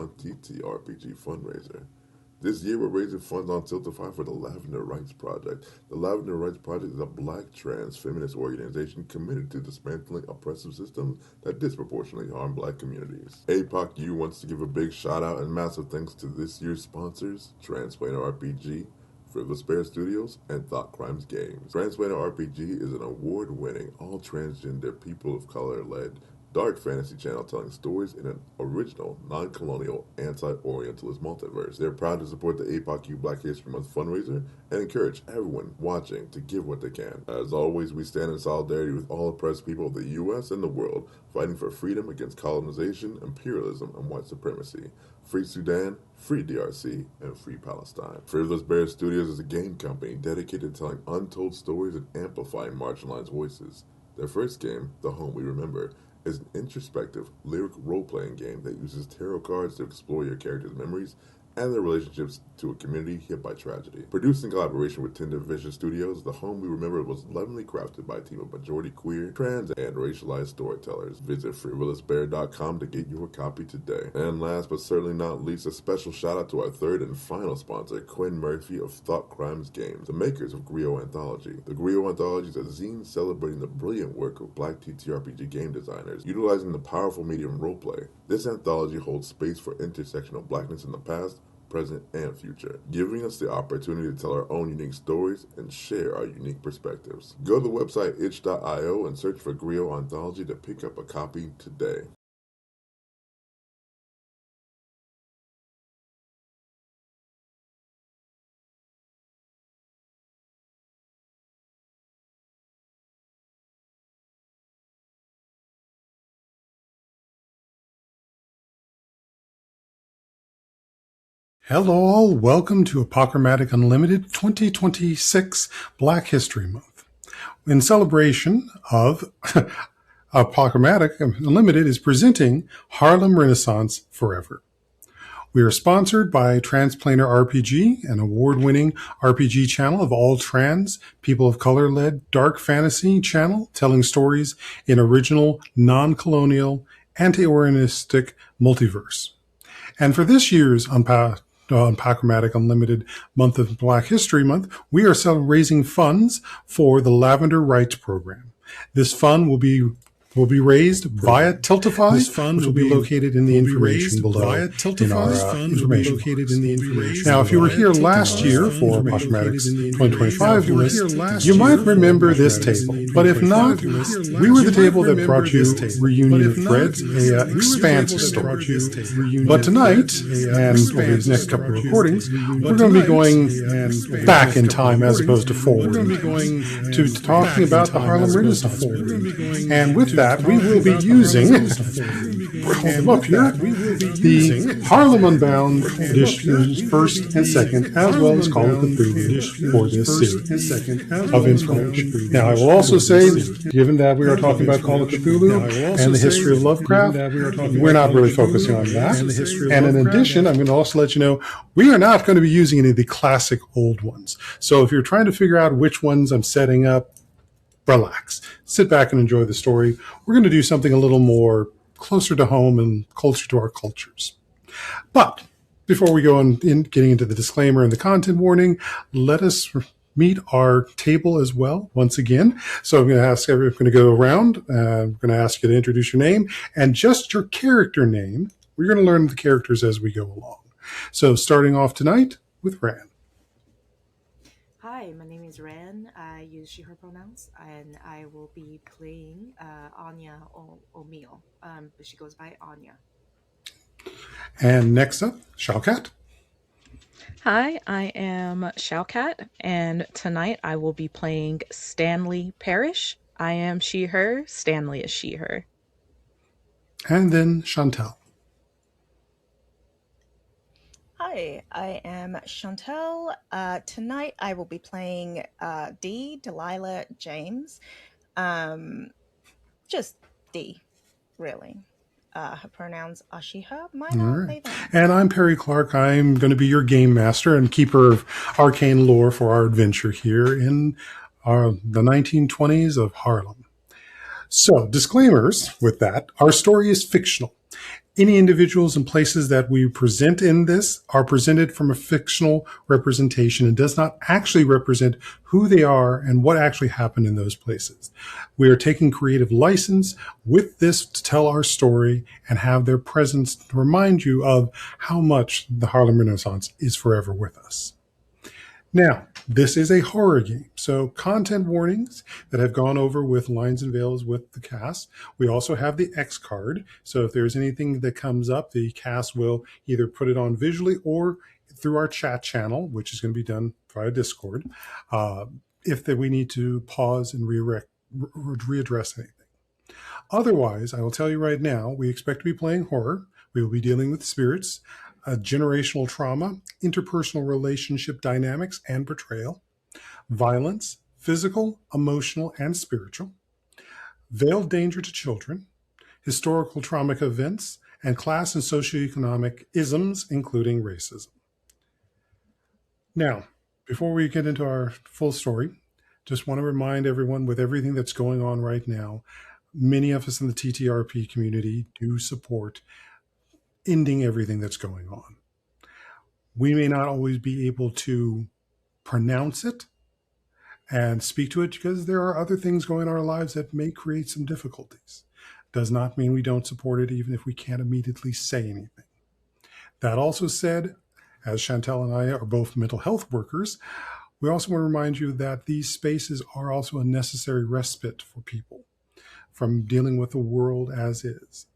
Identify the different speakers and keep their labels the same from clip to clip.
Speaker 1: TTRPG fundraiser. This year, we're raising funds on Tiltify for the Lavender Rights Project. The Lavender Rights Project is a black trans feminist organization committed to dismantling oppressive systems that disproportionately harm black communities. APOCU wants to give a big shout out and massive thanks to this year's sponsors, Transplaner RPG, Frivolous Bear Studios, and Thought Crimes Games. Transplaner RPG is an award-winning, all-transgender, people of color-led dark fantasy channel telling stories in an original, non-colonial, anti-Orientalist multiverse. They're proud to support the APOCU Black History Month fundraiser and encourage everyone watching to give what they can. As always, we stand in solidarity with all oppressed people of the U.S. and the world, fighting for freedom against colonization, imperialism, and white supremacy. Free Sudan, free DRC, and free Palestine. Frivolous Bear Studios is a game company dedicated to telling untold stories and amplifying marginalized voices. Their first game, The Home We Remember, is an introspective, lyric role-playing game that uses tarot cards to explore your characters' memories and their relationships to a community hit by tragedy. Produced in collaboration with Tinder Vision Studios, The Home We Remember was lovingly crafted by a team of majority queer, trans, and racialized storytellers. Visit frivolousbear.com to get your copy today. And last but certainly not least, a special shout out to our third and final sponsor, Quinn Murphy of Thought Crimes Games, the makers of Griot Anthology. The Griot Anthology is a zine celebrating the brilliant work of black TTRPG game designers, utilizing the powerful medium roleplay. This anthology holds space for intersectional blackness in the past, present, and future, giving us the opportunity to tell our own unique stories and share our unique perspectives. Go to the website itch.io and search for Griot Anthology to pick up a copy today.
Speaker 2: Hello all, welcome to Apochromatic Unlimited 2026 Black History Month. In celebration of Apochromatic Unlimited is presenting Harlem Renaissance Forever. We are sponsored by Transplaner RPG, an award-winning RPG channel of all trans, people of color-led dark fantasy channel telling stories in original, non-colonial, anti-Orientalistic multiverse. And for this year's Apochromatic Unlimited Month of Black History Month, we are raising funds for the Lavender Rights Program. This fund will be raised via Tiltify. This fund will be located in the information below in our information box. Now, if you were here last year for Apochromatic's 2025 list, you might remember this table. But if not, we were the table that brought you Reunion of Threads, a Expanse story. But tonight, and over these next couple of recordings, we're going to be going back in time as opposed to forward to talking about the Harlem Renaissance. And with that, we will be using, hold them up here, the Harlem Unbound editions, first and second, as well as Call of Cthulhu for this series of information. Now, I will also say, given that we are talking about Call of Cthulhu and the history of Lovecraft, we're not really focusing on that. And in addition, I'm going to also let you know, we are not going to be using any of the classic old ones. So if you're trying to figure out which ones I'm setting up, relax, sit back and enjoy the story. We're going to do something a little more closer to home and closer to our cultures. But before we go on getting into the disclaimer and the content warning, let us meet our table as well once again. So I'm going to ask everyone, going to go around. I'm going to ask you to introduce your name and just your character name. We're going to learn the characters as we go along. So starting off tonight with Ran.
Speaker 3: Hi, my name is Ran. I use she, her pronouns, and I will be playing Anya O'Meal, but she goes by Anya.
Speaker 2: And next up, Shawkat.
Speaker 4: Hi, I am Shawkat, and tonight I will be playing Stanley Parrish. I am she, her. Stanley is she, her.
Speaker 2: And then Chantel.
Speaker 5: Hi, I am Chantel. Tonight I will be playing Delilah James. Just D, really. Her pronouns are she, her, mine are they, them.
Speaker 2: And I'm Perry Clark. I'm going to be your game master and keeper of arcane lore for our adventure here in the 1920s of Harlem. So, disclaimers with that. Our story is fictional. Any individuals and places that we present in this are presented from a fictional representation and does not actually represent who they are and what actually happened in those places. We are taking creative license with this to tell our story and have their presence to remind you of how much the Harlem Renaissance is forever with us. Now, this is a horror game, so content warnings that have gone over with lines and veils with the cast. We also have the X card, so if there's anything that comes up, the cast will either put it on visually or through our chat channel, which is going to be done via Discord, if we need to pause and readdress anything. Otherwise, I will tell you right now, we expect to be playing horror. We will be dealing with spirits, generational trauma, interpersonal relationship dynamics and betrayal, violence, physical, emotional, and spiritual, veiled danger to children, historical traumatic events, and class and socioeconomic isms, including racism. Now, before we get into our full story, just want to remind everyone with everything that's going on right now, many of us in the TTRP community do support ending everything that's going on. We may not always be able to pronounce it and speak to it because there are other things going on in our lives that may create some difficulties. Does not mean we don't support it, even if we can't immediately say anything. That also said, as Chantel and I are both mental health workers, we also want to remind you that these spaces are also a necessary respite for people from dealing with the world as is.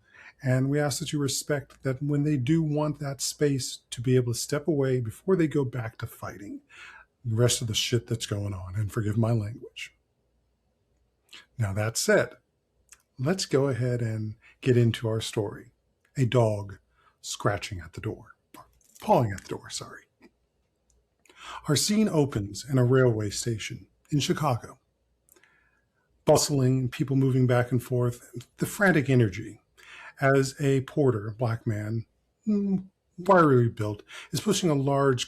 Speaker 2: And we ask that you respect that when they do want that space to be able to step away before they go back to fighting the rest of the shit that's going on, and forgive my language. Now, that said, let's go ahead and get into our story. A dog scratching at the door. Pawing at the door, sorry. Our scene opens in a railway station in Chicago. Bustling, people moving back and forth, the frantic energy as a porter, a black man, wirily built, is pushing a large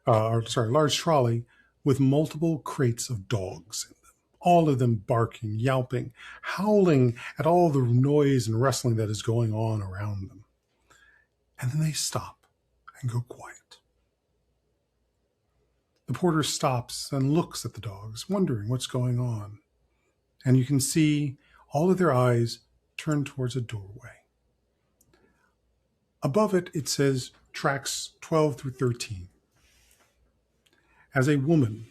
Speaker 2: large trolley with multiple crates of dogs in them, all of them barking, yelping, howling at all the noise and rustling that is going on around them. And then they stop and go quiet. The porter stops and looks at the dogs, wondering what's going on. And you can see all of their eyes turn towards a doorway. Above it, it says tracks 12 through 13. As a woman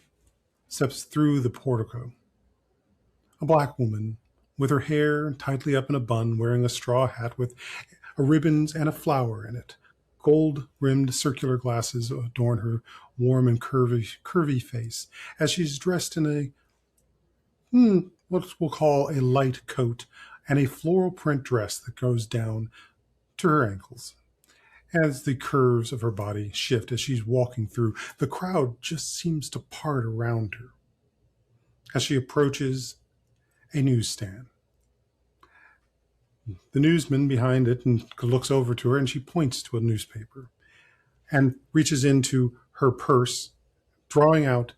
Speaker 2: steps through the portico, a black woman with her hair tightly up in a bun, wearing a straw hat with ribbons and a flower in it. Gold-rimmed circular glasses adorn her warm and curvy face as she's dressed in a, what we'll call a light coat and a floral print dress that goes down to her ankles. As the curves of her body shift as she's walking through, the crowd just seems to part around her. As she approaches a newsstand, the newsman behind it looks over to her, and she points to a newspaper and reaches into her purse, drawing out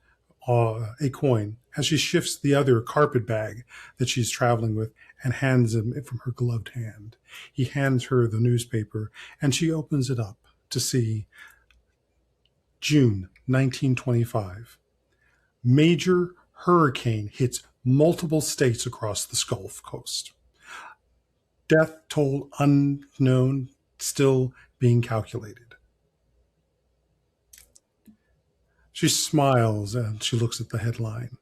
Speaker 2: a coin as she shifts the other carpet bag that she's traveling with and hands him it from her gloved hand. He hands her the newspaper, and she opens it up to see June 1925. Major hurricane hits multiple states across the Gulf Coast. Death toll unknown, still being calculated. She smiles and she looks at the headline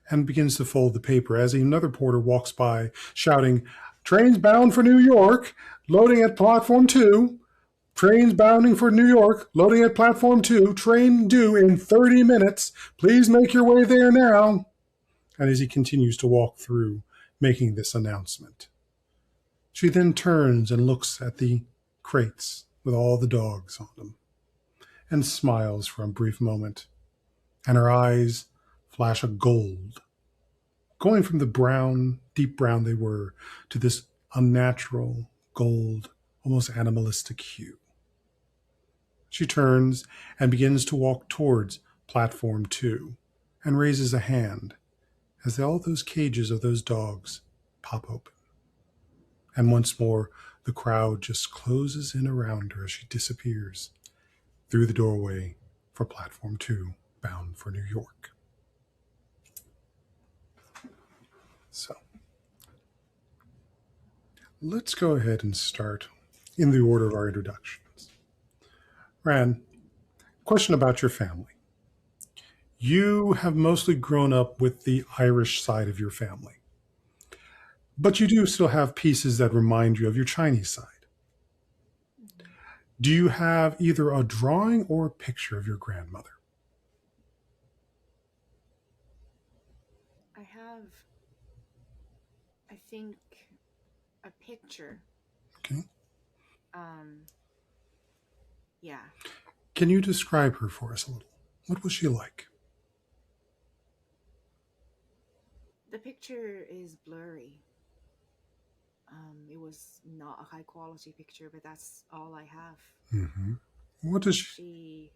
Speaker 2: and begins to fold the paper as another porter walks by shouting, "Trains bound for New York, loading at platform 2. Trains bounding for New York, loading at platform 2. Train due in 30 minutes. Please make your way there now." And as he continues to walk through, making this announcement, she then turns and looks at the crates with all the dogs on them and smiles for a brief moment, and her eyes flash a gold, going from the brown, deep brown they were, to this unnatural gold, almost animalistic hue. She turns and begins to walk towards platform 2 and raises a hand as all those cages of those dogs pop open. And once more, The crowd just closes in around her as she disappears through the doorway for platform 2, bound for New York. So let's go ahead and start in the order of our introductions. Ran, question about your family. You have mostly grown up with the Irish side of your family, but you do still have pieces that remind you of your Chinese side.
Speaker 3: Mhm.
Speaker 2: Do you have either a drawing or a picture of your grandmother?
Speaker 3: I have, I think, a picture.
Speaker 2: Okay.
Speaker 3: Um, yeah.
Speaker 2: Can you describe her for us a little? What was she like?
Speaker 3: The picture is blurry. It was not a high quality picture, but that's all I have.
Speaker 2: Mm-hmm. What does she?
Speaker 3: She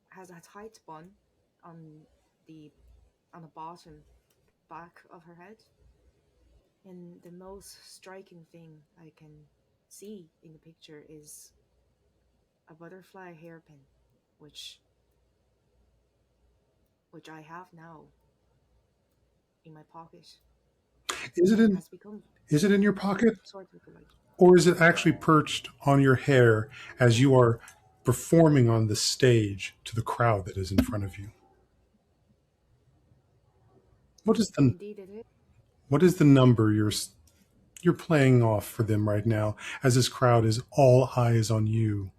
Speaker 3: has a tight bun on the on the bottom back of her head, and the most striking thing I can see in the picture is a butterfly hairpin, which which I have now in my pocket.
Speaker 2: Is it
Speaker 3: It
Speaker 2: in?
Speaker 3: has become
Speaker 2: Is it in your pocket,
Speaker 3: sort of like
Speaker 2: or is it actually perched on your hair as you are performing on the stage to the crowd that is in front of you? What is the
Speaker 3: indeed it is.
Speaker 2: what is the number you're playing off for them right now as this crowd is all eyes on you?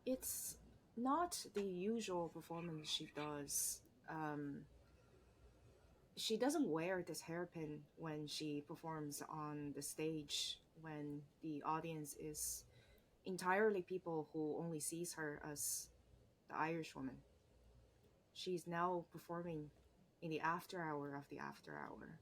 Speaker 3: It's not the usual performance she does. She doesn't wear this hairpin when she performs on the stage when the audience is entirely people who only sees her as the Irish woman. She's now performing in the after hour of the after hour,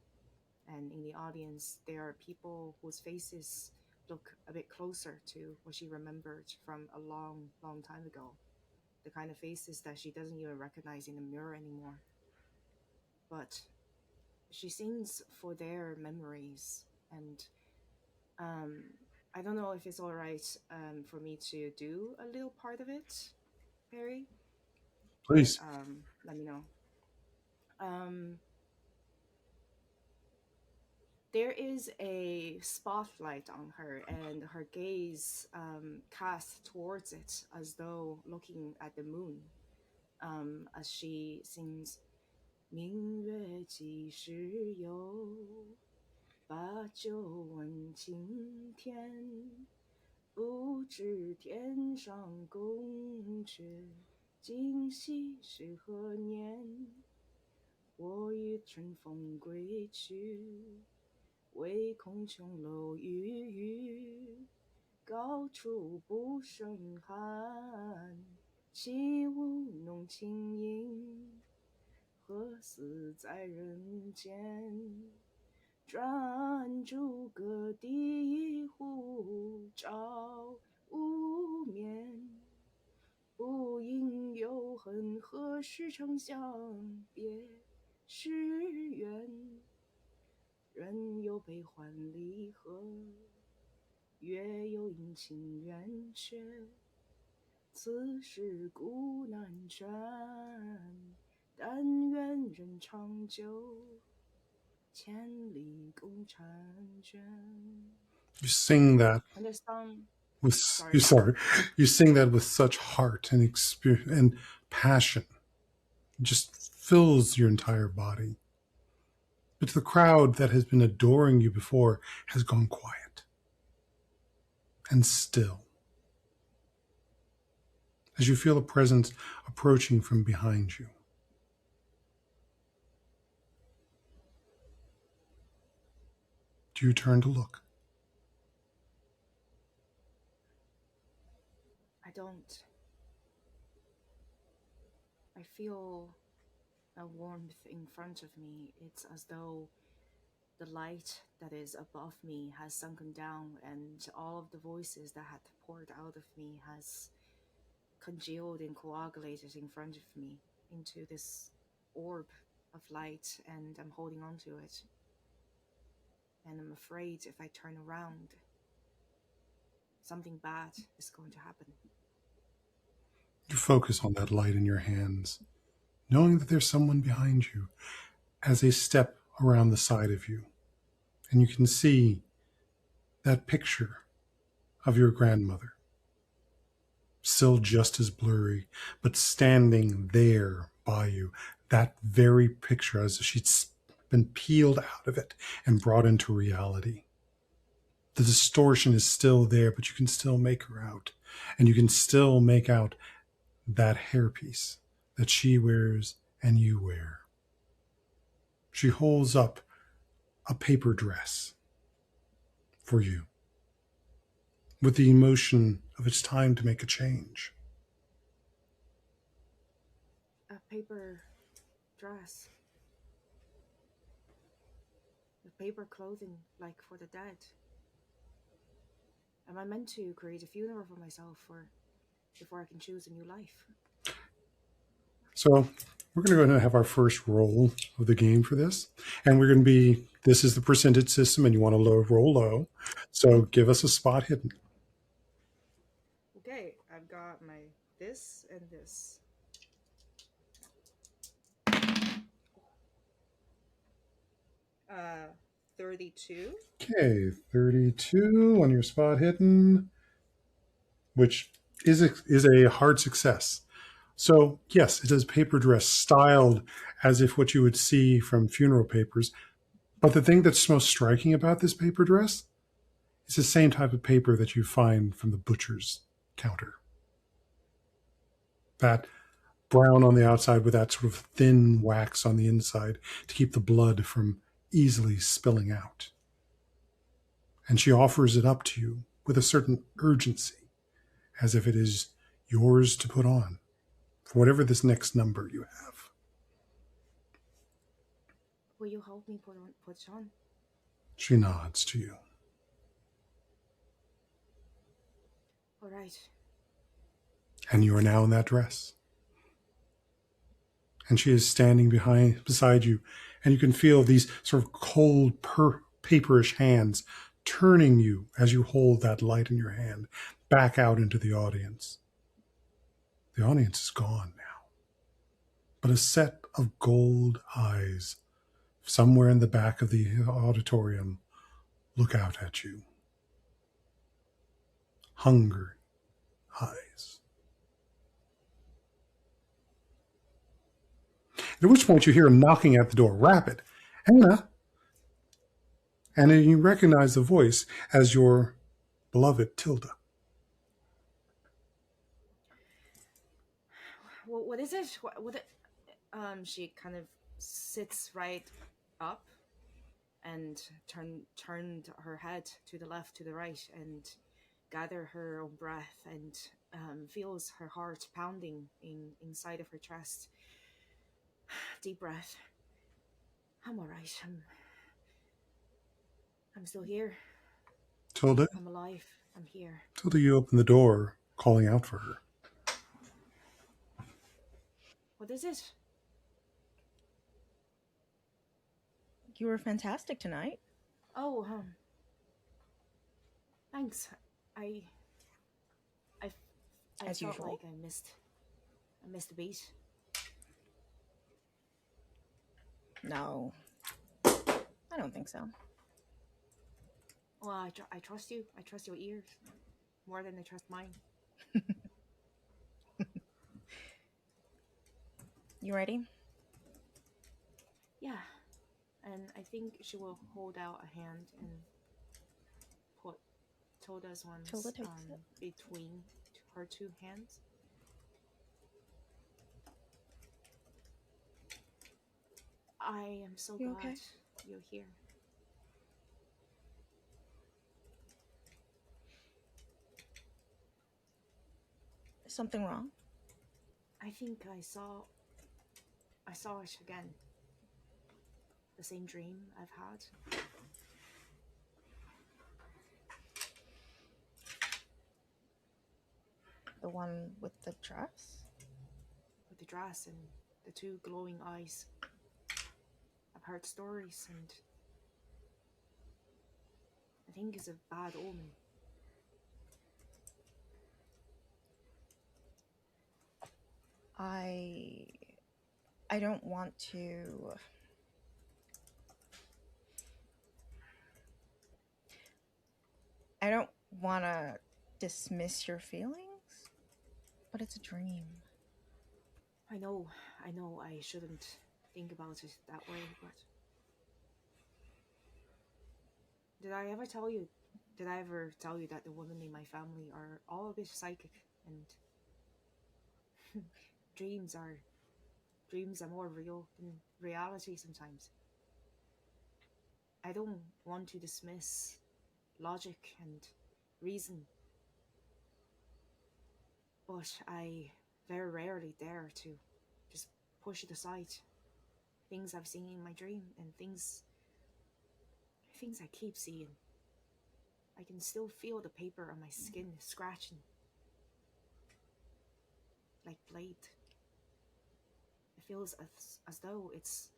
Speaker 3: and in the audience there are people whose faces look a bit closer to what she remembered from a long long time ago, the kind of faces that she doesn't even recognize in the mirror anymore, but she sings for their memories. And um, I don't know if it's all right for me to do a little part of it, Perry, but
Speaker 2: Please.
Speaker 3: let me know. Um, there is a spotlight on her, and her gaze cast towards it as though looking at the moon, as she sings 明月几时有，把酒问青天。不知天上宫阙，今夕是何年？我欲乘风归去，唯恐琼楼玉宇，高处不胜寒。起舞弄清影，何似在人间？转朱阁，第一壶，照无眠。不应有恨，何时长向别时圆？人有悲欢离合，月有阴晴圆缺。此事古难全，但愿人长久，千里共婵娟。
Speaker 2: You sing that
Speaker 3: And there's some.
Speaker 2: with
Speaker 3: Sorry.
Speaker 2: you sorry. You sing that with such heart and experience and passion. It just fills your entire body. But the crowd that has been adoring you before has gone quiet and still as you feel a presence approaching from behind you. Do you turn to look?
Speaker 3: I don't. I feel a warmth in front of me. It's as though the light that is above me has sunken down, and all of the voices that had poured out of me has congealed and coagulated in front of me into this orb of light, and I'm holding on to it. And I'm afraid if I turn around, something bad is going to happen.
Speaker 2: You focus on that light in your hands, knowing that there's someone behind you as they step around the side of you. And you can see that picture of your grandmother, still just as blurry, but standing there by you. That very picture, as if she'd been peeled out of it and brought into reality. The distortion is still there, but you can still make her out. And you can still make out that hairpiece that she wears and you wear. She holds up a paper dress for you with the emotion of it's time to make a change.
Speaker 3: A paper dress. With paper clothing, like for the dead. Am I meant to create a funeral for myself before I can choose a new life?
Speaker 2: So we're going to go ahead and have our first roll of the game for this. And we're going to be, this is the percentage system and you want to roll low. So give us a spot hidden.
Speaker 3: Okay, I've got my this and this. 32.
Speaker 2: Okay, 32 on your spot hidden, which is a hard success. So yes, it is paper dress styled as if what you would see from funeral papers. But the thing that's most striking about this paper dress is the same type of paper that you find from the butcher's counter. That brown on the outside with that sort of thin wax on the inside to keep the blood from easily spilling out. And she offers it up to you with a certain urgency, as if it is yours to put on for whatever this next number you have.
Speaker 3: Will you help me put it on?
Speaker 2: She nods to you.
Speaker 3: All right.
Speaker 2: And you are now in that dress. And she is standing beside you, and you can feel these sort of cold, paperish hands turning you as you hold that light in your hand back out into the audience. The audience is gone now, but a set of gold eyes somewhere in the back of the auditorium look out at you. Hungry eyes. At which point you hear a knocking at the door. Rapid. Anna. And then you recognize the voice as your beloved Tilda.
Speaker 3: What is it? She kind of sits right up and turned her head to the left, to the right, and gather her own breath and feels her heart pounding inside of her chest. Deep breath. I'm all right. I'm still here.
Speaker 2: Tilda?
Speaker 3: I'm alive. I'm here.
Speaker 2: Tilda, you open the door, calling out for her.
Speaker 3: What is it?
Speaker 5: You were fantastic tonight.
Speaker 3: Oh, thanks. I
Speaker 5: As
Speaker 3: felt
Speaker 5: usual.
Speaker 3: like I missed a beat.
Speaker 5: No, I don't think so.
Speaker 3: Well, I trust you. I trust your ears more than I trust mine.
Speaker 5: You ready?
Speaker 3: Yeah, and I think she will hold out a hand and put Tilda's one
Speaker 5: Tilda takes it.
Speaker 3: between her two hands. I am so glad
Speaker 5: okay?
Speaker 3: you're here.
Speaker 5: Is something wrong?
Speaker 3: I think I saw it again. The same dream I've had.
Speaker 5: The one with the dress?
Speaker 3: With the dress and the two glowing eyes. I've heard stories and I think it's a bad omen.
Speaker 5: I don't want to. I don't want to dismiss your feelings, but it's a dream.
Speaker 3: I know I shouldn't think about it that way, but did I ever tell you that the women in my family are all a bit psychic, and dreams are more real than reality sometimes? I don't want to dismiss logic and reason, but I very rarely dare to just push it aside. Things I've seen in my dream and things I keep seeing. I can still feel the paper on my skin scratching like blade. It feels as though it's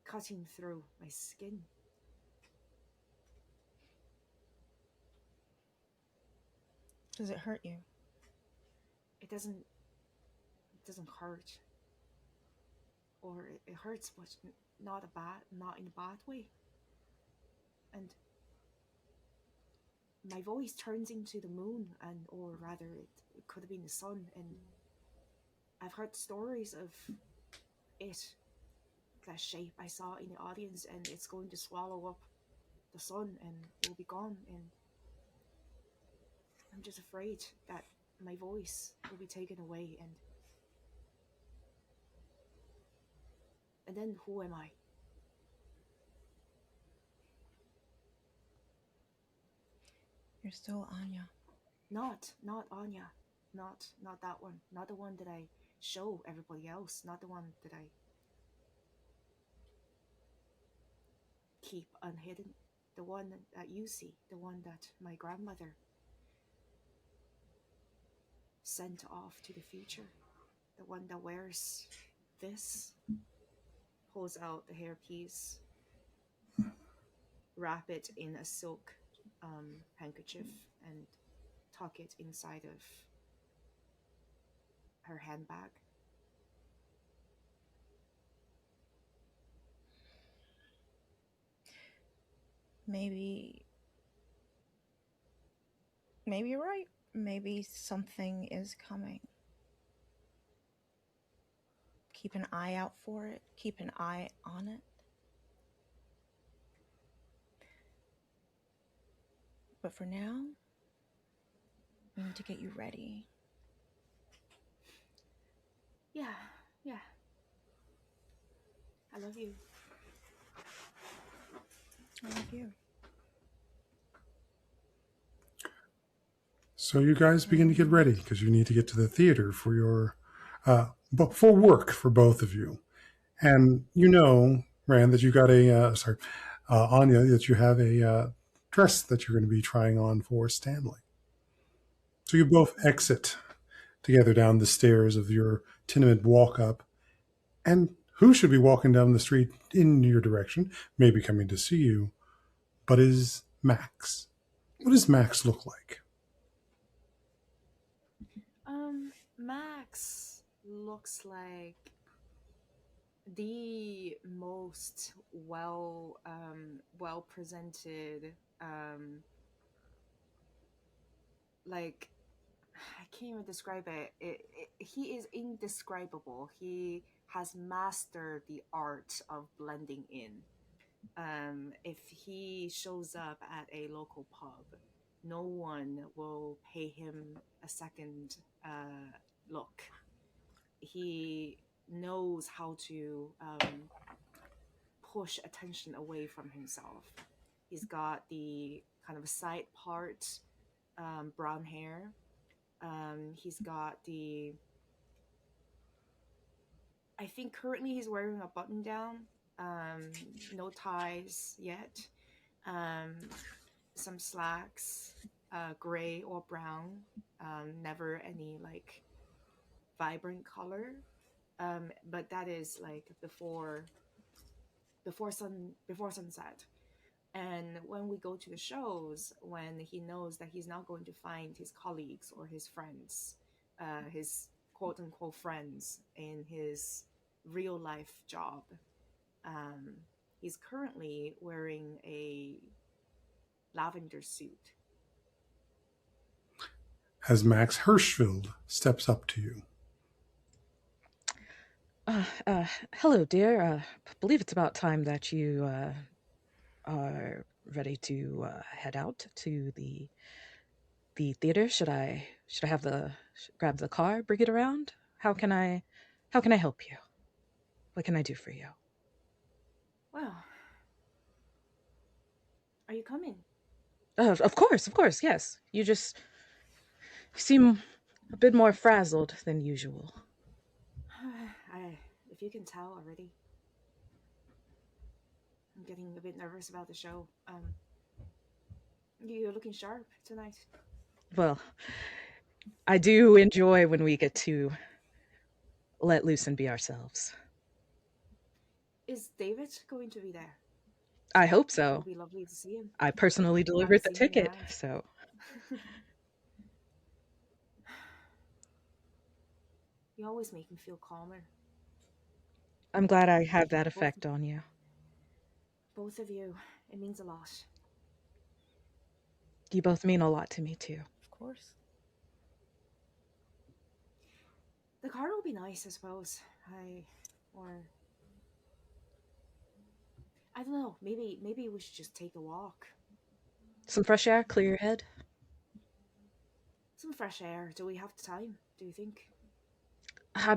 Speaker 3: cutting through my skin.
Speaker 5: Does it hurt you?
Speaker 3: It doesn't hurt, or it hurts, but not in a bad way. And my voice turns into the moon, or rather, it could have been the sun. And I've heard stories of it, that shape I saw in the audience, and it's going to swallow up the sun and will be gone. And I'm just afraid that my voice will be taken away, and then who am I?
Speaker 5: You're still Anya.
Speaker 3: Not Anya, not that one, not the one that I show everybody else, not the one that I keep unhidden, the one that you see, the one that my grandmother sent off to the future, the one that wears this, pulls out the hairpiece, wrap it in a silk handkerchief, and tuck it inside of her handbag.
Speaker 5: Maybe you're right. Maybe something is coming. Keep an eye out for it. Keep an eye on it. But for now, we need to get you ready.
Speaker 3: Yeah. I love you.
Speaker 5: I love you.
Speaker 2: So you guys begin to get ready because you need to get to the theater for your for work for both of you. And you know, Rand, that you got Anya, that you have a dress that you're going to be trying on for Stanley. So you both exit together down the stairs of your tenement walk up. And who should be walking down the street in your direction, maybe coming to see you, but is Max. What does Max look like?
Speaker 3: Max looks like the most well presented, like, I can't even describe it. He is indescribable. He has mastered the art of blending in. If he shows up at a local pub, no one will pay him a second look. He knows how to push attention away from himself. He's got the kind of side part, brown hair. He's got the. I think currently he's wearing a button down. No ties yet. Some slacks, gray or brown. Never any like vibrant color. But that is like before sunset. And when we go to the shows, when he knows that he's not going to find his colleagues or his friends, his quote unquote friends in his real life job, um, he's currently wearing a lavender suit.
Speaker 2: As Max Hirschfeld steps up to you.
Speaker 4: Hello, dear. Believe it's about time that you are ready to head out to the theater. Should I have the grab the car, bring it around? How can I help you? What can I do for you?
Speaker 3: Well, are you coming?
Speaker 4: Of course, yes. You seem a bit more frazzled than usual.
Speaker 3: If you can tell already, I'm getting a bit nervous about the show. You're looking sharp tonight.
Speaker 4: Well, I do enjoy when we get to let loose and be ourselves.
Speaker 3: Is David going to be there?
Speaker 4: I hope
Speaker 3: It will
Speaker 4: so.
Speaker 3: be lovely to see him.
Speaker 4: I personally
Speaker 3: I haven't
Speaker 4: delivered the
Speaker 3: seen him
Speaker 4: ticket,
Speaker 3: around.
Speaker 4: so
Speaker 3: You always make me feel calmer.
Speaker 4: I'm glad I have that
Speaker 3: Both,
Speaker 4: effect on you.
Speaker 3: both of you. It means a lot.
Speaker 4: You both mean a lot to me, too.
Speaker 5: Of course.
Speaker 3: The car will be nice, I suppose. Or I don't know. Maybe we should just take a walk.
Speaker 4: Some fresh air, clear your head.
Speaker 3: Some fresh air. Do we have the time? Do you think?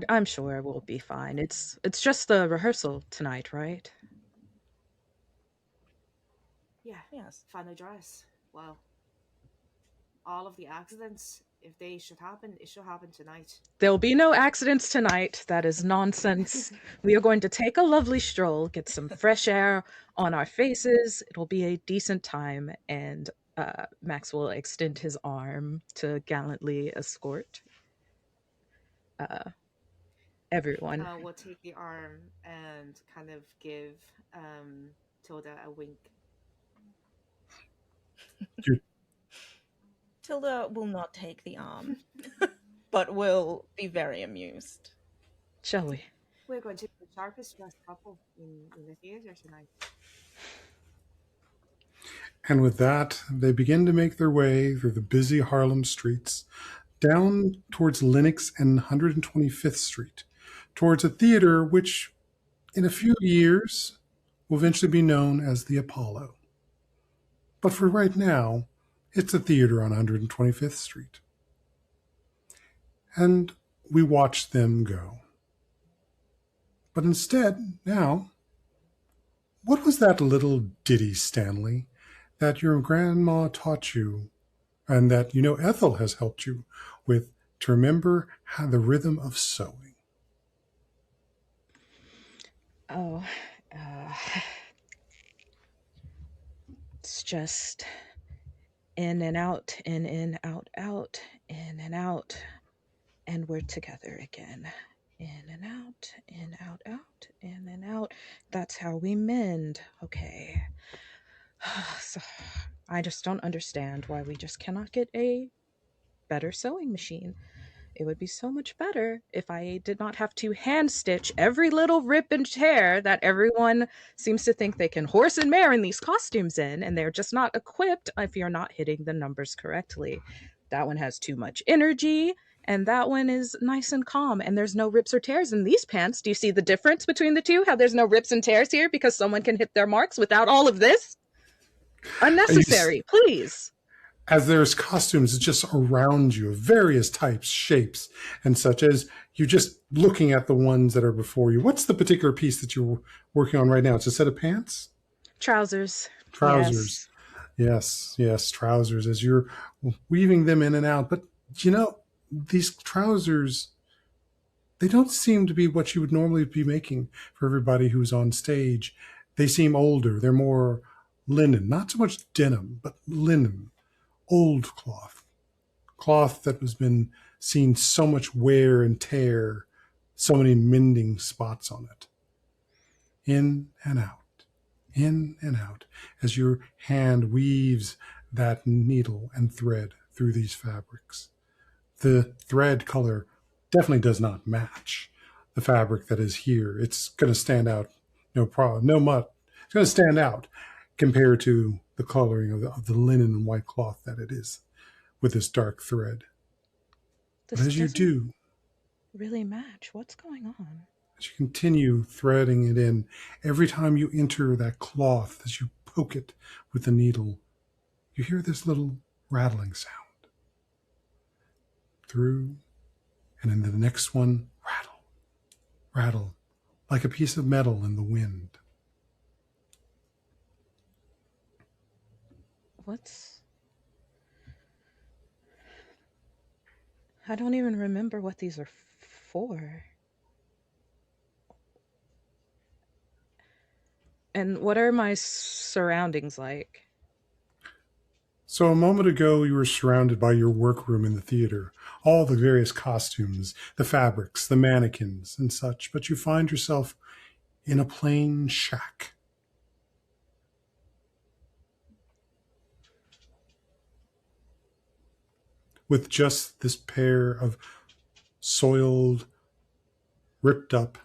Speaker 4: I'm sure we'll be fine. It's just the rehearsal tonight, right?
Speaker 3: Yeah.
Speaker 5: Yes.
Speaker 3: Final dress. Well, all of the accidents, if they should happen, it should happen tonight.
Speaker 4: There'll be no accidents tonight. That is nonsense. We are going to take a lovely stroll, get some fresh air on our faces. It'll be a decent time, and Max will extend his arm to gallantly escort everyone.
Speaker 3: We'll take the arm and kind of give Tilda a wink.
Speaker 5: Tilda will not take the arm, but will be very amused.
Speaker 4: Shall we?
Speaker 3: We're going to be the sharpest dressed couple in the theater tonight.
Speaker 2: And with that, they begin to make their way through the busy Harlem streets, down towards Lenox and 125th Street, towards a theater which, in a few years, will eventually be known as the Apollo. But for right now, it's a theater on 125th Street. And we watch them go. But instead, now, what was that little ditty, Stanley, that your grandma taught you and that you know Ethel has helped you with to remember how the rhythm of sewing?
Speaker 4: Oh, uh, it's just in and out, in, out, out, in and out, and we're together again. In and out, in, out, out, in and out. That's how we mend. Okay. So, I just don't understand why we just cannot get a better sewing machine. It would be so much better if I did not have to hand stitch every little rip and tear that everyone seems to think they can horse and mare in these costumes in, and they're just not equipped if you're not hitting the numbers correctly. That one has too much energy, and that one is nice and calm, and there's no rips or tears in these pants. Do you see the difference between the two? How there's no rips and tears here because someone can hit their marks without all of this? Unnecessary, please.
Speaker 2: As there's costumes just around you of various types, shapes, and such, as you're just looking at the ones that are before you. What's the particular piece that you're working on right now? It's a set of pants?
Speaker 4: Trousers.
Speaker 2: Trousers. Yes, trousers, as you're weaving them in and out. But, these trousers, they don't seem to be what you would normally be making for everybody who's on stage. They seem older. They're more linen, not so much denim, but linen. Old cloth that has been seen so much wear and tear, so many mending spots on it. In and out, in and out, as your hand weaves that needle and thread through these fabrics. The thread color definitely does not match the fabric that is here. It's going to stand out, no problem, no mutt. It's going to stand out compared to the coloring of the linen and white cloth that it is with this dark thread. But
Speaker 4: This
Speaker 2: as you
Speaker 4: doesn't
Speaker 2: do,
Speaker 4: really match. What's going on?
Speaker 2: as you continue threading it in, every time you enter that cloth, as you poke it with the needle, you hear this little rattling sound through, and in the next one, rattle, rattle, like a piece of metal in the wind.
Speaker 4: What's. I don't even remember what these are for. And what are my surroundings like?
Speaker 2: So a moment ago, you were surrounded by your workroom in the theater, all the various costumes, the fabrics, the mannequins, and such, but you find yourself in a plain shack. With just this pair of soiled, ripped up,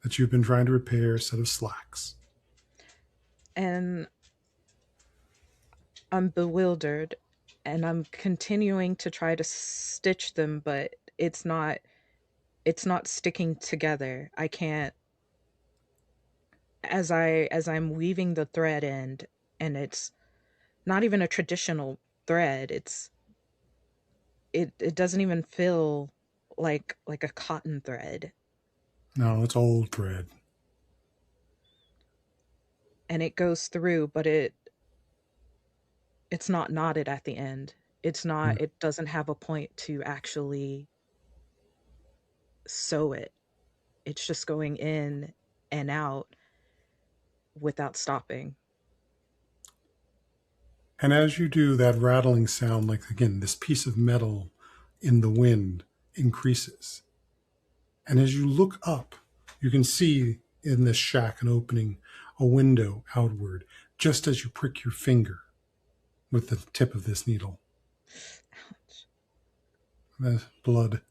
Speaker 2: that you've been trying to repair set of slacks.
Speaker 4: And I'm bewildered and I'm continuing to try to stitch them, but it's not sticking together. I can't as I'm weaving the thread end, and it's not even a traditional thread. It doesn't even feel like a cotton thread,
Speaker 2: No, it's old thread.
Speaker 4: and it goes through, but it's not knotted at the end. It doesn't have a point to actually sew it. It's just going in and out without stopping.
Speaker 2: And as you do, that rattling sound, like again, this piece of metal in the wind increases. And as you look up, you can see in this shack an opening, a window outward, just as you prick your finger with the tip of this needle.
Speaker 4: Ouch.
Speaker 2: The blood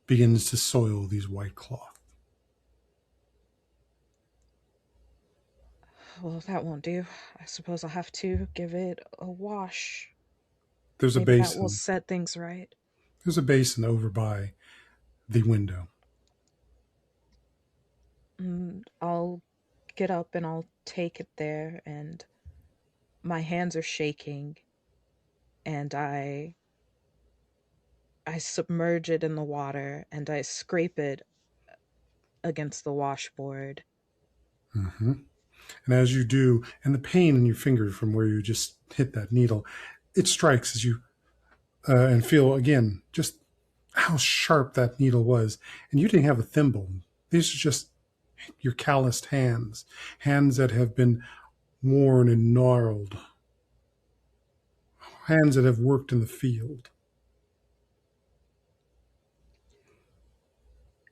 Speaker 2: begins to soil these white cloth.
Speaker 4: Well, that won't do. I suppose I'll have to give it a wash.
Speaker 2: There's a
Speaker 4: Maybe that will
Speaker 2: basin.
Speaker 4: set things right.
Speaker 2: There's a basin over by the window.
Speaker 4: I'll get up and I'll take it there, and my hands are shaking, and I submerge it in the water and I scrape it against the washboard.
Speaker 2: Mm-hmm. And as you do, and the pain in your finger from where you just hit that needle, it strikes as you and feel again just how sharp that needle was. And you didn't have a thimble. These are just your calloused hands, hands that have been worn and gnarled, hands that have worked in the field.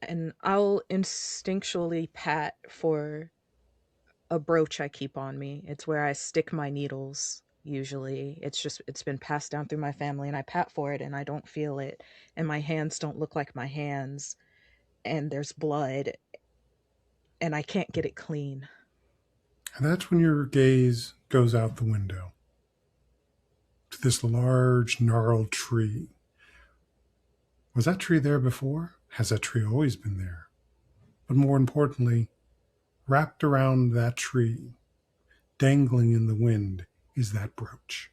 Speaker 4: And I'll instinctually pat for a brooch I keep on me. It's where I stick my needles usually. It's been passed down through my family, and I pat for it and I don't feel it, and my hands don't look like my hands, and there's blood and I can't get it clean.
Speaker 2: And that's when your gaze goes out the window to this large, gnarled tree. Was that tree there before? Has that tree always been there? But more importantly, wrapped around that tree, dangling in the wind, is that brooch.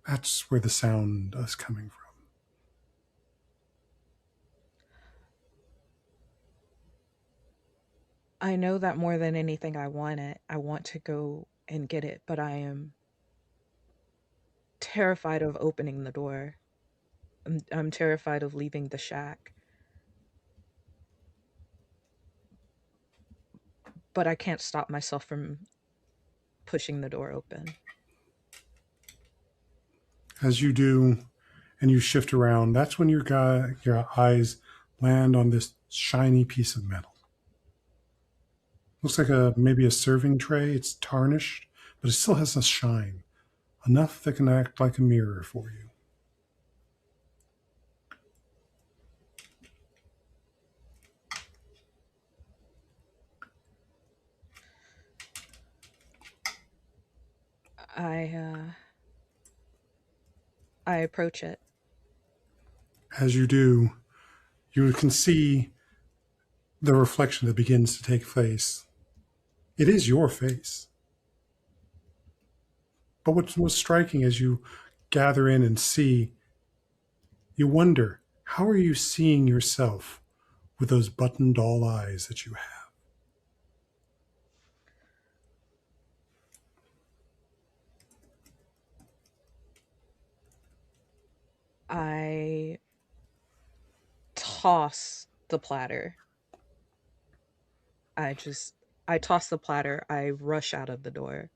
Speaker 2: That's where the sound is coming from.
Speaker 4: I know that more than anything I want it. I want to go and get it, but I am terrified of opening the door. I'm terrified of leaving the shack. But I can't stop myself from pushing the door open.
Speaker 2: As you do, and you shift around, that's when your eyes land on this shiny piece of metal. Looks like a maybe a serving tray. It's tarnished, but it still has a shine, enough that can act like a mirror for you.
Speaker 4: I I approach it.
Speaker 2: As you do, you can see the reflection that begins to take place. It is your face. But what's most striking as you gather in and see, you wonder, how are you seeing yourself with those button doll eyes that you have?
Speaker 4: I toss the platter. I just I toss the platter. I rush out of the door.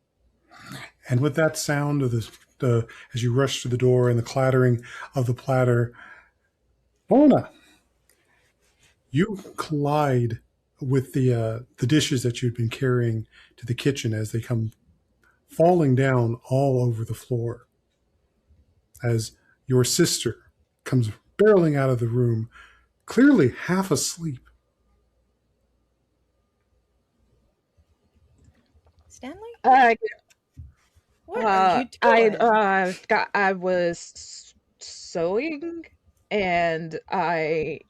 Speaker 2: And with that sound of the as you rush to the door and the clattering of the platter, Lorna, you collide with the dishes that you'd been carrying to the kitchen as they come falling down all over the floor. As your sister comes barreling out of the room, clearly half asleep.
Speaker 5: Stanley,
Speaker 4: I
Speaker 5: what are you doing?
Speaker 4: I was sewing, and I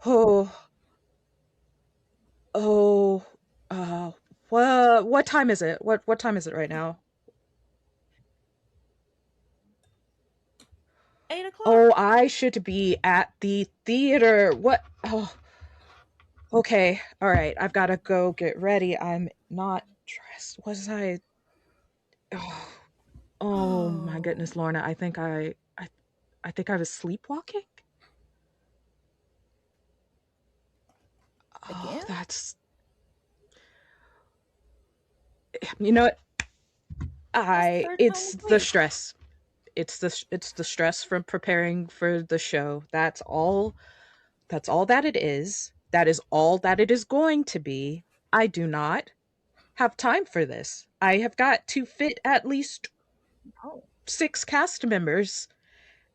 Speaker 4: oh oh what time is it? What time is it right now?
Speaker 5: 8 o'clock.
Speaker 4: Oh, I should be at the theater. What? Oh, okay. All right. I've got to go get ready. I'm not dressed. Was I? Oh, oh my
Speaker 5: Oh,
Speaker 4: goodness, Lorna. I think I was sleepwalking. Oh,
Speaker 5: again?
Speaker 4: that's you know what?
Speaker 5: That's the
Speaker 4: I
Speaker 5: third time
Speaker 4: it's
Speaker 5: this
Speaker 4: the
Speaker 5: week.
Speaker 4: stress. It's the stress from preparing for the show. That's all that it is. That is all that it is going to be. I do not have time for this. I have got to fit at least
Speaker 5: Oh,
Speaker 4: 6 cast members,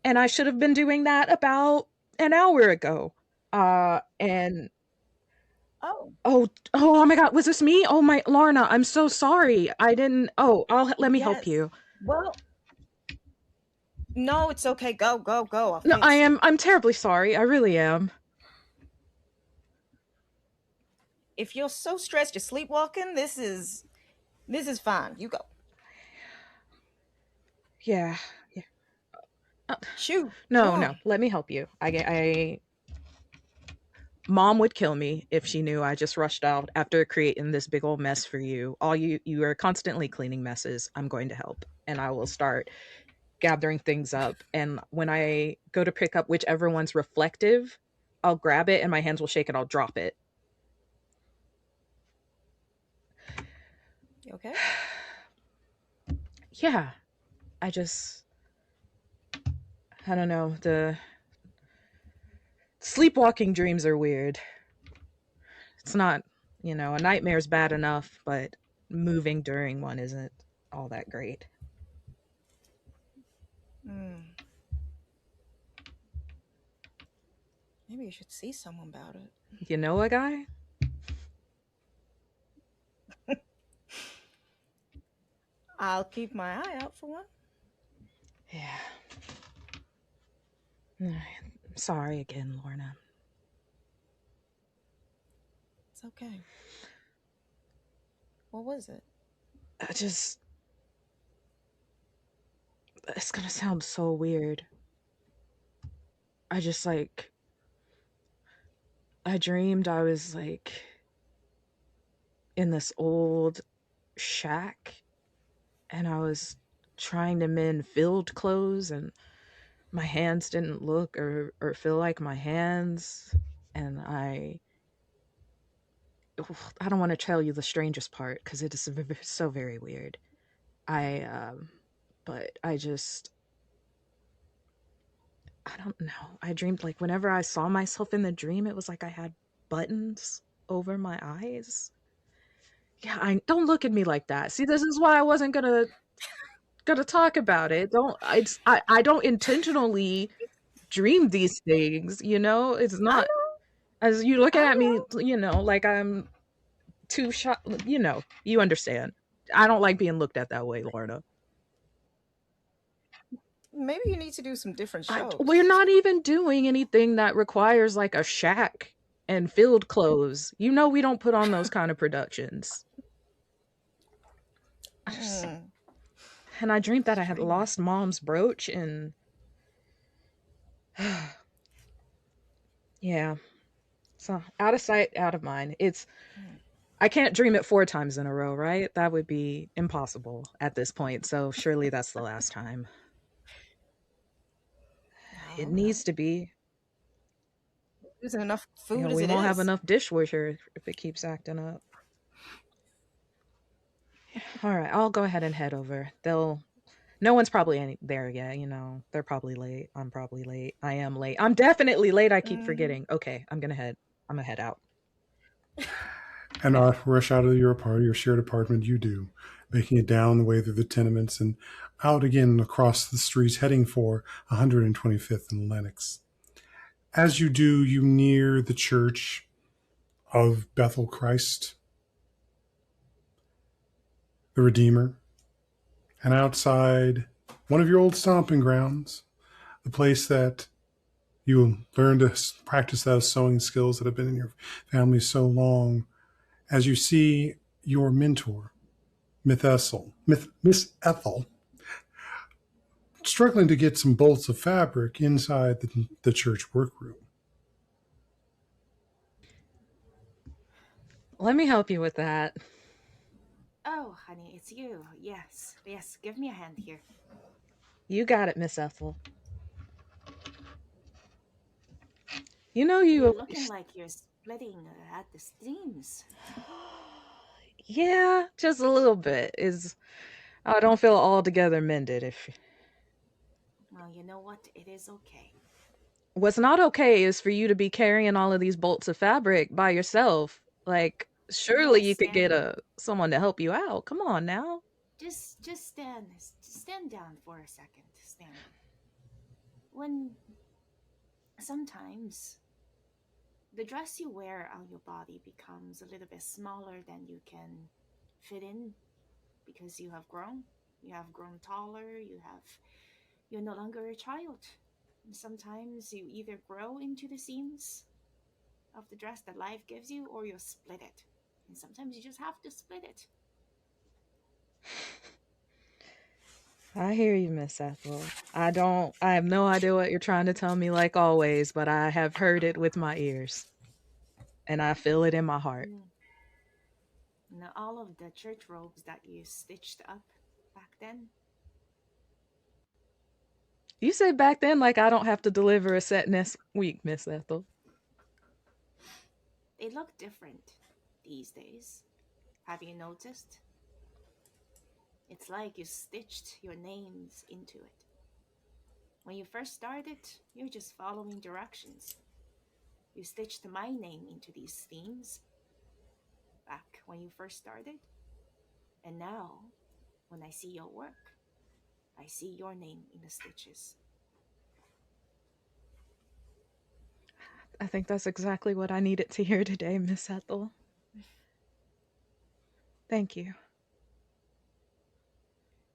Speaker 4: and I should have been doing that about an hour ago. And
Speaker 5: oh,
Speaker 4: oh my God, was this me? Oh my, Lorna, I'm so sorry. I didn't. Oh, I'll let me help
Speaker 5: yes.
Speaker 4: you.
Speaker 5: Well, no, it's okay. Go, go, go. I'll
Speaker 4: No,
Speaker 5: fix it.
Speaker 4: I'm terribly sorry. I really am.
Speaker 5: If you're so stressed you're sleepwalking, this is fine. You go.
Speaker 4: Yeah. Yeah. Uh,
Speaker 5: Shoot,
Speaker 4: no,
Speaker 5: go.
Speaker 4: no. Let me help you. Mom would kill me if she knew I just rushed out after creating this big old mess for you. All you are constantly cleaning messes. I'm going to help, and I will start gathering things up. And when I go to pick up whichever one's reflective, I'll grab it and my hands will shake and I'll drop it.
Speaker 5: You okay?
Speaker 4: Yeah, I just I don't know. The sleepwalking dreams are weird. It's not, a nightmare's bad enough, but moving during one isn't all that great.
Speaker 5: Hmm. Maybe you should see someone about it.
Speaker 4: You know a guy?
Speaker 5: I'll keep my eye out for one.
Speaker 4: Yeah. I'm sorry again, Lorna.
Speaker 5: It's okay. What was it?
Speaker 4: I just it's gonna sound so weird. I just I dreamed I was in this old shack and I was trying to mend filled clothes and my hands didn't look or feel like my hands. And I don't want to tell you the strangest part because it is so very weird. I but I don't know. I dreamed like whenever I saw myself in the dream, it was like I had buttons. over my eyes. Yeah, I don't look at me like that. See, this is why I wasn't gonna talk about it. I don't intentionally dream these things, you know? It's
Speaker 5: I
Speaker 4: not
Speaker 5: know,
Speaker 4: as you looking
Speaker 5: I
Speaker 4: at me,
Speaker 5: know.
Speaker 4: you know, like I'm too shot, you know, you understand. I don't like being looked at that way, Lorna.
Speaker 5: Maybe you need to do some different
Speaker 4: We're
Speaker 5: shows.
Speaker 4: not even doing anything that requires like a shack and field clothes. You know, we don't put on those kind of productions.
Speaker 5: Hmm,
Speaker 4: And I dreamed that I had
Speaker 5: intriguing.
Speaker 4: lost mom's brooch and yeah. So out of sight, out of mind.
Speaker 5: Hmm,
Speaker 4: I can't dream it 4 times in a row, right? That would be impossible at this point. So surely that's the last time. It
Speaker 5: all
Speaker 4: needs
Speaker 5: right.
Speaker 4: to be.
Speaker 5: Using enough
Speaker 4: You know,
Speaker 5: food as
Speaker 4: we
Speaker 5: it
Speaker 4: won't have
Speaker 5: is.
Speaker 4: enough dishwasher if it keeps acting up. All right, I'll go ahead and head over. They'll. No one's probably there yet. You know, they're probably late. I'm probably late. I am late. I'm definitely late. I keep
Speaker 5: Hmm.
Speaker 4: forgetting. Okay, I'm gonna head. I'm gonna head out.
Speaker 2: And rush out of your shared apartment. You do, making it down the way through the tenements and out again across the streets, heading for 125th and Lenox. As you do, you near the church of Bethel Christ, the Redeemer, and outside one of your old stomping grounds, the place that you learned to practice those sewing skills that have been in your family so long, as you see your mentor, Miss Ethel, struggling to get some bolts of fabric inside the church workroom.
Speaker 4: Let me help you with that.
Speaker 3: Oh, honey, it's you. Yes, yes. Give me a hand here.
Speaker 4: You got it, Miss Ethel. You know
Speaker 3: You're
Speaker 4: you.
Speaker 3: looking like you're splitting at the seams.
Speaker 4: Yeah, just a little bit. Is I don't feel altogether mended. If
Speaker 3: Well, you know what? It is okay.
Speaker 4: what's not okay is for you to be carrying all of these bolts of fabric by yourself. Like, surely
Speaker 3: Well,
Speaker 4: you could get
Speaker 3: stand.
Speaker 4: a someone to help you out. Come on now.
Speaker 3: Just stand. Stand down for a second. Stand. When sometimes the dress you wear on your body becomes a little bit smaller than you can fit in because you have grown. You have grown taller. You're no longer a child. And sometimes you either grow into the seams of the dress that life gives you or you split it. And sometimes you just have to split it.
Speaker 4: I hear you, Miss Ethel. I have no idea what you're trying to tell me, like always, but I have heard it with my ears and I feel it in my heart.
Speaker 3: Mm. Now, all of the church robes that you stitched up back then,
Speaker 4: You say back then, like I don't have to deliver a set next week, Miss Ethel.
Speaker 3: they look different these days. Have you noticed? It's like you stitched your names into it. When you first started, you're just following directions. You stitched my name into these themes back when you first started. And now, when I see your work, I see your name in the stitches.
Speaker 4: I think that's exactly what I needed to hear today, Miss Ethel. Thank you.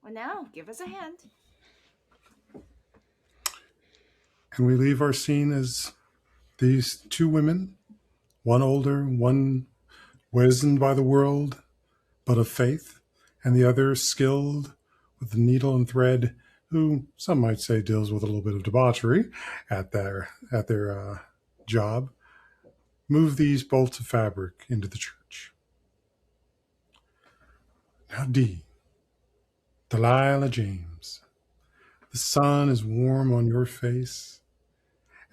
Speaker 3: Well, now, give us a hand.
Speaker 2: And we leave our scene as these two women, one older, one wizened by the world, but of faith, and the other skilled with the needle and thread, who some might say deals with a little bit of debauchery at their job, move these bolts of fabric into the church. Now, Delilah James, the sun is warm on your face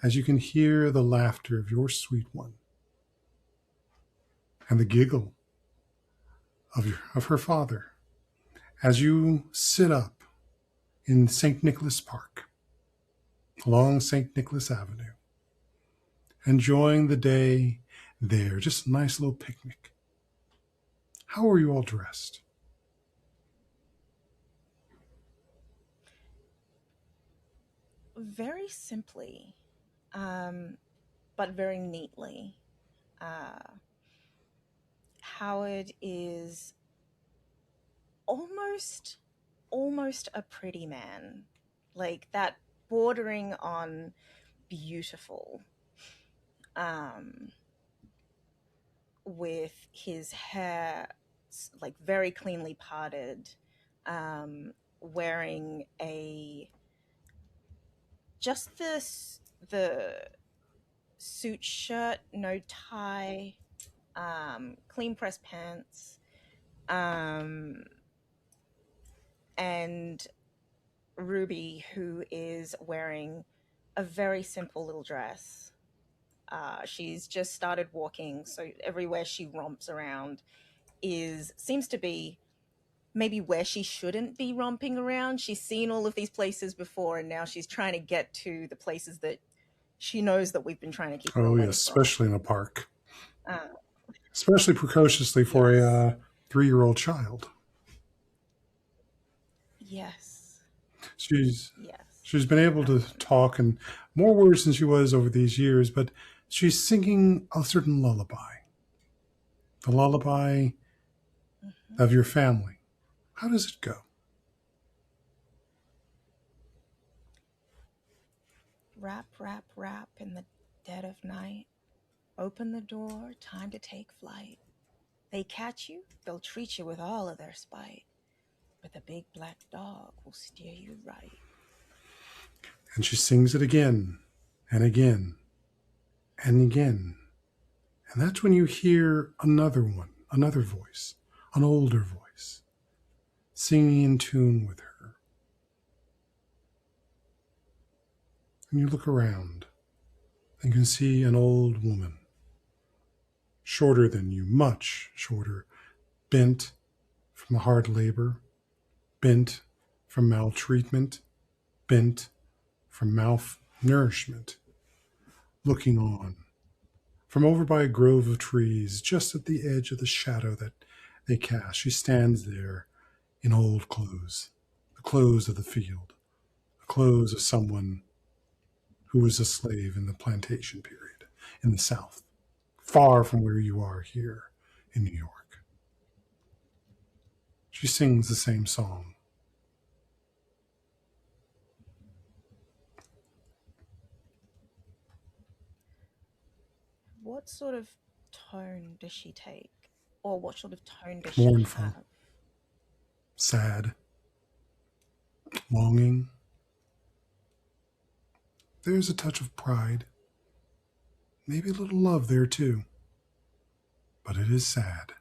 Speaker 2: as you can hear the laughter of your sweet one and the giggle of her father as you sit up in St. Nicholas Park along St. Nicholas Avenue, enjoying the day there. Just a nice little picnic. How are you all dressed?
Speaker 5: Very simply, but very neatly. Howard is almost a pretty man, like that, bordering on beautiful, with his hair like very cleanly parted, wearing just the suit shirt, no tie, clean pressed pants, and Ruby, who is wearing a very simple little dress. She's just started walking, so everywhere she romps around seems to be maybe where she shouldn't be romping around. She's seen all of these places before, and now she's trying to get to the places that she knows that we've been trying to keep her
Speaker 2: Oh,
Speaker 5: away
Speaker 2: yes,
Speaker 5: from.
Speaker 2: especially in a park. Especially precociously for
Speaker 5: Yes.
Speaker 2: a 3-year-old child.
Speaker 5: Yes.
Speaker 2: She's
Speaker 5: Yes.
Speaker 2: been able to talk in more words than she was over these years, but she's singing a certain lullaby. The lullaby of your family. How does it go?
Speaker 5: Rap, rap, rap in the dead of night. Open the door, time to take flight. They catch you, they'll treat you with all of their spite. But the big black dog will steer you right.
Speaker 2: And she sings it again and again and again. And that's when you hear another one, another voice, an older voice, singing in tune with her. And you look around and you can see an old woman, shorter than you, much shorter, bent from hard labor, bent from maltreatment, bent from malnourishment, looking on from over by a grove of trees, just at the edge of the shadow that they cast. She stands there in old clothes, the clothes of the field, the clothes of someone who was a slave in the plantation period in the South, far from where you are here in New York. She sings the same song.
Speaker 5: What sort of tone does she take? Or what sort of tone does she
Speaker 2: Mournful,
Speaker 5: have?
Speaker 2: sad, longing. There's a touch of pride, maybe a little love there too, but it is sad.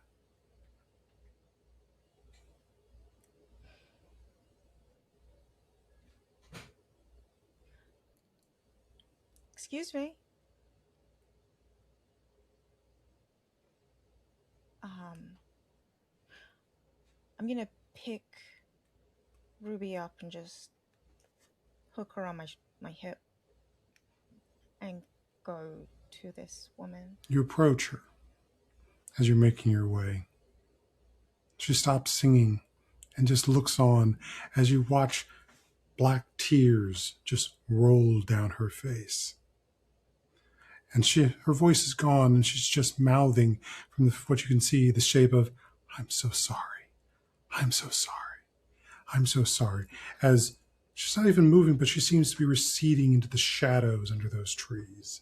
Speaker 5: Excuse me. I'm gonna pick Ruby up and just hook her on my hip and go to this woman.
Speaker 2: You approach her as you're making your way. She stops singing and just looks on as you watch black tears just roll down her face. And her voice is gone, and she's just mouthing from what you can see the shape of, "I'm so sorry. I'm so sorry. I'm so sorry." As she's not even moving, but she seems to be receding into the shadows under those trees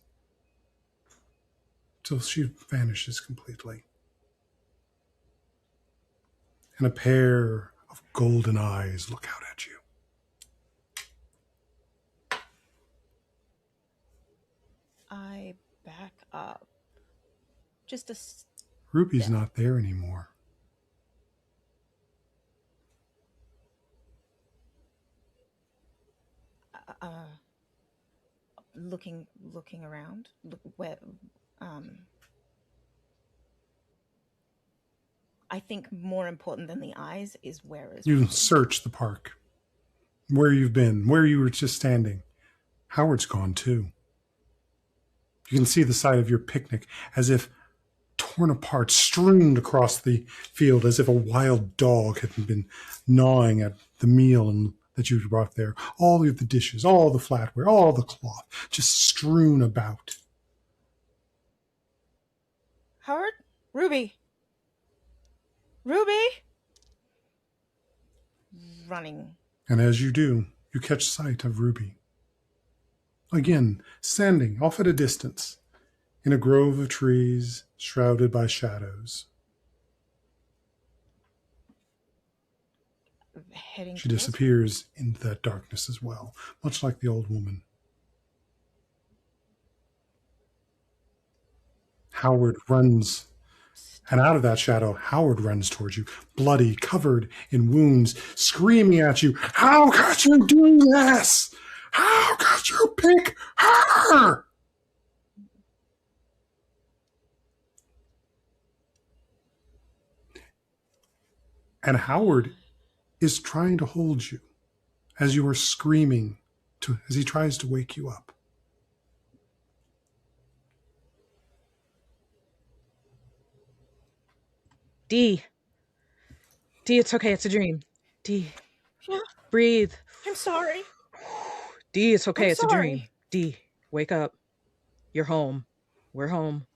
Speaker 2: till she vanishes completely. And a pair of golden eyes look out at you.
Speaker 5: I back up. Just a
Speaker 2: Ruby's
Speaker 5: step.
Speaker 2: not there anymore.
Speaker 5: Looking around. Where I think more important than the eyes is where is
Speaker 2: You
Speaker 5: Ruby?
Speaker 2: search the park, where you've been, where you were just standing. Howard's gone too. You can see the side of your picnic as if torn apart, strewn across the field as if a wild dog had been gnawing at the meal that you brought there. All of the dishes, all the flatware, all the cloth, just strewn about.
Speaker 5: Howard? Ruby! Ruby! Running.
Speaker 2: And as you do, you catch sight of Ruby. Again, standing off at a distance, in a grove of trees shrouded by shadows.
Speaker 5: Heading
Speaker 2: She
Speaker 5: towards
Speaker 2: disappears into that darkness as well, much like the old woman. Howard runs, and out of that shadow, Howard runs towards you, bloody, covered in wounds, screaming at you, "How could you do this? How could you pick her?" And Howard is trying to hold you as you are screaming, as he tries to wake you up.
Speaker 4: D, it's okay. It's a dream. D,
Speaker 5: Yeah.
Speaker 4: breathe.
Speaker 5: I'm sorry.
Speaker 4: D, it's okay.
Speaker 5: I'm
Speaker 4: It's
Speaker 5: sorry.
Speaker 4: a dream. D, wake up. You're home. We're home.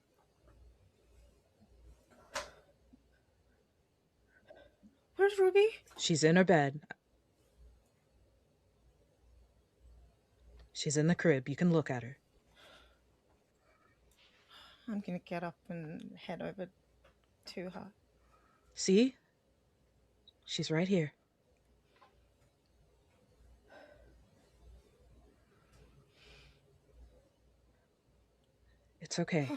Speaker 5: Where's Ruby?
Speaker 4: She's in her bed. She's in the crib. You can look at her.
Speaker 5: I'm gonna get up and head over to her.
Speaker 4: See? She's right here. It's okay.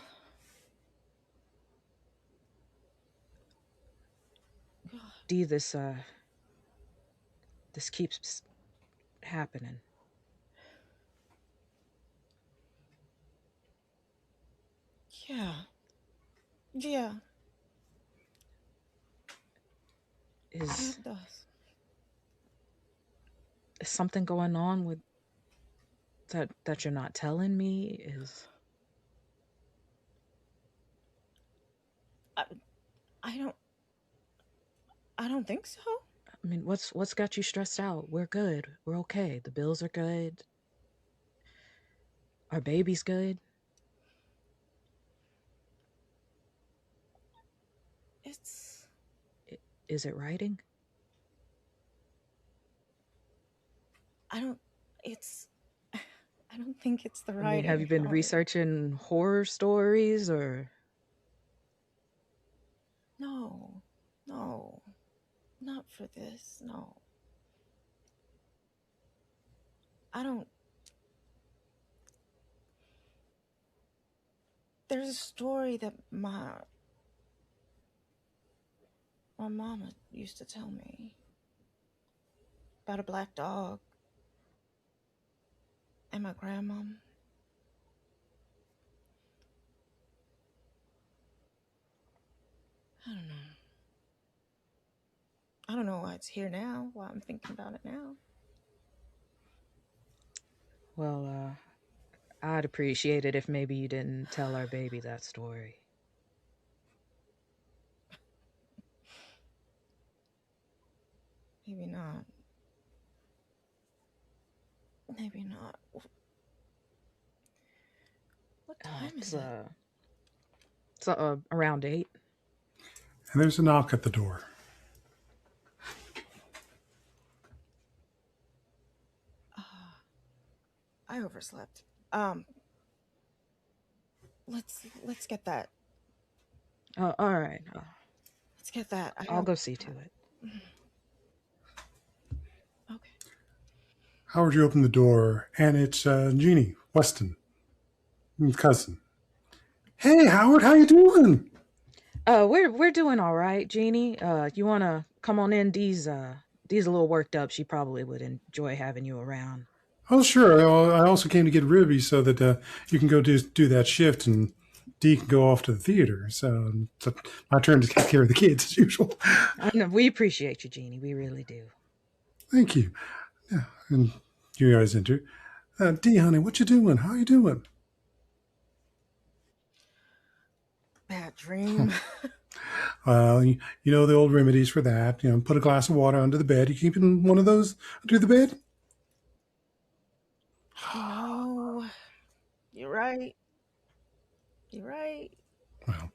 Speaker 4: D, this keeps happening.
Speaker 5: Yeah.
Speaker 4: Is
Speaker 5: It does.
Speaker 4: something going on with that you're not telling me?
Speaker 5: I don't think so.
Speaker 4: I mean, what's got you stressed out? We're good. We're okay. The bills are good. Our baby's good. Is it writing?
Speaker 5: I don't think it's the writing.
Speaker 4: I mean, have you been researching horror stories or?
Speaker 5: No, not for this, no. There's a story that my mama used to tell me about a black dog and my grandma. I don't know why it's here now, why I'm thinking about it now.
Speaker 4: Well, I'd appreciate it if maybe you didn't tell our baby that story.
Speaker 5: Maybe not. What time is it?
Speaker 4: It's around 8.
Speaker 2: And there's a knock at the door.
Speaker 5: I overslept. Let's get that.
Speaker 4: All right.
Speaker 5: Let's get that.
Speaker 4: I'll go see to it.
Speaker 5: Okay.
Speaker 2: Howard, you open the door, and it's Jeannie Weston, cousin. Hey, Howard, how you doing?
Speaker 4: We're doing all right, Jeannie. You wanna come on in? Dee's a little worked up. She probably would enjoy having you around.
Speaker 2: Oh, sure. I also came to get Ruby so that you can go do that shift, and Dee can go off to the theater. So it's my turn to take care of the kids as usual.
Speaker 4: I know, we appreciate you, Jeannie. We really do.
Speaker 2: Thank you. Yeah, and you guys enter. Dee, honey, what you doing? How you doing?
Speaker 5: Bad. dream.
Speaker 2: You know the old remedies for that. Put a glass of water under the bed. You keeping one of those under the bed?
Speaker 5: No, you're right. You're right.
Speaker 2: Well,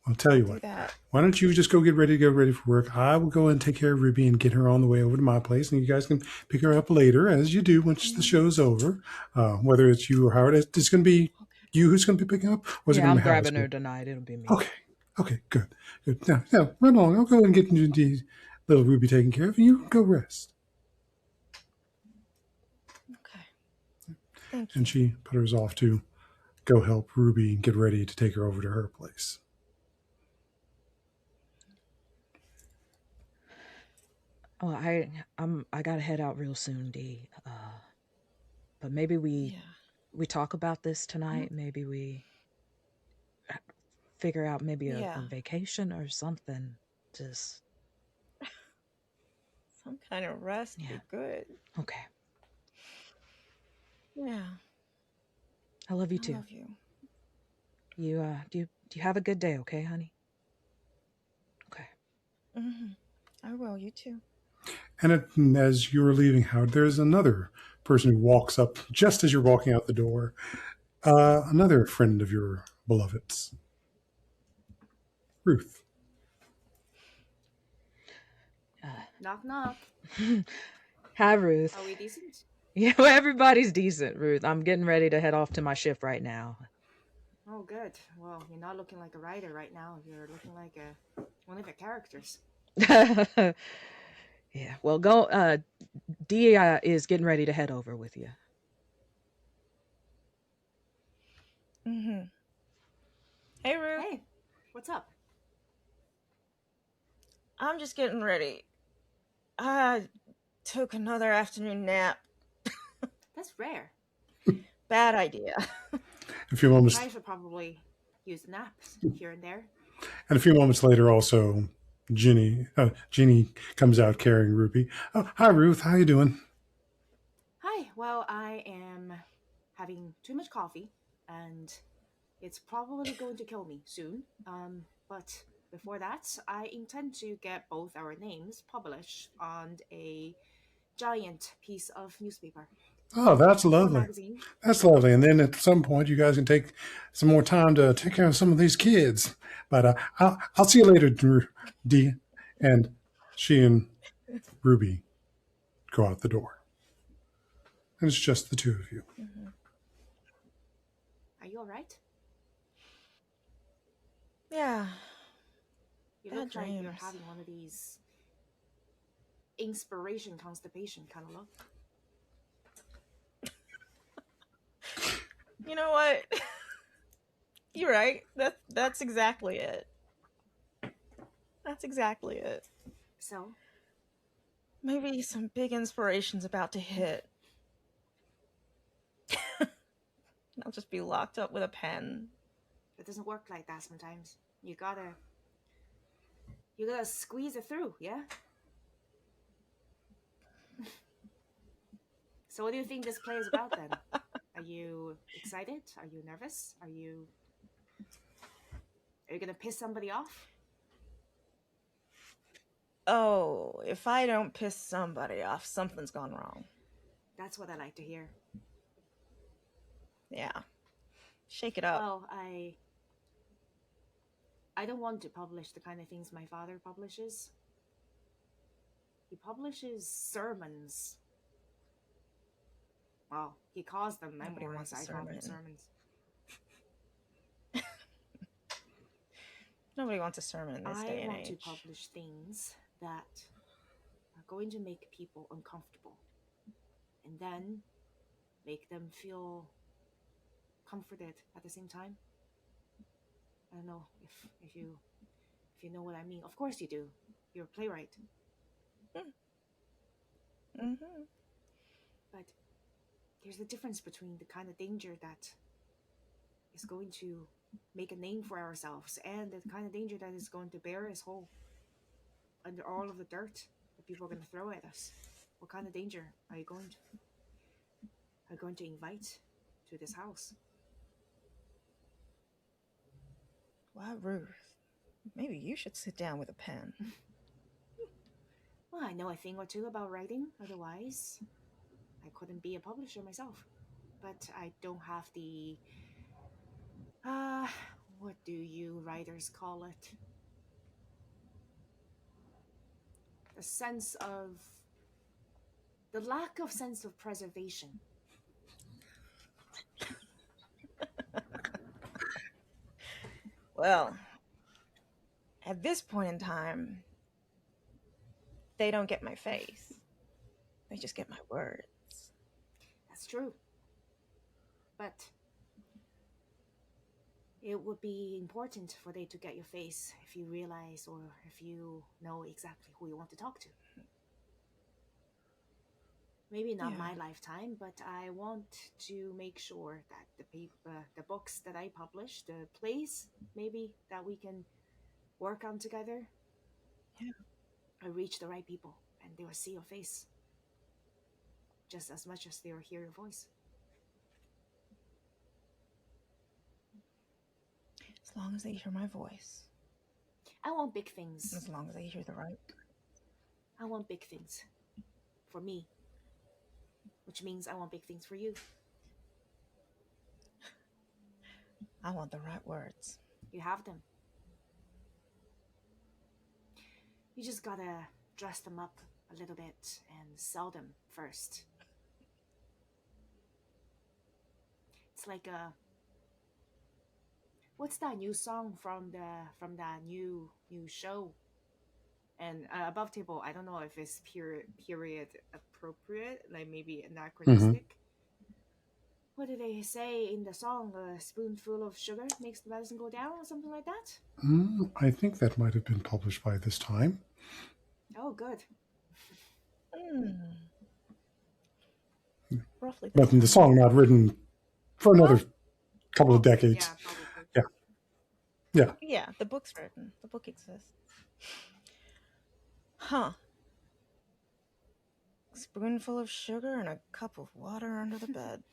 Speaker 2: I'll tell
Speaker 5: I'll
Speaker 2: you
Speaker 5: do
Speaker 2: what.
Speaker 5: that.
Speaker 2: Why don't you just go get ready for work? I will go and take care of Ruby and get her on the way over to my place, and you guys can pick her up later, as you do once the show's over. Whether it's you or Howard, it's going to be you who's going to be picking up, or is it
Speaker 4: Yeah,
Speaker 2: going to
Speaker 4: I'm
Speaker 2: be Howard's?
Speaker 4: grabbing her tonight. It'll be me.
Speaker 2: Okay, good. Now, run along. I'll go and get the little Ruby taken care of, and you go rest.
Speaker 5: Okay. Thank you.
Speaker 2: And she putters off to go help Ruby and get ready to take her over to her place.
Speaker 4: Oh, I gotta head out real soon, Dee. But maybe we talk about this tonight. Maybe we figure out maybe a vacation or something. Just
Speaker 5: some kind of rest would be good.
Speaker 4: Okay.
Speaker 5: Yeah.
Speaker 4: I love you too.
Speaker 5: I love you.
Speaker 4: You do you have a good day, okay, honey? Okay.
Speaker 5: I will. You too.
Speaker 2: And as you were leaving, Howard, there's another person who walks up just as you're walking out the door. Another friend of your beloved's, Ruth.
Speaker 3: Knock, knock.
Speaker 4: Hi, Ruth.
Speaker 3: Are we decent?
Speaker 4: Yeah, well, everybody's decent, Ruth. I'm getting ready to head off to my shift right now.
Speaker 3: Oh, good. Well, you're not looking like a writer right now. You're looking like one of your characters.
Speaker 4: Yeah, well, go. Dee is getting ready to head over with you.
Speaker 5: Hey, Ruth.
Speaker 3: Hey, what's up?
Speaker 5: I'm just getting ready. I took another afternoon nap.
Speaker 3: That's rare.
Speaker 5: Bad idea.
Speaker 2: A few moments.
Speaker 3: I should probably use naps here and there.
Speaker 2: And a few moments later, also, Jeannie comes out carrying Ruby. Oh, hi, Ruth. How you doing?
Speaker 3: Hi. Well, I am having too much coffee, and it's probably going to kill me soon. But before that, I intend to get both our names published on a giant piece of newspaper.
Speaker 2: Oh, that's lovely.
Speaker 3: Magazine.
Speaker 2: That's lovely. And then at some point, you guys can take some more time to take care of some of these kids. But I'll see you later, Dee. And she and Ruby go out the door. And it's just the two of you.
Speaker 3: Are you all right?
Speaker 5: Yeah.
Speaker 3: You look like you're having one of these inspiration constipation kind of look.
Speaker 5: You know what? You're right. That's exactly it. That's exactly it.
Speaker 3: So?
Speaker 5: Maybe some big inspiration's about to hit. I'll just be locked up with a pen.
Speaker 3: It doesn't work like that sometimes. You gotta squeeze it through, yeah? So what do you think this play is about then? Are you excited? Are you nervous? Are you gonna piss somebody off?
Speaker 5: Oh, if I don't piss somebody off, something's gone wrong.
Speaker 3: That's what I like to hear.
Speaker 5: Yeah. Shake it up.
Speaker 3: Well, I don't want to publish the kind of things my father publishes. He publishes sermons. Well, he calls them memoirs. I call them sermons.
Speaker 5: Nobody wants a sermon in this day and age.
Speaker 3: I want to publish things that are going to make people uncomfortable, and then make them feel comforted at the same time. I don't know if you know what I mean. Of course you do. You're a playwright. But there's a difference between the kind of danger that is going to make a name for ourselves and the kind of danger that is going to bury us whole under all of the dirt that people are going to throw at us. What kind of danger are you going to invite to this house?
Speaker 5: Why, Ruth, maybe you should sit down with a pen.
Speaker 3: Well, I know a thing or two about writing, otherwise, I couldn't be a publisher myself. But I don't have the. Uh, what do you writers call it? The sense of. The lack of sense of preservation.
Speaker 5: Well, at this point in time, they don't get my face. They just get my words.
Speaker 3: That's true. But it would be important for they to get your face if you realize or if you know exactly who you want to talk to. Maybe not my lifetime, but I want to make sure that the books that I publish, the plays, maybe that we can work on together.
Speaker 5: Yeah.
Speaker 3: I reach the right people, and they will see your face just as much as they will hear your voice.
Speaker 5: As long as they hear my voice.
Speaker 3: I want big things.
Speaker 5: As long as they hear the right.
Speaker 3: I want big things for me, which means I want big things for you.
Speaker 5: I want the right words.
Speaker 3: You have them. You just gotta dress them up a little bit and sell them first. It's like what's that new song from that new show? And Above Table, I don't know if it's period appropriate, like maybe anachronistic. What do they say in the song? A spoonful of sugar makes the medicine go down, or something like that?
Speaker 2: I think that might have been published by this time.
Speaker 3: Oh, good.
Speaker 5: Roughly.
Speaker 2: But the song not written for another couple of decades.
Speaker 3: Yeah,
Speaker 2: Yeah.
Speaker 5: Yeah, the book's written. The book exists. Huh. Spoonful of sugar and a cup of water under the bed.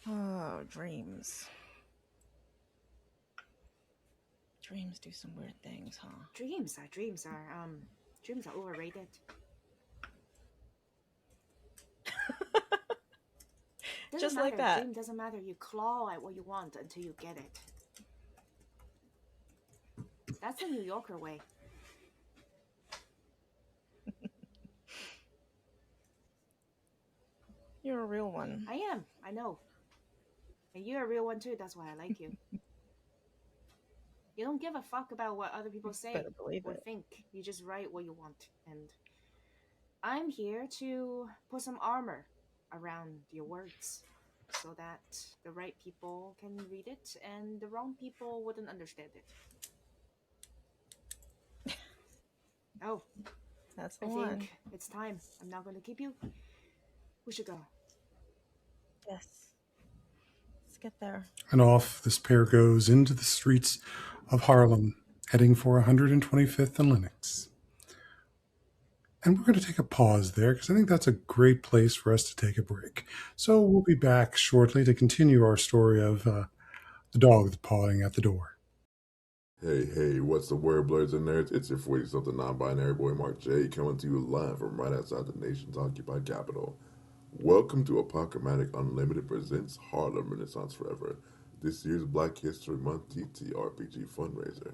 Speaker 5: Oh, dreams. Dreams do some weird things, huh?
Speaker 3: Dreams are overrated.
Speaker 5: Just
Speaker 3: matter.
Speaker 5: like that.
Speaker 3: Dream doesn't matter. You claw at what you want until you get it. That's the New Yorker way.
Speaker 5: You're a real one.
Speaker 3: I am. I know. And you're a real one too. That's why I like you. You don't give a fuck about what other people say or think. You just write what you want. And I'm here to put some armor around your words so that the right people can read it and the wrong people wouldn't understand it. Oh,
Speaker 5: that's the
Speaker 3: I
Speaker 5: one.
Speaker 3: think it's time. I'm not going to keep you. We should go.
Speaker 5: Yes. Let's get there.
Speaker 2: And off this pair goes into the streets of Harlem, heading for 125th and Lenox. And we're going to take a pause there because I think that's a great place for us to take a break. So we'll be back shortly to continue our story of the dog pawing at the door.
Speaker 1: Hey, what's the word, blurs and nerds? It's your 40-something non-binary boy, Mark J, coming to you live from right outside the nation's occupied capital. Welcome to Apochromatic Unlimited presents Harlem Renaissance Forever, this year's Black History Month TTRPG fundraiser.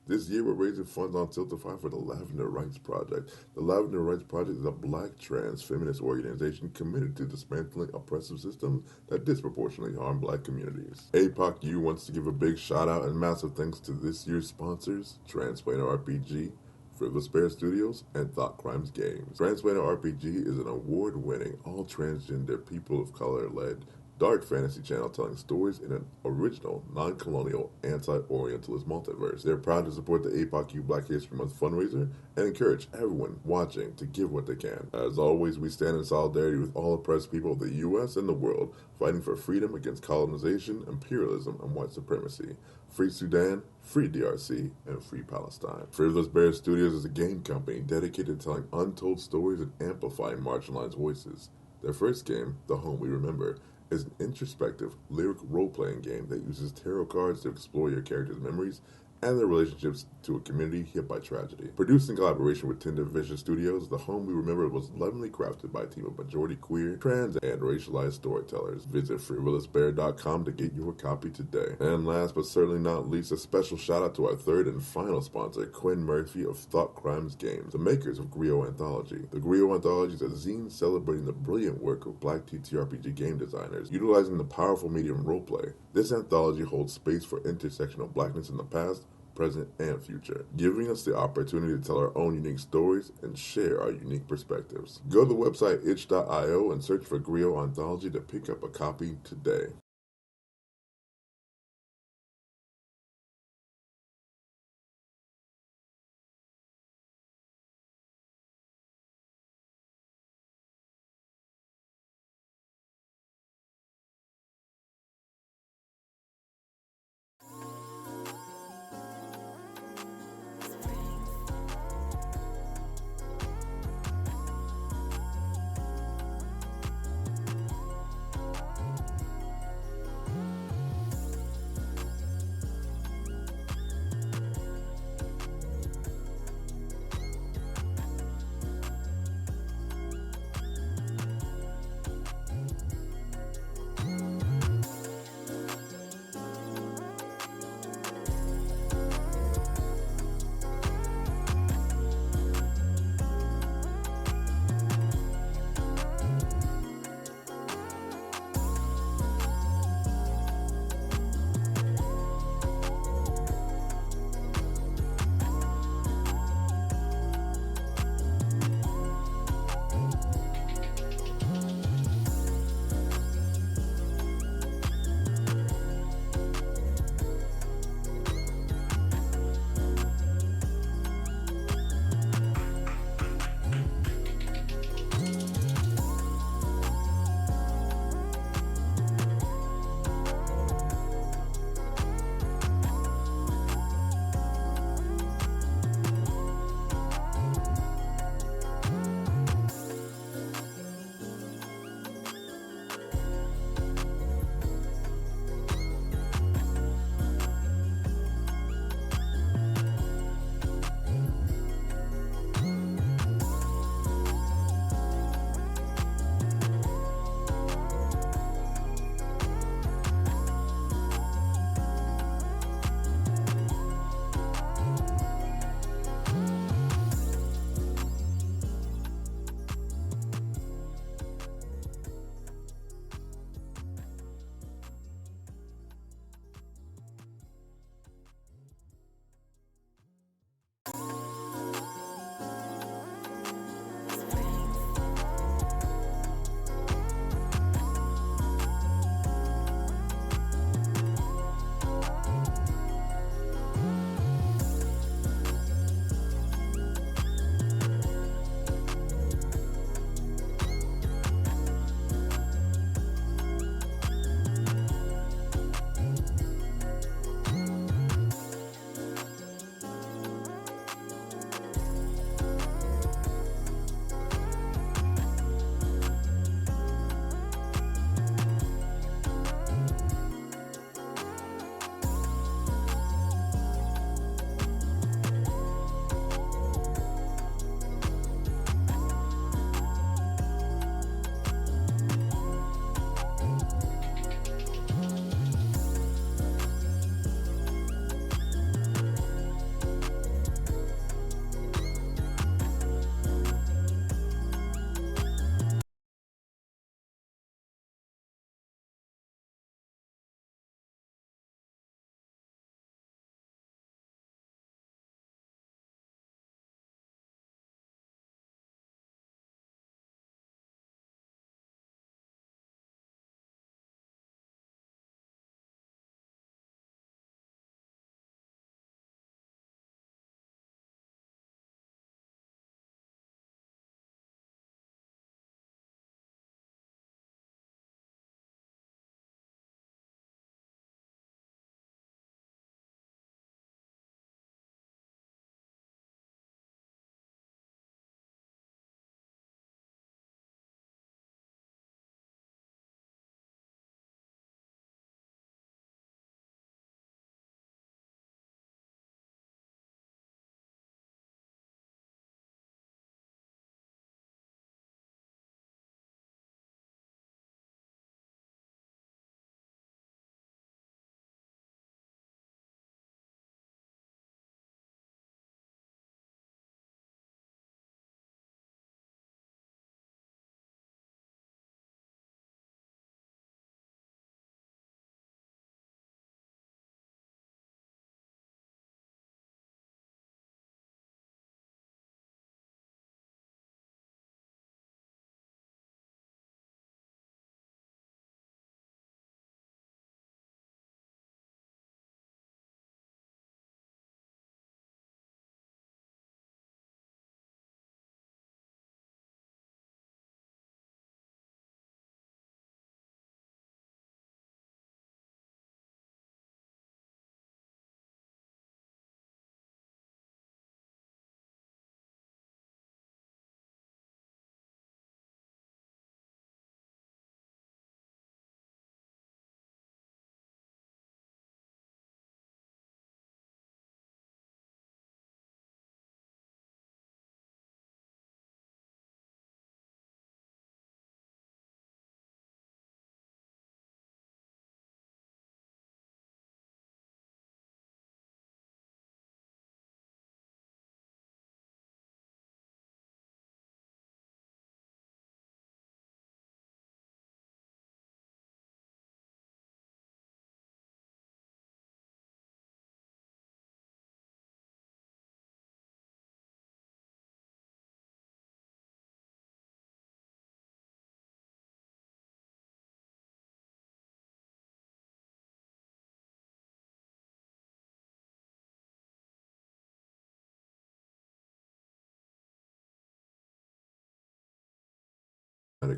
Speaker 1: This year, we're raising funds on Tiltify for the Lavender Rights Project. The Lavender Rights Project is a black trans feminist organization committed to dismantling oppressive systems that disproportionately harm black communities. APOCU wants to give a big shout out and massive thanks to this year's sponsors, Transplaner RPG, Frivolous Bear Studios, and Thought Crimes Games. Transplaner RPG is an award-winning, all-transgender, people of color-led dark fantasy channel telling stories in an original, non-colonial, anti-Orientalist multiverse. They're proud to support the APOCU Black History Month fundraiser and encourage everyone watching to give what they can. As always, we stand in solidarity with all oppressed people of the U.S. and the world, fighting for freedom against colonization, imperialism, and white supremacy. Free Sudan, free DRC, and free Palestine. Frivolous Bear Studios is a game company dedicated to telling untold stories and amplifying marginalized voices. Their first game, The Home We Remember, is an introspective, lyric role-playing game that uses tarot cards to explore your character's memories and their relationships to a community hit by tragedy. Produced in collaboration with Tinder Vision Studios, The Home We Remember was lovingly crafted by a team of majority queer, trans, and racialized storytellers. Visit frivolousbear.com to get your copy today. And last but certainly not least, a special shout out to our third and final sponsor, Quinn Murphy of Thought Crimes Games, the makers of Griot Anthology. The Griot Anthology is a zine celebrating the brilliant work of Black TTRPG game designers, utilizing the powerful medium roleplay. This anthology holds space for intersectional blackness in the past, present, and future, giving us the opportunity to tell our own unique stories and share our unique perspectives. Go to the website itch.io and search for Griot Anthology to pick up a copy today.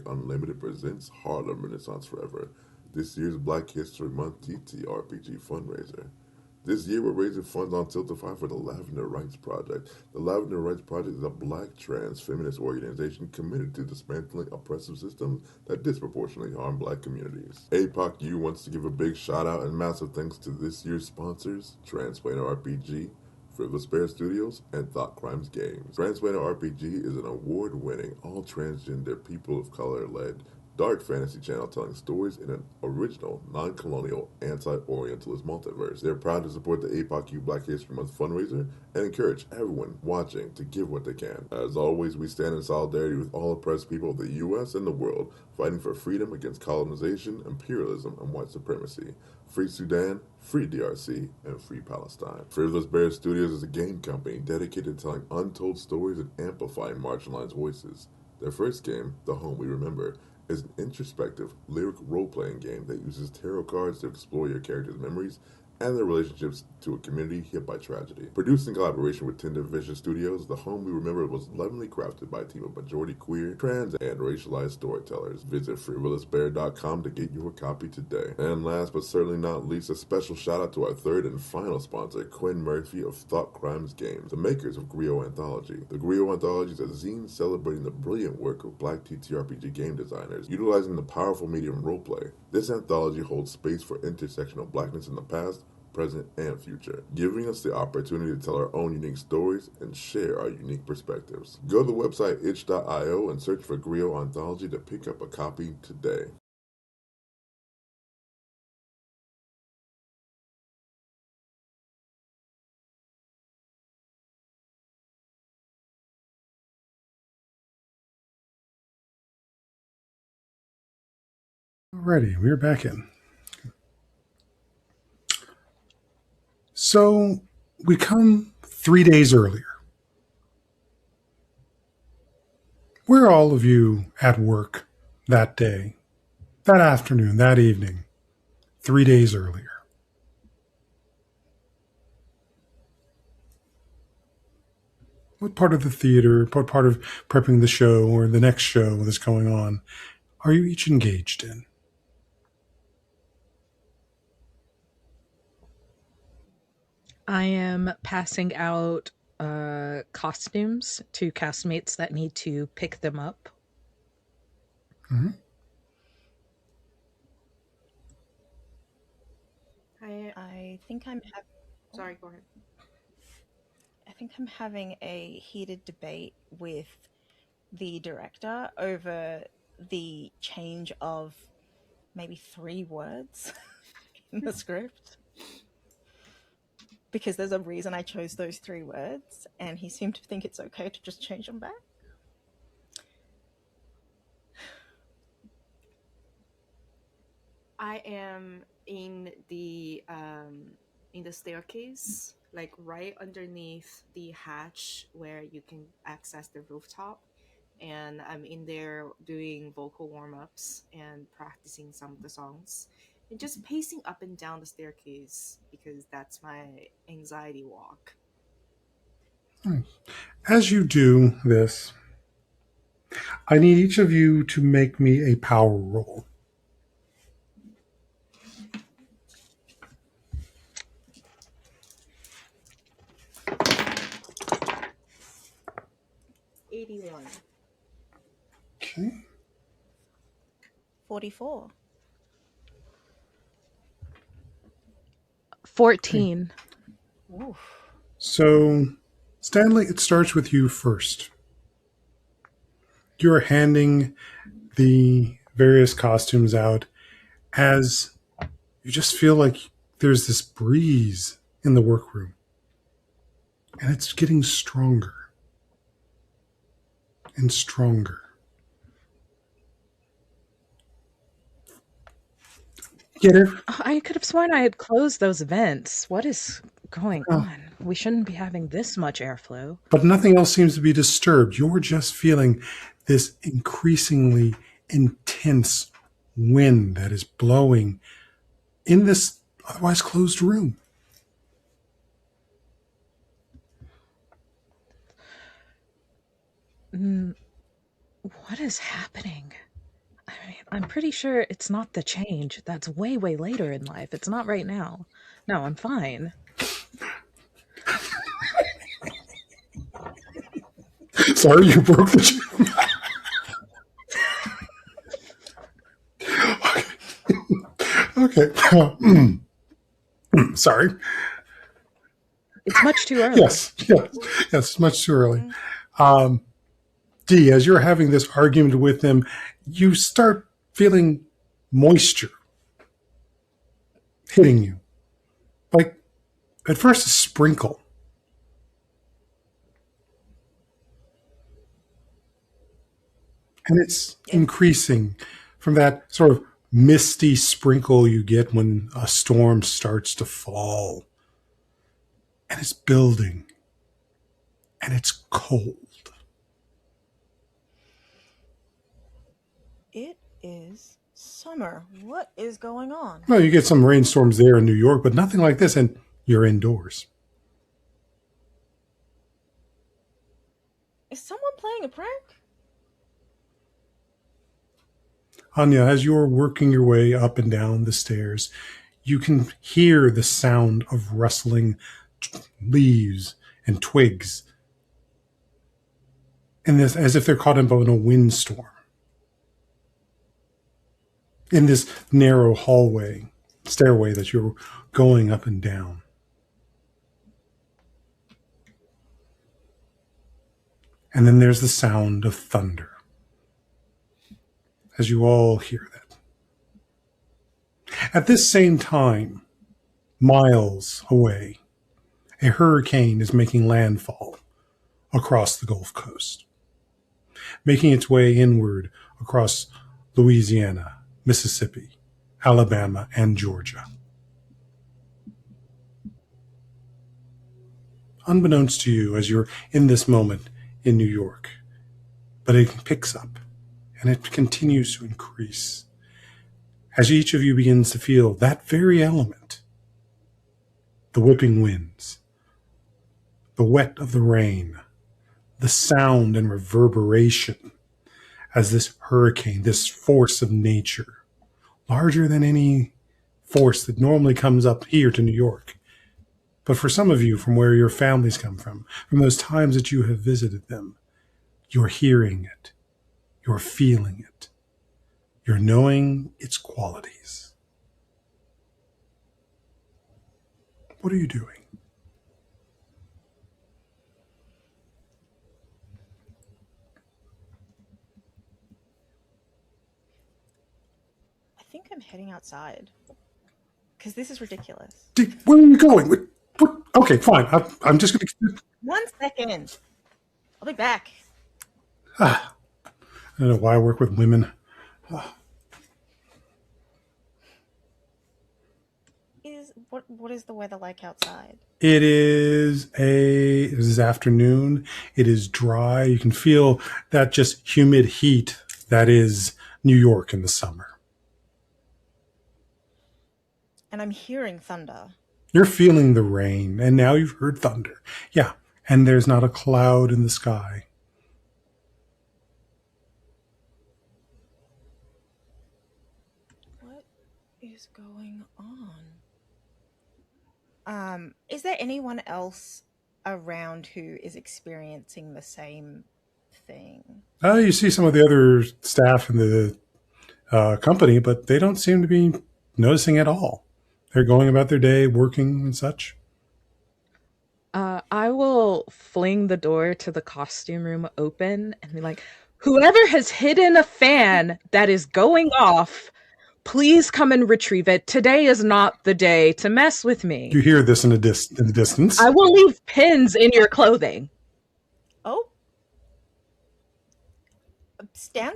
Speaker 1: Unlimited presents Harlem Renaissance Forever, this year's Black History Month TTRPG fundraiser. This year, we're raising funds on Tiltify for the Lavender Rights Project. The Lavender Rights Project is a black trans feminist organization committed to dismantling oppressive systems that disproportionately harm black communities. APOCU wants to give a big shout out and massive thanks to this year's sponsors, Transplanar RPG, Frivolous Bear Studios, and Thought Crimes Games. Transplanar RPG is an award-winning, all-transgender, people of color-led dark fantasy channel telling stories in an original, non-colonial, anti-Orientalist multiverse. They're proud to support the APOCU Black History Month fundraiser and encourage everyone watching to give what they can. As always, we stand in solidarity with all oppressed people of the U.S. and the world, fighting for freedom against colonization, imperialism, and white supremacy. Free Sudan, free DRC, and free Palestine. Frivolous Bear Studios is a game company dedicated to telling untold stories and amplifying marginalized voices. Their first game, The Home We Remember, is an introspective, lyric role-playing game that uses tarot cards to explore your characters' memories and their relationships to a community hit by tragedy. Produced in collaboration with Tinder Vision Studios, The Home We Remember was lovingly crafted by a team of majority queer, trans, and racialized storytellers. Visit frivolousbear.com to get your copy today. And last but certainly not least, a special shout out to our third and final sponsor, Quinn Murphy of Thought Crimes Games, the makers of Griot Anthology. The Griot Anthology is a zine celebrating the brilliant work of black TTRPG game designers, utilizing the powerful medium roleplay. This anthology holds space for intersectional blackness in the past, present, and future, giving us the opportunity to tell our own unique stories and share our unique perspectives. Go to the website itch.io and search for Griot Anthology to pick up a copy today.
Speaker 2: Alrighty, we're back in. So we come 3 days earlier. Where are all of you at work that day, that afternoon, that evening, 3 days earlier? What part of the theater, what part of prepping the show or the next show that's going on are you each engaged in?
Speaker 4: I am passing out costumes to castmates that need to pick them up.
Speaker 2: Mm-hmm.
Speaker 5: I think I'm
Speaker 3: Sorry, go ahead.
Speaker 5: I think I'm having a heated debate with the director over the change of maybe 3 words in the script. Because there's a reason I chose those 3 words, and he seemed to think it's okay to just change them back.
Speaker 3: I am in the staircase, like right underneath the hatch where you can access the rooftop, and I'm in there doing vocal warm-ups and practicing some of the songs and just pacing up and down the staircase because that's my anxiety walk.
Speaker 2: As you do this, I need each of you to make me a power roll.
Speaker 3: '81.
Speaker 2: Okay.
Speaker 5: 44.
Speaker 4: 14.
Speaker 5: Oof.
Speaker 2: So, Stanley, it starts with you first. You're handing the various costumes out as you just feel like there's this breeze in the workroom. And it's getting stronger and stronger. Get it?
Speaker 4: I could have sworn I had closed those vents. What is going
Speaker 2: Oh.
Speaker 4: on? We shouldn't be having this much airflow.
Speaker 2: But nothing else seems to be disturbed. You're just feeling this increasingly intense wind that is blowing in this otherwise closed room.
Speaker 4: What is happening? I'm pretty sure it's not the change. That's way, way later in life. It's not right now. No, I'm fine.
Speaker 2: Sorry, you broke the chair. Okay. Sorry.
Speaker 4: It's much too early.
Speaker 2: Yes. It's much too early. Dee, as you're having this argument with them, you start feeling moisture hitting you. Like, at first, a sprinkle. And it's increasing from that sort of misty sprinkle you get when a storm starts to fall. And it's building. And it's cold.
Speaker 5: It is summer. What is going on?
Speaker 2: Well, you get some rainstorms there in New York, but nothing like this, and you're indoors.
Speaker 5: Is someone playing a prank?
Speaker 2: Anya, as you're working your way up and down the stairs, you can hear the sound of rustling leaves and twigs, and this as if they're caught up in a windstorm. In this narrow stairway that you're going up and down. And then there's the sound of thunder. As you all hear that. At this same time, miles away, a hurricane is making landfall across the Gulf Coast, making its way inward across Louisiana, Mississippi, Alabama, and Georgia. Unbeknownst to you as you're in this moment in New York, but it picks up and it continues to increase as each of you begins to feel that very element, the whipping winds, the wet of the rain, the sound and reverberation as this hurricane, this force of nature, larger than any force that normally comes up here to New York. But for some of you, from where your families come from those times that you have visited them, you're hearing it, you're feeling it, you're knowing its qualities. What are you doing?
Speaker 5: I think I'm heading outside. Because this is ridiculous.
Speaker 2: Where are you going? What? Okay, fine. I'm just going to...
Speaker 5: 1 second. I'll be back.
Speaker 2: I don't know why I work with women.
Speaker 5: What is the weather like outside?
Speaker 2: It is afternoon. It is dry. You can feel that just humid heat that is New York in the summer.
Speaker 5: And I'm hearing thunder.
Speaker 2: You're feeling the rain, and now you've heard thunder. Yeah, and there's not a cloud in the sky.
Speaker 5: What is going on? Is there anyone else around who is experiencing the same thing?
Speaker 2: You see some of the other staff in the company, but they don't seem to be noticing at all. They're going about their day, working and such.
Speaker 4: I will fling the door to the costume room open and be like, whoever has hidden a fan that is going off, please come and retrieve it. Today is not the day to mess with me.
Speaker 2: You hear this in the distance.
Speaker 4: I will leave pins in your clothing.
Speaker 5: Oh? Stanley?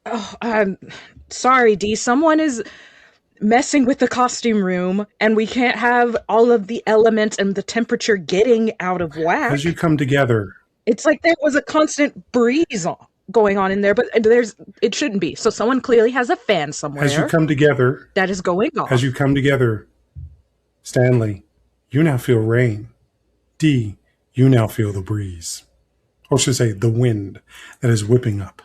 Speaker 4: Oh, I'm sorry, Dee. Someone is messing with the costume room, and we can't have all of the elements and the temperature getting out of whack.
Speaker 2: As you come together.
Speaker 4: It's like there was a constant breeze going on in there, but it shouldn't be. So someone clearly has a fan somewhere.
Speaker 2: As you come together.
Speaker 4: That is going off.
Speaker 2: As you come together, Stanley, you now feel rain. Dee, you now feel the breeze. Or should I say, the wind that is whipping up.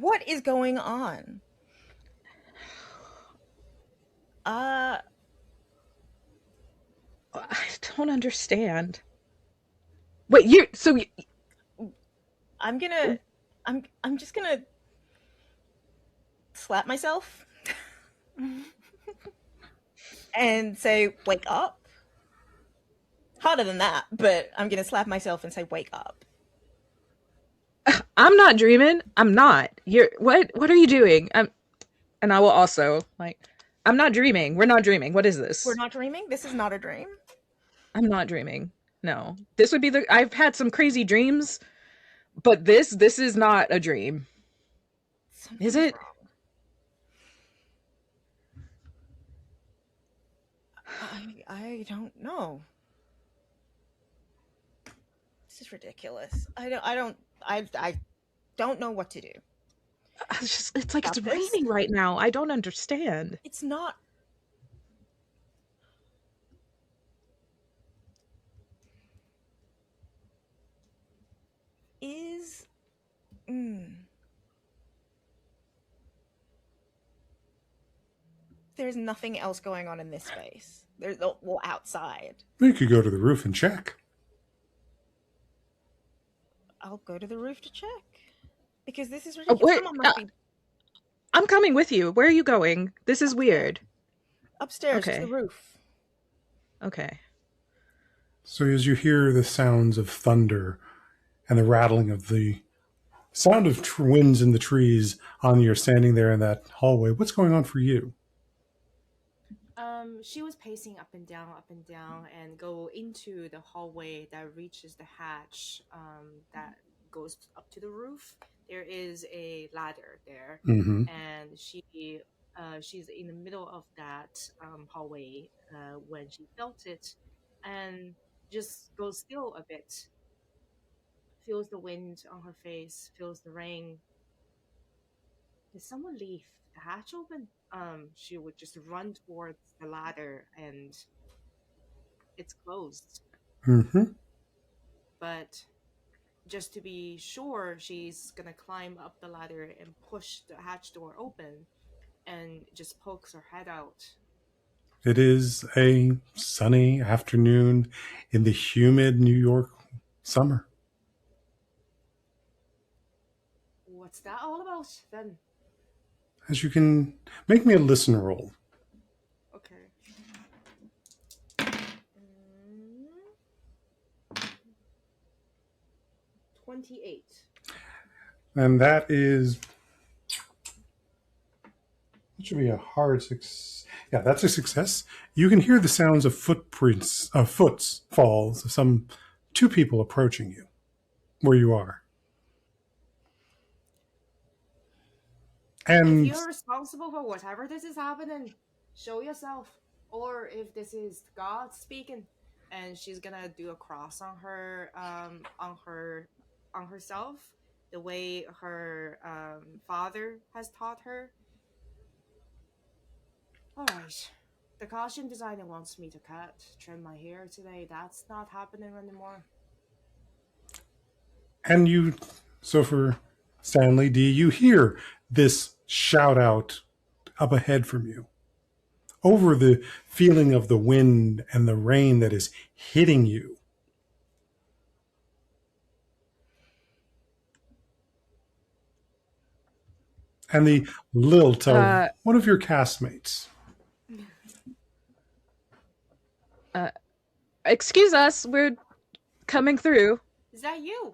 Speaker 5: What is going on?
Speaker 4: I don't understand. Wait,
Speaker 5: I'm just gonna slap myself and say, "Wake up." Harder than that, but I'm gonna slap myself and say, "Wake up."
Speaker 4: I'm not dreaming. I'm not. What are you doing? And I will also I'm not dreaming. We're not dreaming. What is
Speaker 5: We're
Speaker 4: this?
Speaker 5: not dreaming. This is not a dream.
Speaker 4: I'm not dreaming. No. This would be I've had some crazy dreams, but this is not a dream. Is
Speaker 5: Something's
Speaker 4: it?
Speaker 5: wrong. I don't know. This is ridiculous. I don't know what to do.
Speaker 4: It's like it's
Speaker 5: Stop this.
Speaker 4: raining right now. I don't understand.
Speaker 5: It's not. Is there's nothing else going on in this space. There's well outside.
Speaker 2: You could go to the roof and check.
Speaker 5: I'll go to the roof to check because this is
Speaker 4: Oh,
Speaker 5: ridiculous.
Speaker 4: wait,
Speaker 5: Someone must be
Speaker 4: I'm coming with you. Where are you going? This is weird.
Speaker 5: upstairs to the
Speaker 4: Okay.
Speaker 5: roof.
Speaker 4: Okay.
Speaker 2: So as you hear the sounds of thunder and the rattling of the sound of winds in the trees on you're standing there in that hallway, what's going on for you?
Speaker 3: She was pacing up and down, and go into the hallway that reaches the hatch that goes up to the roof. There is a ladder there,
Speaker 2: Mm-hmm.
Speaker 3: and she's in the middle of that hallway when she felt it, and just goes still a bit. Feels the wind on her face, feels the rain. Did someone leave the hatch open? She would just run towards the ladder, and it's closed.
Speaker 2: Mm-hmm.
Speaker 3: But just to be sure, she's gonna climb up the ladder and push the hatch door open and just pokes her head out.
Speaker 2: It is a sunny afternoon in the humid New York summer.
Speaker 3: What's that all about then?
Speaker 2: As you can make me a listen roll.
Speaker 3: Okay. 28.
Speaker 2: And that is, it should be a hard success. Yeah, that's a success. You can hear the sounds of footprints, of footfalls of some two people approaching you where you are. And
Speaker 3: if you're responsible for whatever this is happening, show yourself. Or if this is God speaking, and she's gonna do a cross on her, on herself, the way her father has taught her. All right. The costume designer wants me to trim my hair today. That's not happening anymore.
Speaker 2: And you, so for Stanley D, you hear this shout out up ahead from you over the feeling of the wind and the rain that is hitting you. And the lilt of one of your castmates.
Speaker 4: Excuse us, we're coming through.
Speaker 3: Is that you?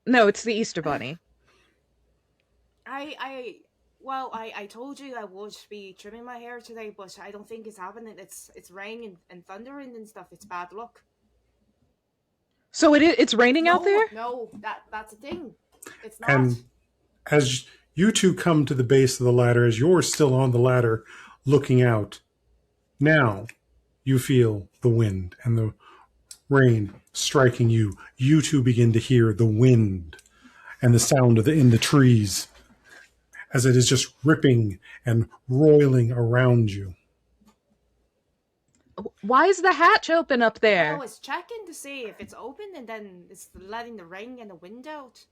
Speaker 4: No, it's the Easter Bunny.
Speaker 3: I told you I would be trimming my hair today, but I don't think it's happening. It's raining and thundering and stuff. It's bad luck.
Speaker 4: So it's raining out there?
Speaker 3: No, that's a thing. It's not.
Speaker 2: And as you two come to the base of the ladder, as you're still on the ladder looking out, now you feel the wind and the rain striking you. You two begin to hear the wind and the sound of in the trees as it is just ripping and roiling around you.
Speaker 4: Why is the hatch open up there?
Speaker 3: I was checking to see if it's open, and then it's letting the rain and the wind out.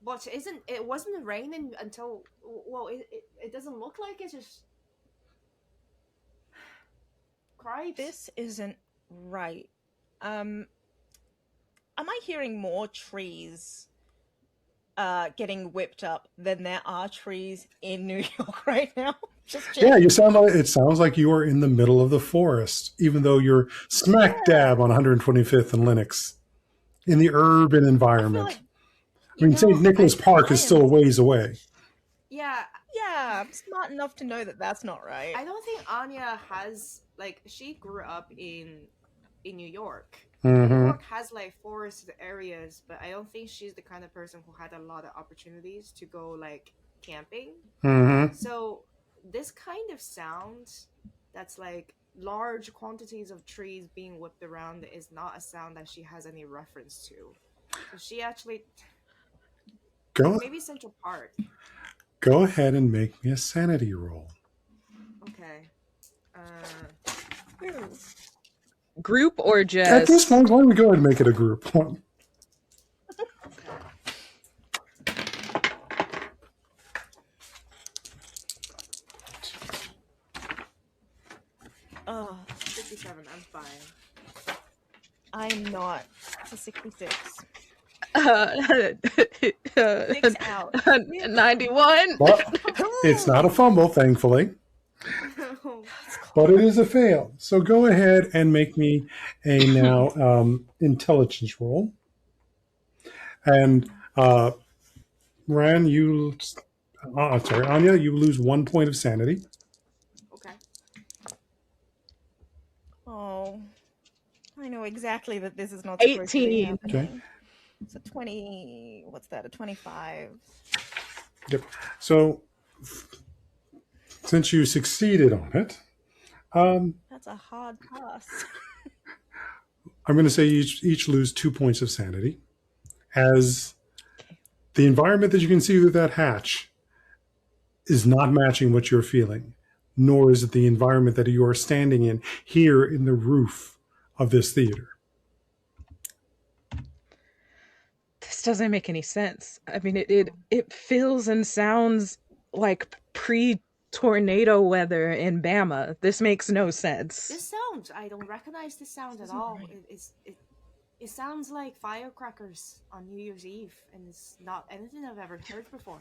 Speaker 3: But it wasn't raining until, well, it doesn't look like it, just cripes.
Speaker 5: This isn't right. Am I hearing more trees getting whipped up than there are trees in New York right now? Just
Speaker 2: Yeah,
Speaker 5: checking.
Speaker 2: it sounds like you are in the middle of the forest, even though you're smack dab on 125th and Linux in the urban
Speaker 5: I feel
Speaker 2: environment.
Speaker 5: like,
Speaker 2: I mean, St. Nicholas Park
Speaker 5: I
Speaker 2: is still a
Speaker 5: am,
Speaker 2: ways away.
Speaker 3: Yeah,
Speaker 5: yeah, I'm smart enough to know that that's not right.
Speaker 3: I don't think Anya has, like, she grew up in New York. New
Speaker 2: Mm-hmm.
Speaker 3: York has like forested areas, but I don't think she's the kind of person who had a lot of opportunities to go like camping.
Speaker 2: Mm-hmm.
Speaker 3: So this kind of sound that's like large quantities of trees being whipped around is not a sound that she has any reference to. So she actually, maybe Central Park.
Speaker 2: Go ahead and make me a sanity roll.
Speaker 3: Okay.
Speaker 4: Group or just
Speaker 2: At this point, why don't we go ahead and make it a group one?
Speaker 3: Okay.
Speaker 5: Oh,
Speaker 3: 57, I'm fine.
Speaker 5: I'm not. It's a 66.
Speaker 4: 6
Speaker 5: out.
Speaker 4: 91.
Speaker 2: Well, it's not a fumble, thankfully, but it is a fail. So go ahead and make me a now intelligence roll. And Ran, Anya, you lose 1 point of sanity.
Speaker 3: Okay.
Speaker 5: Oh, I know exactly that this is not supposed to be
Speaker 4: 18.
Speaker 5: happening.
Speaker 2: Okay.
Speaker 5: It's a 20. What's that? A 25.
Speaker 2: Yep. So since you succeeded on it,
Speaker 5: That's a hard pass.
Speaker 2: I'm going to say you each lose 2 points of sanity, as the environment that you can see through that hatch is not matching what you're feeling, nor is it the environment that you are standing in here in the roof of this theater.
Speaker 4: This doesn't make any sense. I mean, it feels and sounds like pre-tornado weather in Bama. This makes no sense.
Speaker 3: This sound, I don't recognize this sound at all.
Speaker 5: Right.
Speaker 3: It sounds like firecrackers on New Year's Eve, and it's not anything I've ever heard before.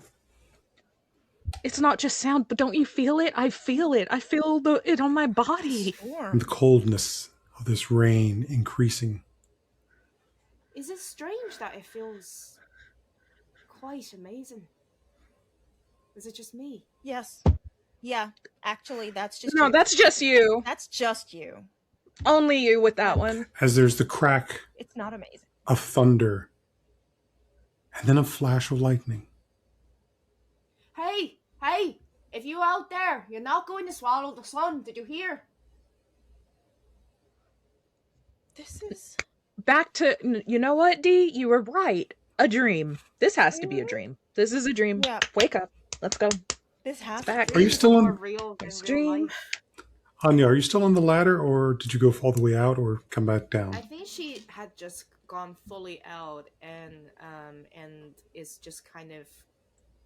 Speaker 4: It's not just sound, but don't you feel it? I feel it. I feel it on my body.
Speaker 2: And the coldness of this rain increasing.
Speaker 3: Is it strange that it feels quite amazing? Is it just me?
Speaker 5: Yes. Yeah, actually, that's just
Speaker 4: No,
Speaker 5: you.
Speaker 4: that's just you.
Speaker 5: That's just you.
Speaker 4: Only you with that one.
Speaker 2: As there's the crack
Speaker 5: It's not amazing.
Speaker 2: of thunder and then a flash of lightning.
Speaker 3: Hey! If you out there, you're not going to swallow the sun. Did you hear?
Speaker 5: This is...
Speaker 4: Back to, you know what, Dee? You were right. A dream. This has to be a dream. This is a dream.
Speaker 5: Yeah.
Speaker 4: Wake up. Let's go.
Speaker 5: This has
Speaker 4: back.
Speaker 2: Are you still
Speaker 3: more
Speaker 2: in
Speaker 3: real than
Speaker 4: this
Speaker 3: real
Speaker 4: dream?
Speaker 3: life?
Speaker 2: Anya, are you still on the ladder, or did you go all the way out or come back down?
Speaker 3: I think she had just gone fully out and is just kind of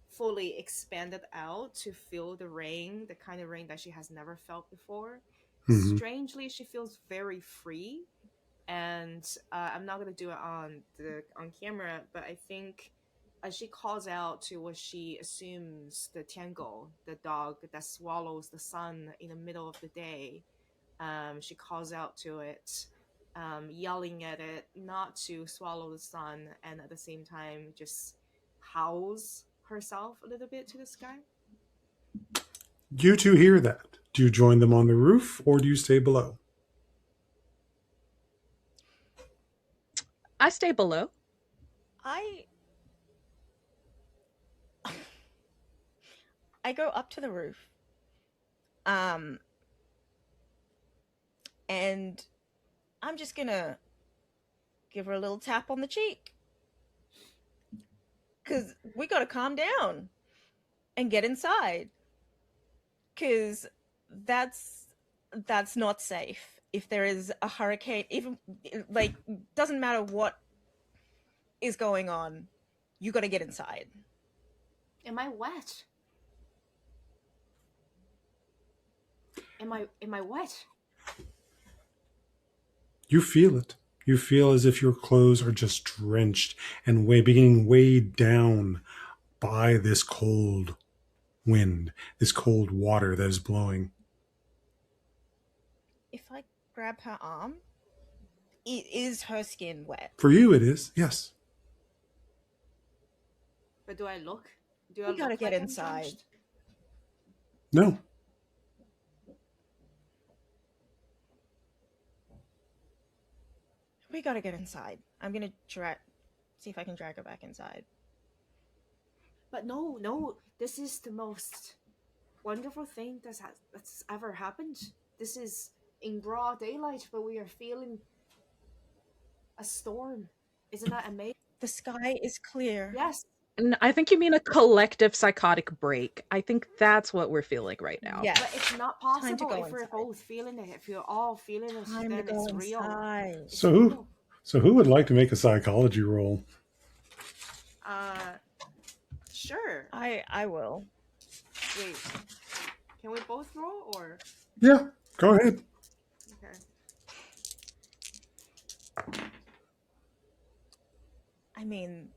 Speaker 3: fully expanded out to feel the rain, the kind of rain that she has never felt before.
Speaker 2: Mhm.
Speaker 3: Strangely, she feels very free, and I'm not gonna do it on camera, but I think as she calls out to what she assumes the Tiango, the dog that swallows the sun in the middle of the day, she calls out to it, yelling at it not to swallow the sun, and at the same time just howls herself a little bit to the sky.
Speaker 2: You two hear that. Do you join them on the roof, or do you stay below?
Speaker 4: I stay below.
Speaker 5: I go up to the roof. And I'm just gonna give her a little tap on the cheek. 'Cause we gotta calm down and get inside. 'Cause that's not safe. If there is a hurricane, even, like, doesn't matter what is going on, You got to get inside.
Speaker 3: Am I wet? Am I wet?
Speaker 2: You feel it. You feel as if your clothes are just drenched and beginning weighed down by this cold wind, this cold water that is blowing.
Speaker 5: If I grab her arm, is her skin wet?
Speaker 2: For you, it is, yes.
Speaker 3: But do I look? Do I
Speaker 5: We gotta
Speaker 3: look
Speaker 5: get
Speaker 3: like I'm
Speaker 5: inside.
Speaker 3: drenched?
Speaker 2: No.
Speaker 5: We gotta get inside. I'm gonna see if I can drag her back inside.
Speaker 3: But no, this is the most wonderful thing that's ever happened. This is in broad daylight, but we are feeling a storm. Isn't that amazing?
Speaker 5: The sky is clear.
Speaker 3: Yes.
Speaker 4: And I think you mean a collective psychotic break. I think that's what we're feeling right now.
Speaker 5: Yes.
Speaker 3: But it's not
Speaker 5: Time to
Speaker 3: possible
Speaker 5: go
Speaker 3: if we're
Speaker 5: inside.
Speaker 3: both feeling it. If you're all feeling it,
Speaker 5: Time
Speaker 3: then
Speaker 5: to go
Speaker 3: it's real.
Speaker 5: inside.
Speaker 3: It's
Speaker 2: So
Speaker 3: real.
Speaker 2: who would like to make a psychology roll?
Speaker 3: Sure.
Speaker 5: I will.
Speaker 3: Wait. Can we both roll or?
Speaker 2: Yeah, go ahead.
Speaker 3: Okay.
Speaker 5: I mean,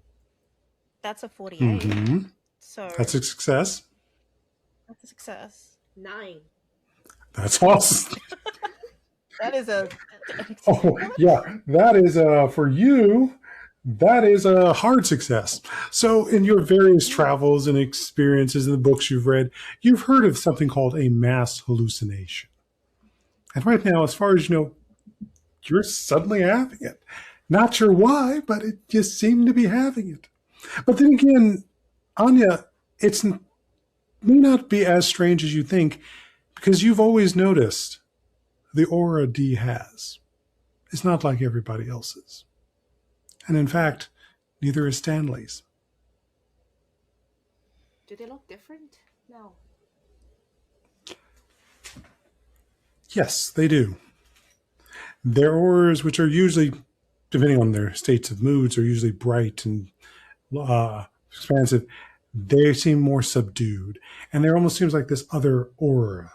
Speaker 5: that's a 48.
Speaker 2: Mm-hmm.
Speaker 5: So
Speaker 2: That's a success.
Speaker 5: that's a success.
Speaker 3: 9.
Speaker 2: That's awesome.
Speaker 5: That is a.
Speaker 2: Oh, yeah, that is for you. That is a hard success. So, in your various travels and experiences in the books you've read, you've heard of something called a mass hallucination. And right now, as far as you know, you're suddenly having it. Not sure why, but it just seemed to be having it. But then again, Anya, it may not be as strange as you think, because you've always noticed the aura Dee has is not like everybody else's. And in fact, neither is Stanley's.
Speaker 3: Do they look different? No.
Speaker 2: Yes, they do. Their auras, which are usually, depending on their states of moods, are usually bright and expansive, they seem more subdued. And there almost seems like this other aura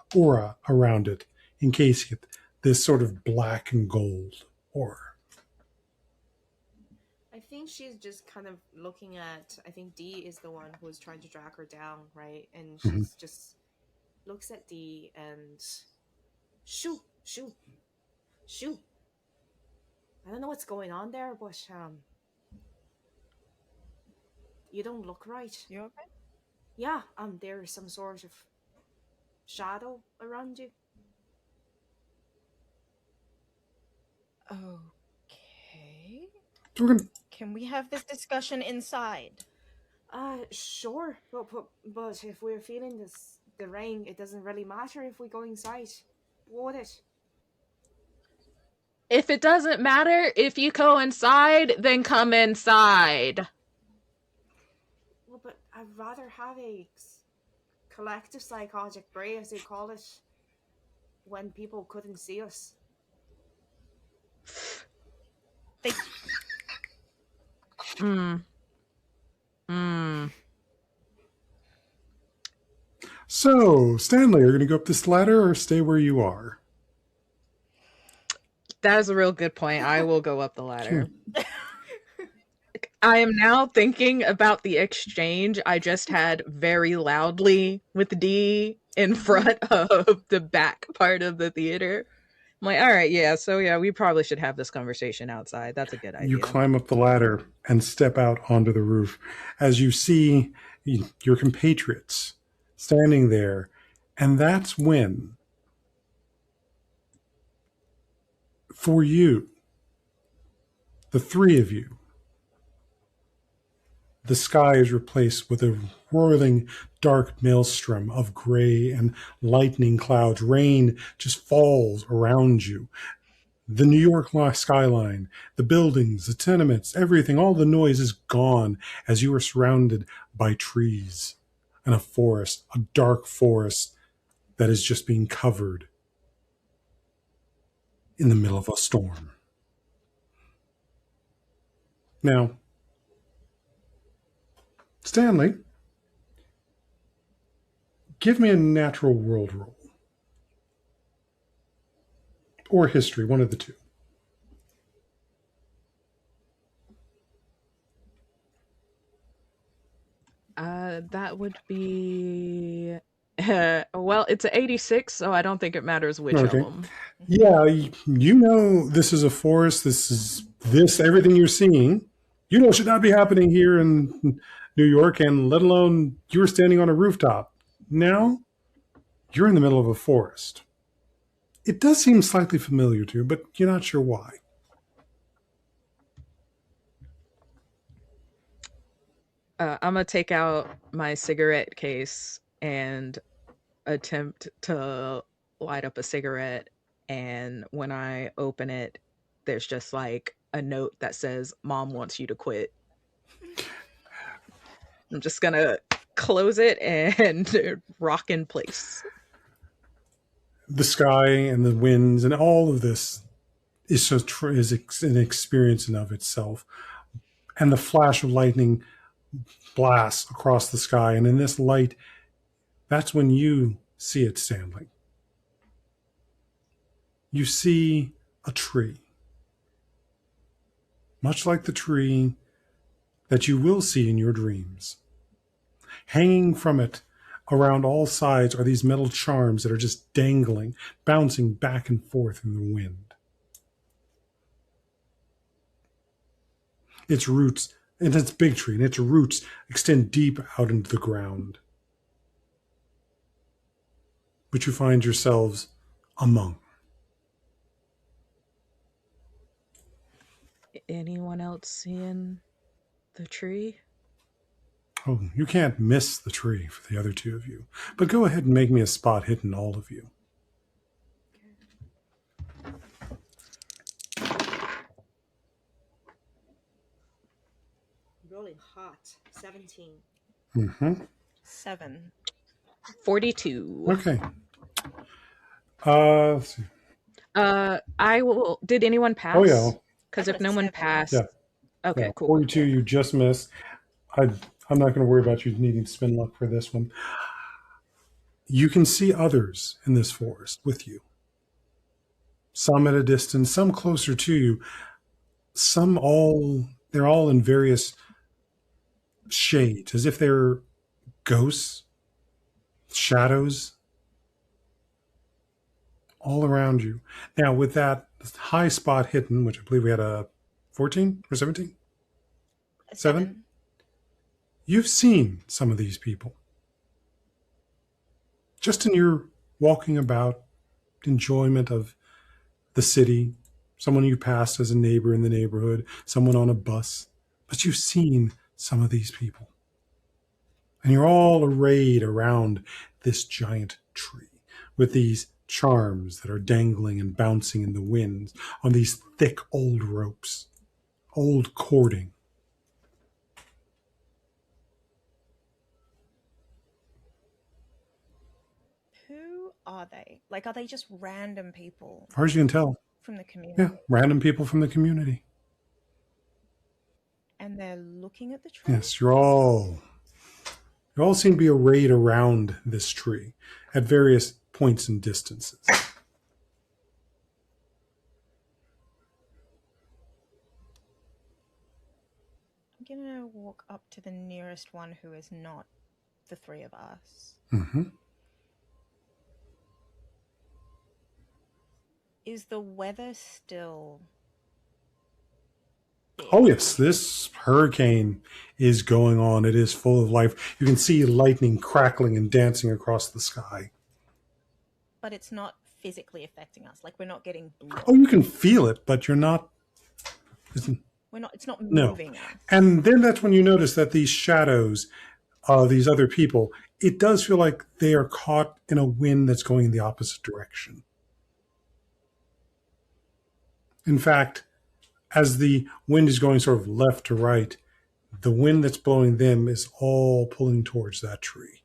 Speaker 2: around it, encasing it, this sort of black and gold aura.
Speaker 3: I think she's just kind of looking at. I think Dee is the one who is trying to drag her down, right? And she's just looks at Dee and shoot. I don't know what's going on there, but you don't look right.
Speaker 5: You okay?
Speaker 3: Yeah, there's some sort of shadow around you.
Speaker 5: Okay.
Speaker 2: So we're gonna,
Speaker 5: Can we have this discussion inside?
Speaker 3: Sure, but if we're feeling the rain, it doesn't really matter if we go inside, would it?
Speaker 4: If it doesn't matter, if you go inside, then come inside.
Speaker 3: Well, but I'd rather have a collective psychotic break, as they call it, when people couldn't see us.
Speaker 5: They
Speaker 2: So, Stanley, are you going to go up this ladder or stay where you are?
Speaker 4: That is a real good point. I will go up the ladder. I am now thinking about the exchange I just had very loudly with Dee in front of the back part of the theater. I'm like, all right, yeah, we probably should have this conversation outside. That's a good idea.
Speaker 2: You climb up the ladder and step out onto the roof as you see your compatriots standing there. And that's when, for you, the three of you, the sky is replaced with a whirling dark maelstrom of gray and lightning clouds. Rain just falls around you. The New York skyline, the buildings, the tenements, everything, all the noise is gone as you are surrounded by trees and a forest, a dark forest that is just being covered in the middle of a storm. Now, Stanley, give me a natural world roll. Or history, one of the two.
Speaker 4: That would be. Well, it's an 86, so I don't think it matters which of
Speaker 2: Okay.
Speaker 4: them.
Speaker 2: Yeah, you know this is a forest. Everything you're seeing, you know, should not be happening here in New York, and let alone you're standing on a rooftop. Now, you're in the middle of a forest. It does seem slightly familiar to you, but you're not sure why.
Speaker 4: I'm gonna take out my cigarette case and attempt to light up a cigarette. And when I open it, there's just like a note that says, "Mom wants you to quit." I'm just gonna close it and rock in place.
Speaker 2: The sky and the winds and all of this is an experience in of itself. And the flash of lightning blasts across the sky, and in this light, that's when you see it, Stanley. You see a tree, much like the tree that you will see in your dreams. Hanging from it around all sides are these metal charms that are just dangling, bouncing back and forth in the wind. Its roots, and it's a big tree, and its roots extend deep out into the ground. But you find yourselves among.
Speaker 4: Anyone else seeing the tree?
Speaker 2: Oh, you can't miss the tree for the other two of you. But go ahead and make me a spot hidden, all of you.
Speaker 3: Rolling hot. 17.
Speaker 2: Mm-hmm.
Speaker 5: 7.
Speaker 4: 42.
Speaker 2: Okay. Let's see.
Speaker 4: I will. Did anyone pass?
Speaker 2: Oh, yeah.
Speaker 4: Because
Speaker 5: I
Speaker 4: if
Speaker 5: got
Speaker 4: no
Speaker 5: a
Speaker 4: one
Speaker 5: 7.
Speaker 4: passed,
Speaker 2: Yeah.
Speaker 4: okay,
Speaker 2: Yeah,
Speaker 4: cool.
Speaker 2: 42, you just missed. I'm not going to worry about you needing to spin luck for this one. You can see others in this forest with you. Some at a distance, some closer to you. They're all in various shades, as if they're ghosts, shadows, all around you. Now, with that high spot hidden, which I believe we had a 14 or 17?
Speaker 5: A
Speaker 2: 7? You've seen some of these people. Just in your walking about, enjoyment of the city, someone you passed as a neighbor in the neighborhood, someone on a bus. But you've seen some of these people. And you're all arrayed around this giant tree with these charms that are dangling and bouncing in the winds on these thick old ropes, old cording.
Speaker 5: Who are they? Like, are they just random people
Speaker 2: As far as you can tell,
Speaker 5: from the community?
Speaker 2: yeah, random people from the community.
Speaker 5: And they're looking at the tree?
Speaker 2: Yes, you all seem to be arrayed around this tree at various points and distances.
Speaker 5: I'm going to walk up to the nearest one who is not the three of us.
Speaker 2: Mm-hmm.
Speaker 5: Is the weather still big?
Speaker 2: Oh, yes, this hurricane is going on. It is full of life. You can see lightning crackling and dancing across the sky.
Speaker 5: But it's not physically affecting us. Like, we're not getting blown.
Speaker 2: Oh, you can feel it, but you're not.
Speaker 5: It's not
Speaker 2: No.
Speaker 5: moving us.
Speaker 2: And then that's when you notice that these shadows, these other people, it does feel like they are caught in a wind that's going in the opposite direction. In fact, as the wind is going sort of left to right, the wind that's blowing them is all pulling towards that tree.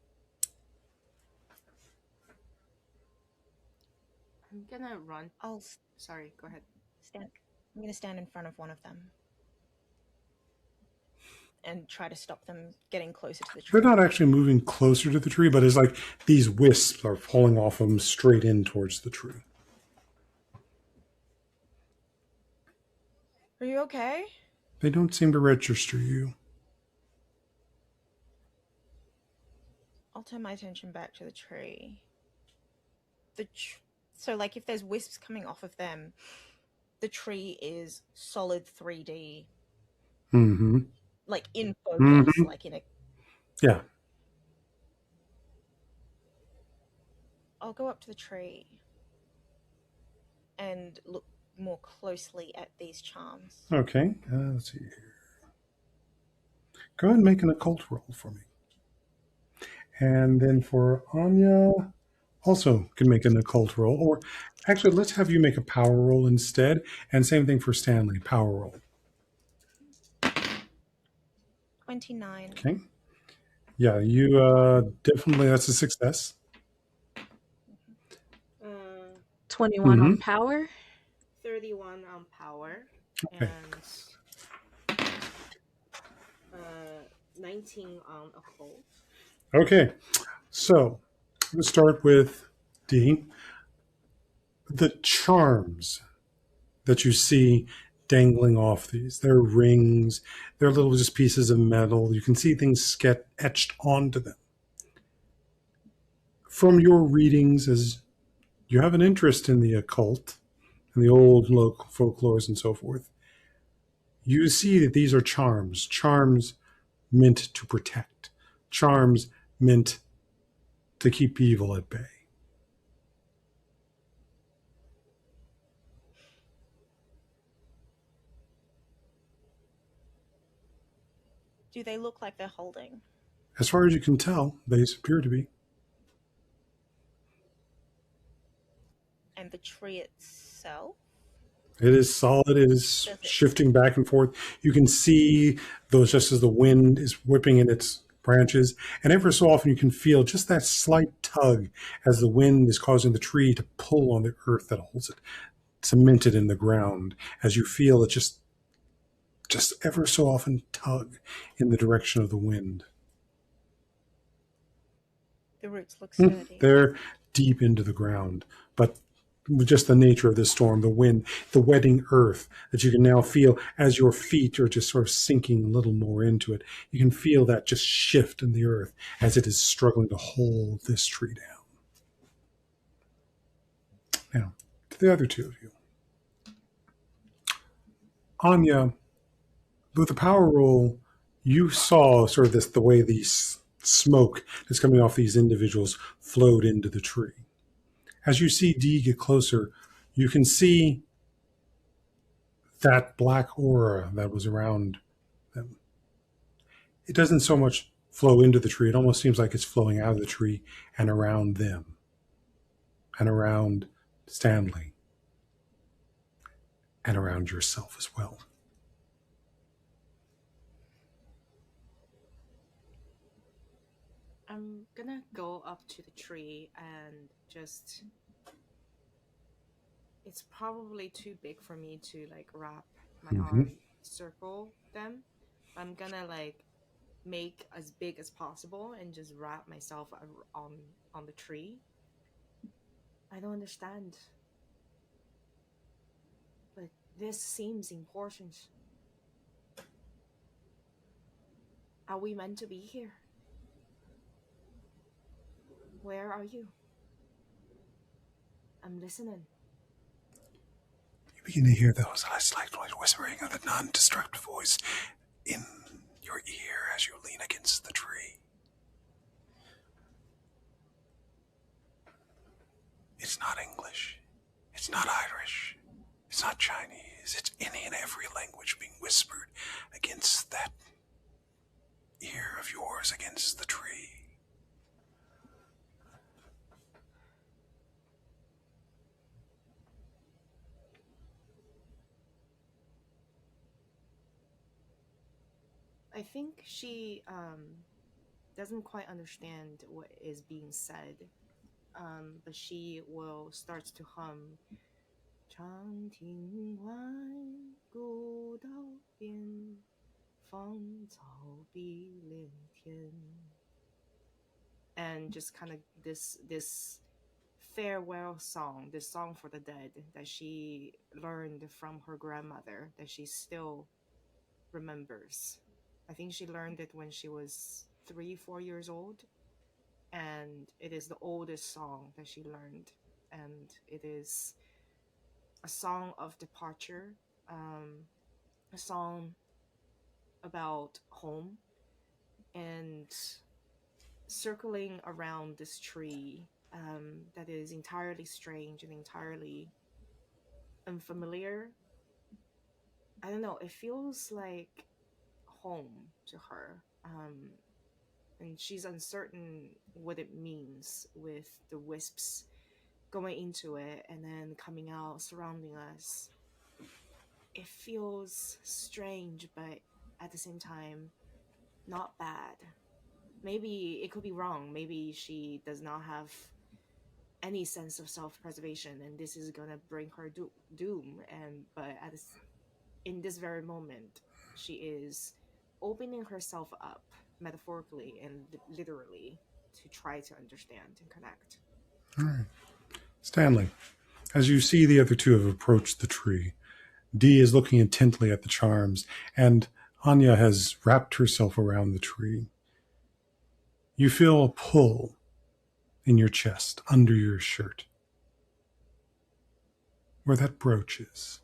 Speaker 3: I'm gonna run.
Speaker 5: I'll
Speaker 3: Sorry, go ahead.
Speaker 5: stand. I'm going to stand in front of one of them. and try to stop them getting closer to the
Speaker 2: They're
Speaker 5: tree.
Speaker 2: not actually moving closer to the tree, but it's like these wisps are pulling off them straight in towards the tree.
Speaker 5: Are you okay?
Speaker 2: They don't seem to register you.
Speaker 5: I'll turn my attention back to the tree. So, like, if there's wisps coming off of them, the tree is solid 3D,
Speaker 2: Mm-hmm.
Speaker 5: like in focus,
Speaker 2: Mm-hmm.
Speaker 5: like in a.
Speaker 2: Yeah.
Speaker 5: I'll go up to the tree and look more closely at these charms.
Speaker 2: Okay. Let's see here. Go ahead and make an occult roll for me. And then for Anya, also can make an occult roll. Or actually, let's have you make a power roll instead. And same thing for Stanley, power roll.
Speaker 5: 29.
Speaker 2: Okay. Yeah, you definitely, that's a success.
Speaker 4: 21 on power.
Speaker 3: 31 on power.
Speaker 2: Okay.
Speaker 3: And 19 on occult.
Speaker 2: Okay. So let's start with D. The charms that you see dangling off these, they're rings, they're little just pieces of metal. You can see things get etched onto them. From your readings, as you have an interest in the occult and the old local folklores and so forth, you see that these are charms meant to protect, charms meant to keep evil at bay.
Speaker 5: Do they look like they're holding?
Speaker 2: As far as you can tell, they appear to be.
Speaker 5: And the tree itself?
Speaker 2: It is solid. It is shifting back and forth. You can see those just as the wind is whipping in its branches. And ever so often you can feel just that slight tug as the wind is causing the tree to pull on the earth that holds it, cemented in the ground, as you feel it just ever so often tug in the direction of the wind.
Speaker 5: The roots look sturdy.
Speaker 2: They're deep into the ground, but just the nature of this storm, the wind, the wetting earth that you can now feel as your feet are just sort of sinking a little more into it. You can feel that just shift in the earth as it is struggling to hold this tree down. Now, to the other two of you. Anya, with the power roll, you saw sort of this, the way these smoke that's coming off these individuals flowed into the tree. As you see Dee get closer, you can see that black aura that was around them. It doesn't so much flow into the tree. It almost seems like it's flowing out of the tree and around them and around Stanley and around yourself as well.
Speaker 3: I'm gonna go up to the tree and just. It's probably too big for me to like wrap my arm circle them. I'm gonna like make as big as possible and just wrap myself on the tree. I don't understand, but this seems important. Are we meant to be here? Where are you? I'm listening.
Speaker 2: You begin to hear those slight whispering of the non-destructive voice in your ear as you lean against the tree. It's not English. It's not Irish. It's not Chinese. It's any and every language being whispered against that ear of yours against the tree.
Speaker 3: I think she doesn't quite understand what is being said, but she will start to hum. 长亭外，古道边，芳草碧连天. And just kind of this farewell song, this song for the dead that she learned from her grandmother, that she still remembers. I think she learned it when she was 3-4 years old, and it is the oldest song that she learned, and it is a song of departure, a song about home, and circling around this tree that is entirely strange and entirely unfamiliar. I don't know, it feels like home to her. And she's uncertain what it means with the wisps going into it and then coming out, surrounding us. It feels strange, but at the same time, not bad. Maybe it could be wrong. Maybe she does not have any sense of self-preservation, and this is gonna bring her doom. And but in this very moment, she is opening herself up, metaphorically and literally, to try to understand and connect.
Speaker 2: All right. Stanley, as you see the other two have approached the tree, Dee is looking intently at the charms, and Anya has wrapped herself around the tree. You feel a pull in your chest, under your shirt, where that brooch is.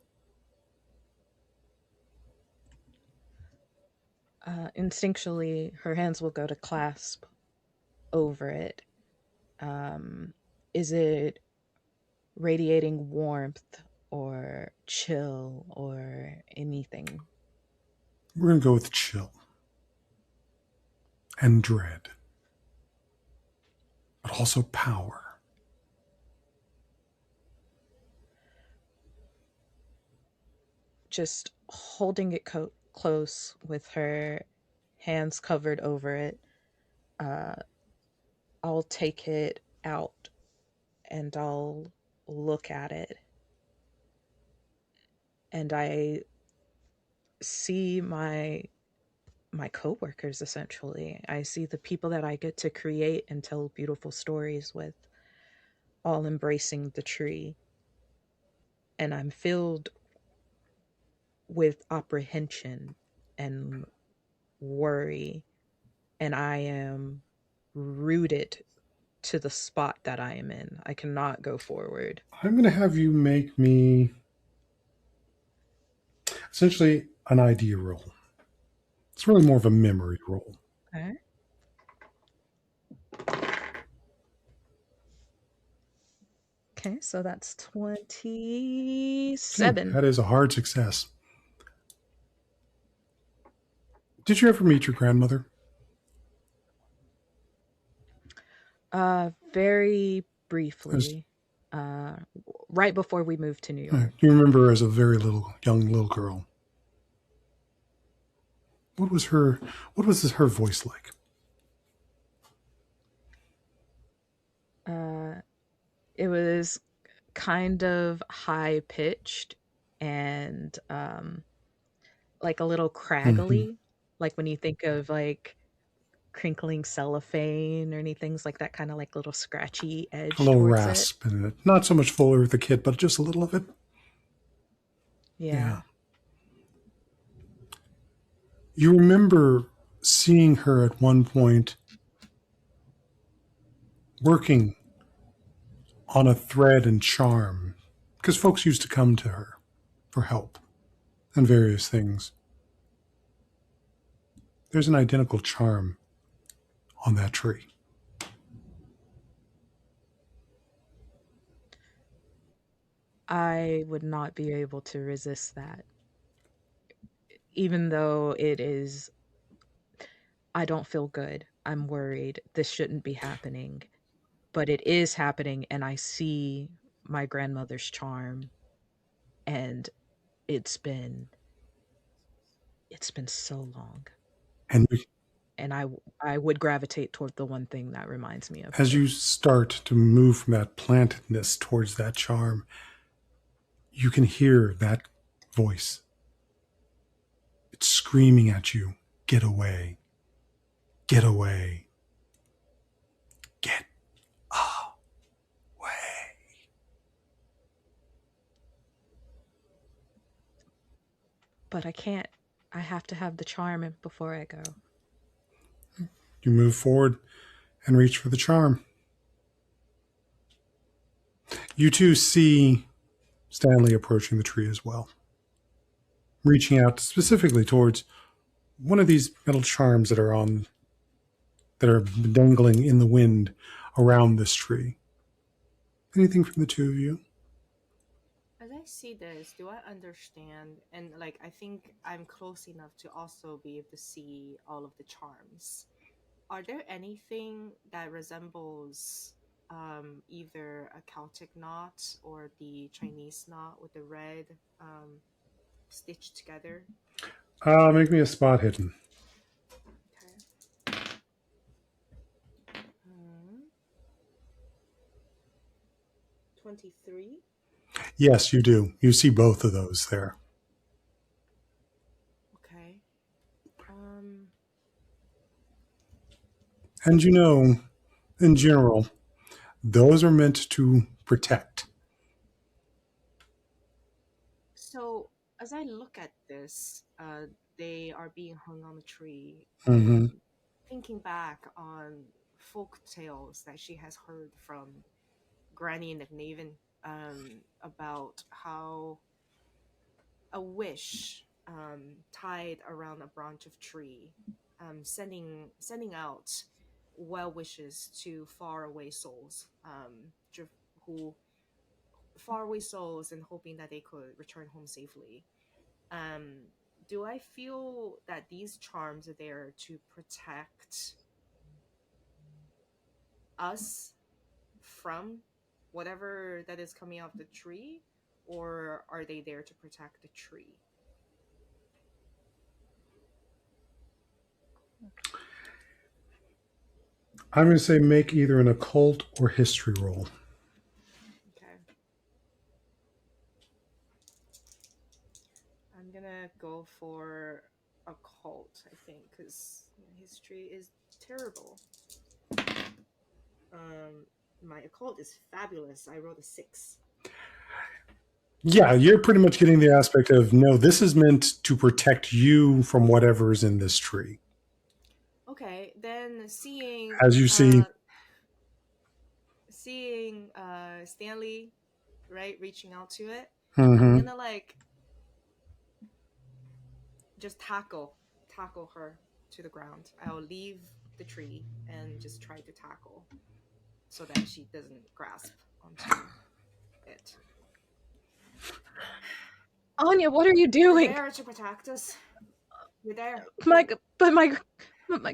Speaker 4: Instinctually, her hands will go to clasp over it. Is it radiating warmth or chill or anything?
Speaker 2: We're going to go with chill and dread, but also power.
Speaker 4: Just holding it close with her hands covered over it, I'll take it out and I'll look at it. And I see my coworkers, essentially. I see the people that I get to create and tell beautiful stories with, all embracing the tree. And I'm filled with apprehension and worry, and I am rooted to the spot that I am in. I cannot go forward.
Speaker 2: I'm going to have you make me essentially an idea roll. It's really more of a memory roll.
Speaker 4: Okay. Okay, so that's 27.
Speaker 2: That is a hard success. Did you ever meet your grandmother?
Speaker 4: Very briefly. Right before we moved to New York.
Speaker 2: You remember her as a very young little girl. What was her voice like?
Speaker 4: It was kind of high pitched and like a little craggly, like when you think of like crinkling cellophane or anything like that, kind of like little scratchy edge,
Speaker 2: A little
Speaker 4: towards
Speaker 2: rasp in it. Not so much fuller with the kid, but just a little of it.
Speaker 4: Yeah.
Speaker 2: You remember seeing her at one point working on a thread and charm, because folks used to come to her for help and various things. There's an identical charm on that tree.
Speaker 4: I would not be able to resist that. Even though I don't feel good. I'm worried. This shouldn't be happening. But it is happening, and I see my grandmother's charm, and it's been so long. And I would gravitate toward the one thing that reminds me of
Speaker 2: as
Speaker 4: her.
Speaker 2: you start to move from that plantedness towards that charm, you can hear that voice. It's screaming at you Get away. Get away. Get away.
Speaker 4: But I can't. I have to have the charm before I go.
Speaker 2: You move forward and reach for the charm. You two see Stanley approaching the tree as well, reaching out specifically towards one of these metal charms that are dangling in the wind around this tree. Anything from the two of you?
Speaker 3: As I see this, do I understand? And like, I think I'm close enough to also be able to see all of the charms. Are there anything that resembles either a Celtic knot or the Chinese knot with the red stitched together?
Speaker 2: Make me a spot hidden.
Speaker 3: Okay. 23.
Speaker 2: Yes, you do. You see both of those there.
Speaker 3: Okay.
Speaker 2: And you know, in general, those are meant to protect.
Speaker 3: So as I look at this, they are being hung on a tree,
Speaker 2: Mm-hmm.
Speaker 3: and thinking back on folk tales that she has heard from Granny and Naven, about how a wish tied around a branch of tree, sending out well wishes to faraway souls, who faraway souls, and hoping that they could return home safely. Um, do I feel that these charms are there to protect us from whatever that is coming out of the tree, or are they there to protect the tree?
Speaker 2: I'm going to say make either an occult or history roll.
Speaker 3: Okay. I'm gonna go for occult, I think, because history is terrible. My occult is fabulous. I rolled a 6.
Speaker 2: Yeah, you're pretty much getting the aspect of, no, this is meant to protect you from whatever's in this tree.
Speaker 3: Okay, then
Speaker 2: As you see,
Speaker 3: seeing Stanley, right, reaching out to it,
Speaker 2: mm-hmm.
Speaker 3: I'm gonna like just tackle her to the ground. I'll leave the tree and just try to tackle so that she doesn't grasp onto it.
Speaker 4: Anya, what are you
Speaker 3: You're
Speaker 4: doing?
Speaker 3: there to protect us. You're there.
Speaker 4: My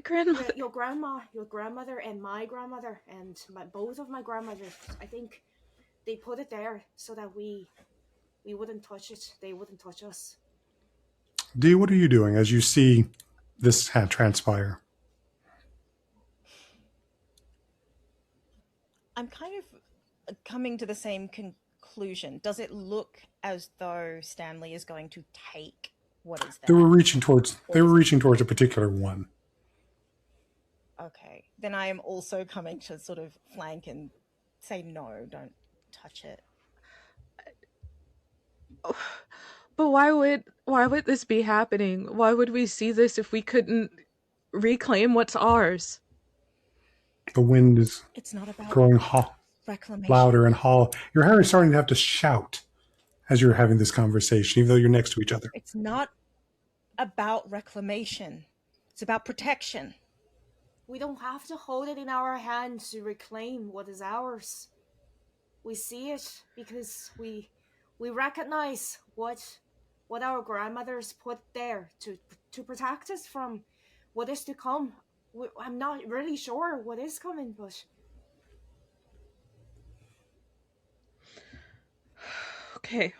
Speaker 4: grandmother.
Speaker 3: Your grandmother, and my grandmother, and both of my grandmothers. I think they put it there so that we wouldn't touch it. They wouldn't touch us.
Speaker 2: Dee, what are you doing as you see this transpire?
Speaker 5: I'm kind of coming to the same conclusion. Does it look as though Stanley is going to take what is there?
Speaker 2: They were reaching towards a particular one.
Speaker 5: Okay. Then I am also coming to sort of flank and say, no, don't touch it.
Speaker 4: But why would this be happening? Why would we see this if we couldn't reclaim what's ours?
Speaker 2: The wind is
Speaker 5: It's not about
Speaker 2: growing
Speaker 5: reclamation.
Speaker 2: louder and hollow. You're starting to have to shout as you're having this conversation, even though you're next to each other.
Speaker 5: It's not about reclamation. It's about protection.
Speaker 3: We don't have to hold it in our hands to reclaim what is ours. We see it because we recognize what our grandmothers put there to protect us from what is to come. I'm not really sure what is coming, but
Speaker 4: Okay.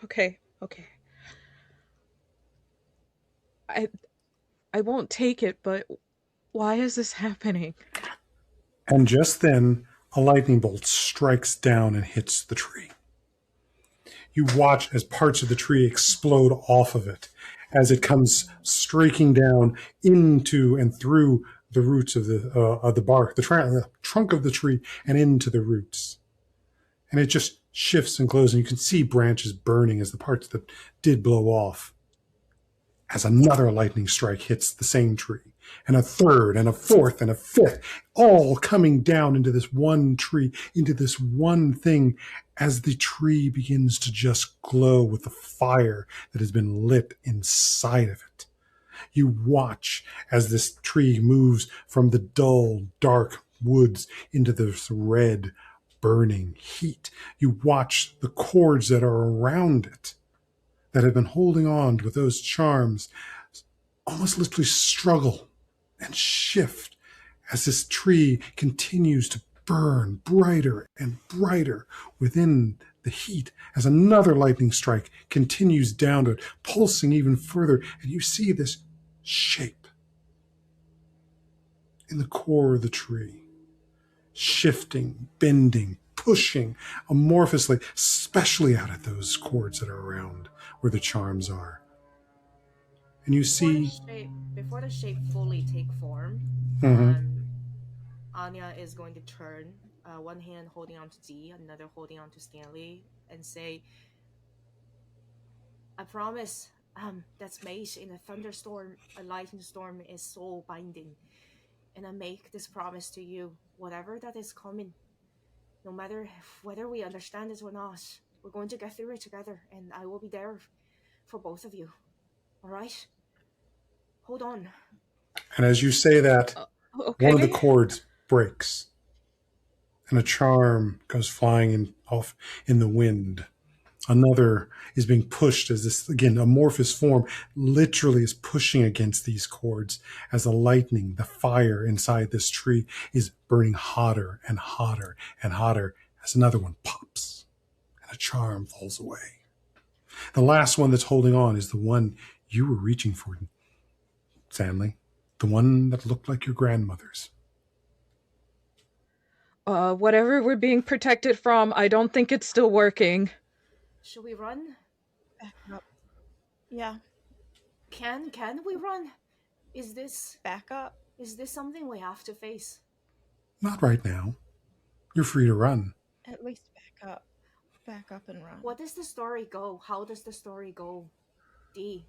Speaker 4: I won't take it, but why is this happening?
Speaker 2: And just then, a lightning bolt strikes down and hits the tree. You watch as parts of the tree explode off of it, as it comes streaking down into and through the roots of the bark, the trunk of the tree, and into the roots. And it just shifts and glows, and you can see branches burning as the parts that did blow off. As another lightning strike hits the same tree, and a third, and a fourth, and a fifth, all coming down into this one tree, into this one thing, as the tree begins to just glow with the fire that has been lit inside of it. You watch as this tree moves from the dull, dark woods into this red, burning heat. You watch the cords that are around it, that have been holding on with those charms, almost literally struggle and shift as this tree continues to burn brighter and brighter within the heat, as another lightning strike continues down to it, pulsing even further, and you see this shape in the core of the tree, shifting, bending, pushing amorphously, especially out at those cords that are around where the charms are. And you see,
Speaker 3: Before the shape fully take form,
Speaker 2: mhm,
Speaker 3: Anya is going to turn, one hand holding on to Dee, another holding on to Stanley, and say, "I promise, that's mate in a thunderstorm, a lightning storm is soul binding, and I make this promise to you, whatever that is coming, no matter whether we understand it or not, we're going to get through it together, and I will be there for both of you. All right? Hold on."
Speaker 2: and as you say that, one of the
Speaker 4: Okay.
Speaker 2: cords breaks, and a charm goes flying off in the wind. Another is being pushed as this, again, amorphous form literally is pushing against these cords as the lightning, the fire inside this tree is burning hotter and hotter and hotter as another one pops and a charm falls away. The last one that's holding on is the one you were reaching for, Stanley, the one that looked like your grandmother's.
Speaker 4: Whatever we're being protected from, I don't think it's still working.
Speaker 3: Should we run?
Speaker 5: Back up. Yeah,
Speaker 3: Can we run? Is this
Speaker 5: back up.
Speaker 3: something we have to face?
Speaker 2: Not right now. You're free to run.
Speaker 5: At least back up. Back up and run.
Speaker 3: What does the story go? How does the story go? Dee.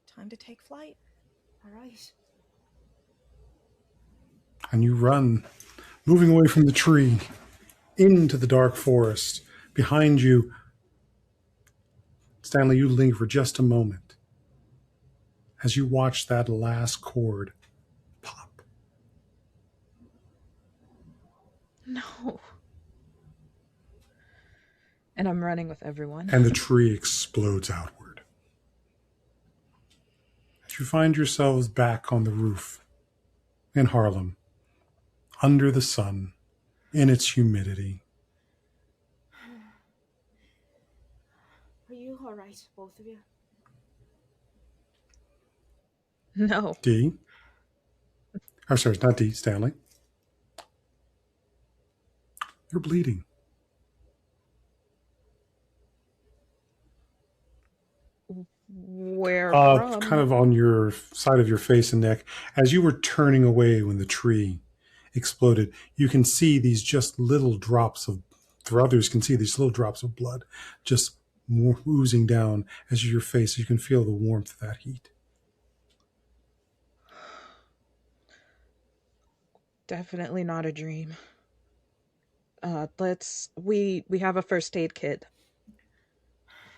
Speaker 5: Time to take flight.
Speaker 3: All right.
Speaker 2: And you run, moving away from the tree into the dark forest. Behind you, Stanley, you linger for just a moment as you watch that last cord pop.
Speaker 4: No. And I'm running with everyone.
Speaker 2: And the tree explodes outward. As you find yourselves back on the roof in Harlem, under the sun, in its humidity.
Speaker 3: Are you all right, both of you?
Speaker 4: No.
Speaker 2: Dee? I'm sorry, it's not Dee, Stanley. You're bleeding.
Speaker 4: Where from?
Speaker 2: Kind of on your side of your face and neck. As you were turning away when the tree exploded, you can see these just little drops of, for others can see these little drops of blood just oozing down as your face. You can feel the warmth of that heat.
Speaker 4: Definitely not a dream. We have a first aid kit.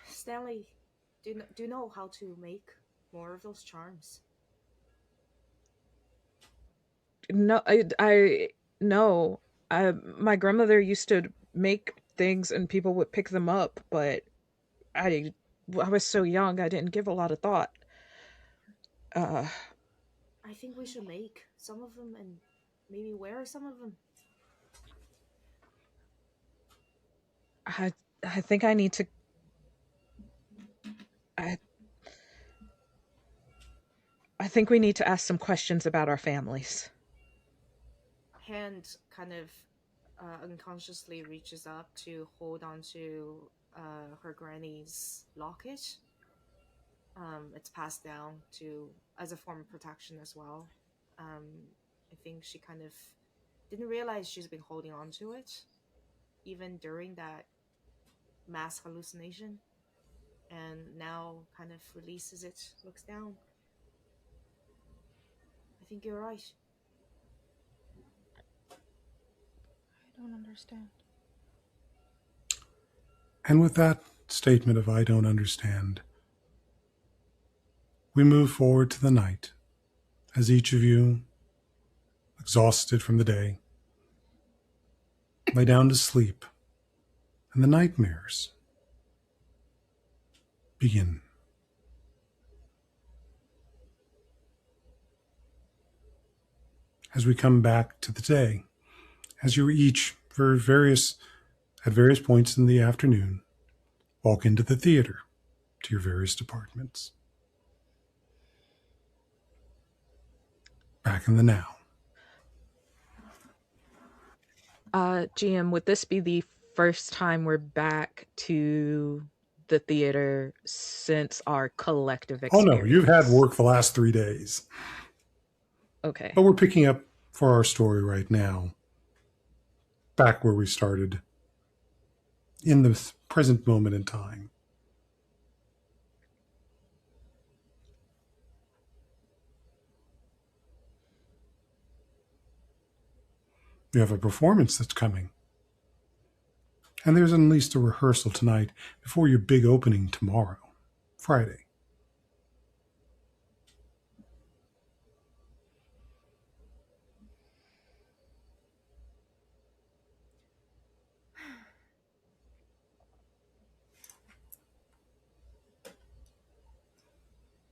Speaker 3: Stanley, do you know how to make more of those charms?
Speaker 4: No, no. My grandmother used to make things and people would pick them up, but I I was so young, I didn't give a lot of thought. Uh,
Speaker 3: I think we should make some of them and maybe wear some of them.
Speaker 4: I think I need to. I I think we need to ask some questions about our families.
Speaker 3: Hand kind of unconsciously reaches up to hold on to her granny's locket. It's passed down to as a form of protection as well. I think she kind of didn't realize she's been holding on to it even during that mass hallucination, and now kind of releases it, looks down. I think you're right.
Speaker 5: I don't understand.
Speaker 2: And with that statement of I don't understand, we move forward to the night as each of you, exhausted from the day, lay down to sleep, and the nightmares begin. As we come back to the day, as you each, at various points in the afternoon, walk into the theater to your various departments. Back in the now.
Speaker 4: GM, would this be the first time we're back to the theater since our collective
Speaker 2: Oh
Speaker 4: experience?
Speaker 2: no, you've had work the last 3 days.
Speaker 4: Okay.
Speaker 2: But we're picking up for our story right now, back where we started, in the present moment in time. We have a performance that's coming. And there's at least a rehearsal tonight before your big opening tomorrow, Friday.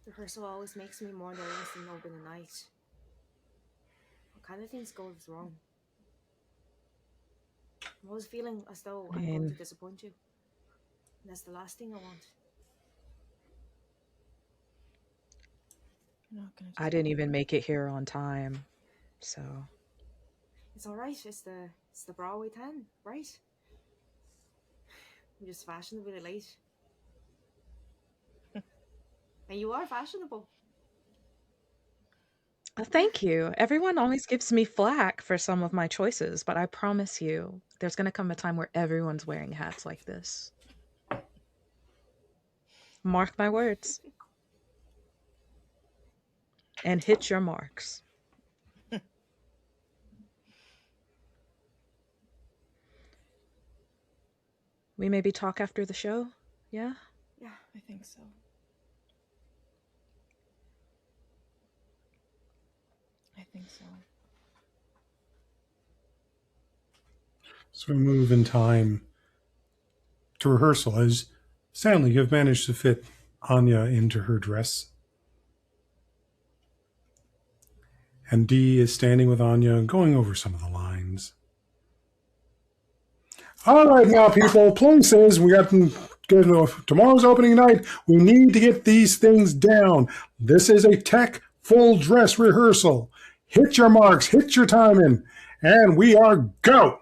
Speaker 3: The rehearsal always makes me more nervous than open the night. What kind of things goes wrong? I'm always feeling as though I'm going to disappoint you. And that's the last thing I want.
Speaker 4: I didn't even make it here on time, so
Speaker 3: It's all right. It's the Broadway 10, right? I'm just fashionably late. And you are fashionable.
Speaker 4: thank you. Everyone always gives me flack for some of my choices, but I promise you, there's going to come a time where everyone's wearing hats like this. Mark my words. And hit your marks. We maybe talk after the show? Yeah?
Speaker 3: Yeah.
Speaker 5: I think so. I think so.
Speaker 2: So we move in time to rehearsal as Stanley, you've managed to fit Anya into her dress. And Dee is standing with Anya and going over some of the lines. All right, now, people, places. We got tomorrow's opening night. We need to get these things down. This is a tech full dress rehearsal. Hit your marks, hit your timing, and we are go.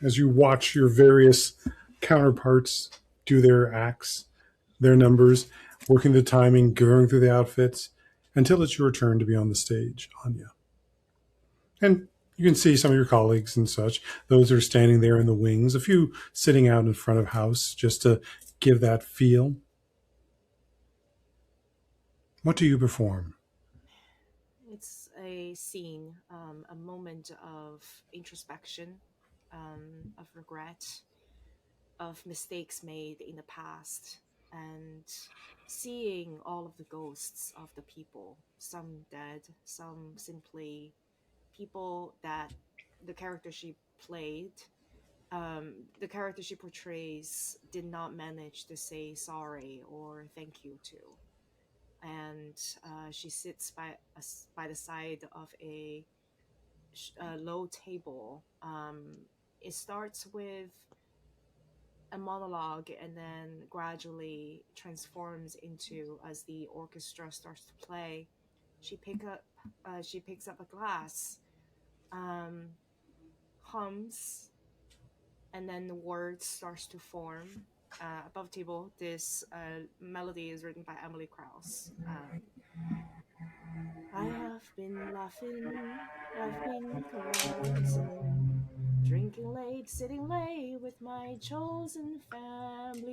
Speaker 2: As you watch your various counterparts do their acts, their numbers, working the timing, going through the outfits, until it's your turn to be on the stage, Anya. And you can see some of your colleagues and such. Those are standing there in the wings, a few sitting out in front of house just to give that feel. What do you perform?
Speaker 3: It's a scene, a moment of introspection, of regret, of mistakes made in the past, and seeing all of the ghosts of the people, some dead, some simply people that the character she played, the character she portrays, did not manage to say sorry or thank you to. And she sits by the side of a low table. It starts with a monologue and then gradually transforms into, as the orchestra starts to play, she picks up a glass, hums, and then the word starts to form. Above table, this melody is written by Emily Krauss. I have been laughing, I've been carousing, drinking late, sitting late with my chosen family.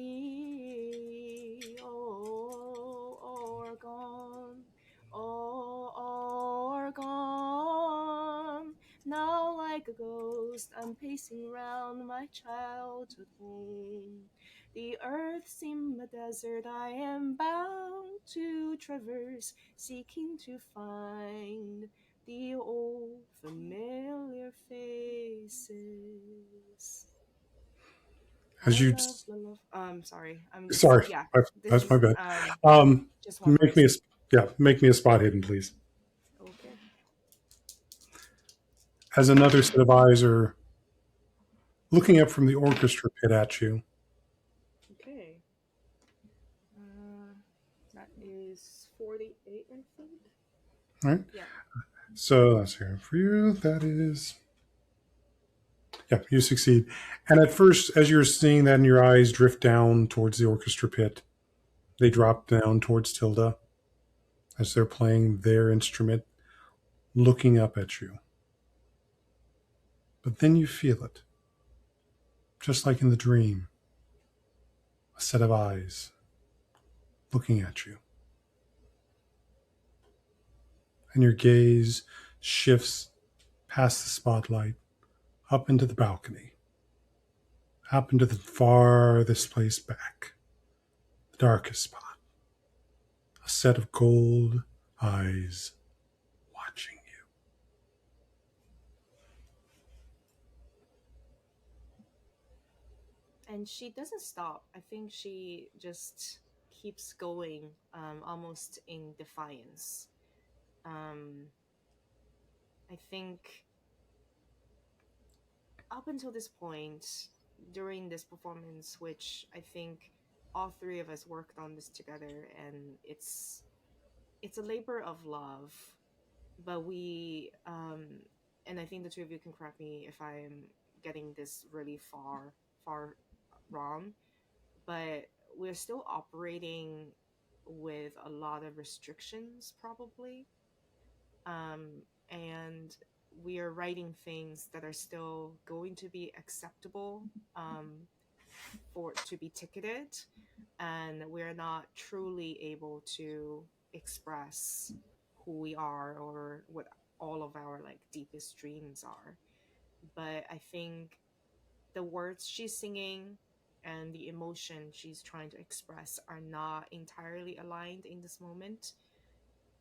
Speaker 3: Oh, Oregon, oh, Oregon. Now, like a ghost, I'm pacing round my childhood home. The earth seems a desert I am bound to traverse, seeking to find the old familiar faces.
Speaker 2: As
Speaker 3: I
Speaker 2: you,
Speaker 3: love the love. Sorry. I'm just
Speaker 2: sorry,
Speaker 3: yeah. This
Speaker 2: that's my
Speaker 3: is
Speaker 2: bad.
Speaker 3: just one
Speaker 2: Make me
Speaker 3: verse.
Speaker 2: make me a spot hidden, please.
Speaker 3: Okay.
Speaker 2: As another set of eyes are looking up from the orchestra pit at you.
Speaker 3: Okay. Uh, that is 48, I think.
Speaker 2: All right.
Speaker 3: Yeah.
Speaker 2: So that's here for you. That is, yeah, you succeed. And at first, as you're seeing that, and your eyes drift down towards the orchestra pit, they drop down towards Tilda as they're playing their instrument, looking up at you. But then you feel it, just like in the dream, a set of eyes looking at you. And your gaze shifts past the spotlight up into the balcony, up into the farthest place back, the darkest spot. A set of gold eyes watching you.
Speaker 3: And she doesn't stop. I think she just keeps going, almost in defiance. Um, I think up until this point, during this performance, which I think all three of us worked on this together, and it's a labor of love. But we, and I think the two of you can correct me if I'm getting this really far wrong, but we're still operating with a lot of restrictions, probably. And we are writing things that are still going to be acceptable, for to be ticketed, and we're not truly able to express who we are or what all of our like deepest dreams are. But I think the words she's singing and the emotion she's trying to express are not entirely aligned in this moment.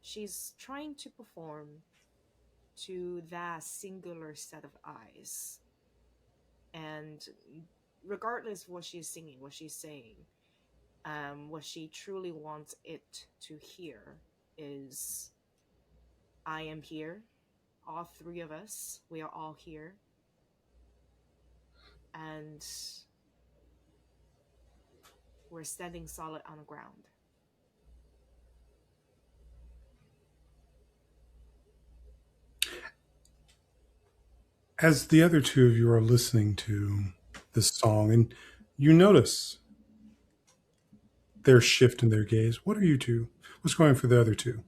Speaker 3: She's trying to perform to that singular set of eyes. And regardless of what she's singing, what she's saying, what she truly wants it to hear is, I am here. All three of us, we are all here. And we're standing solid on the ground.
Speaker 2: As the other two of you are listening to this song, and you notice their shift in their gaze, what are you two? What's going for the other two?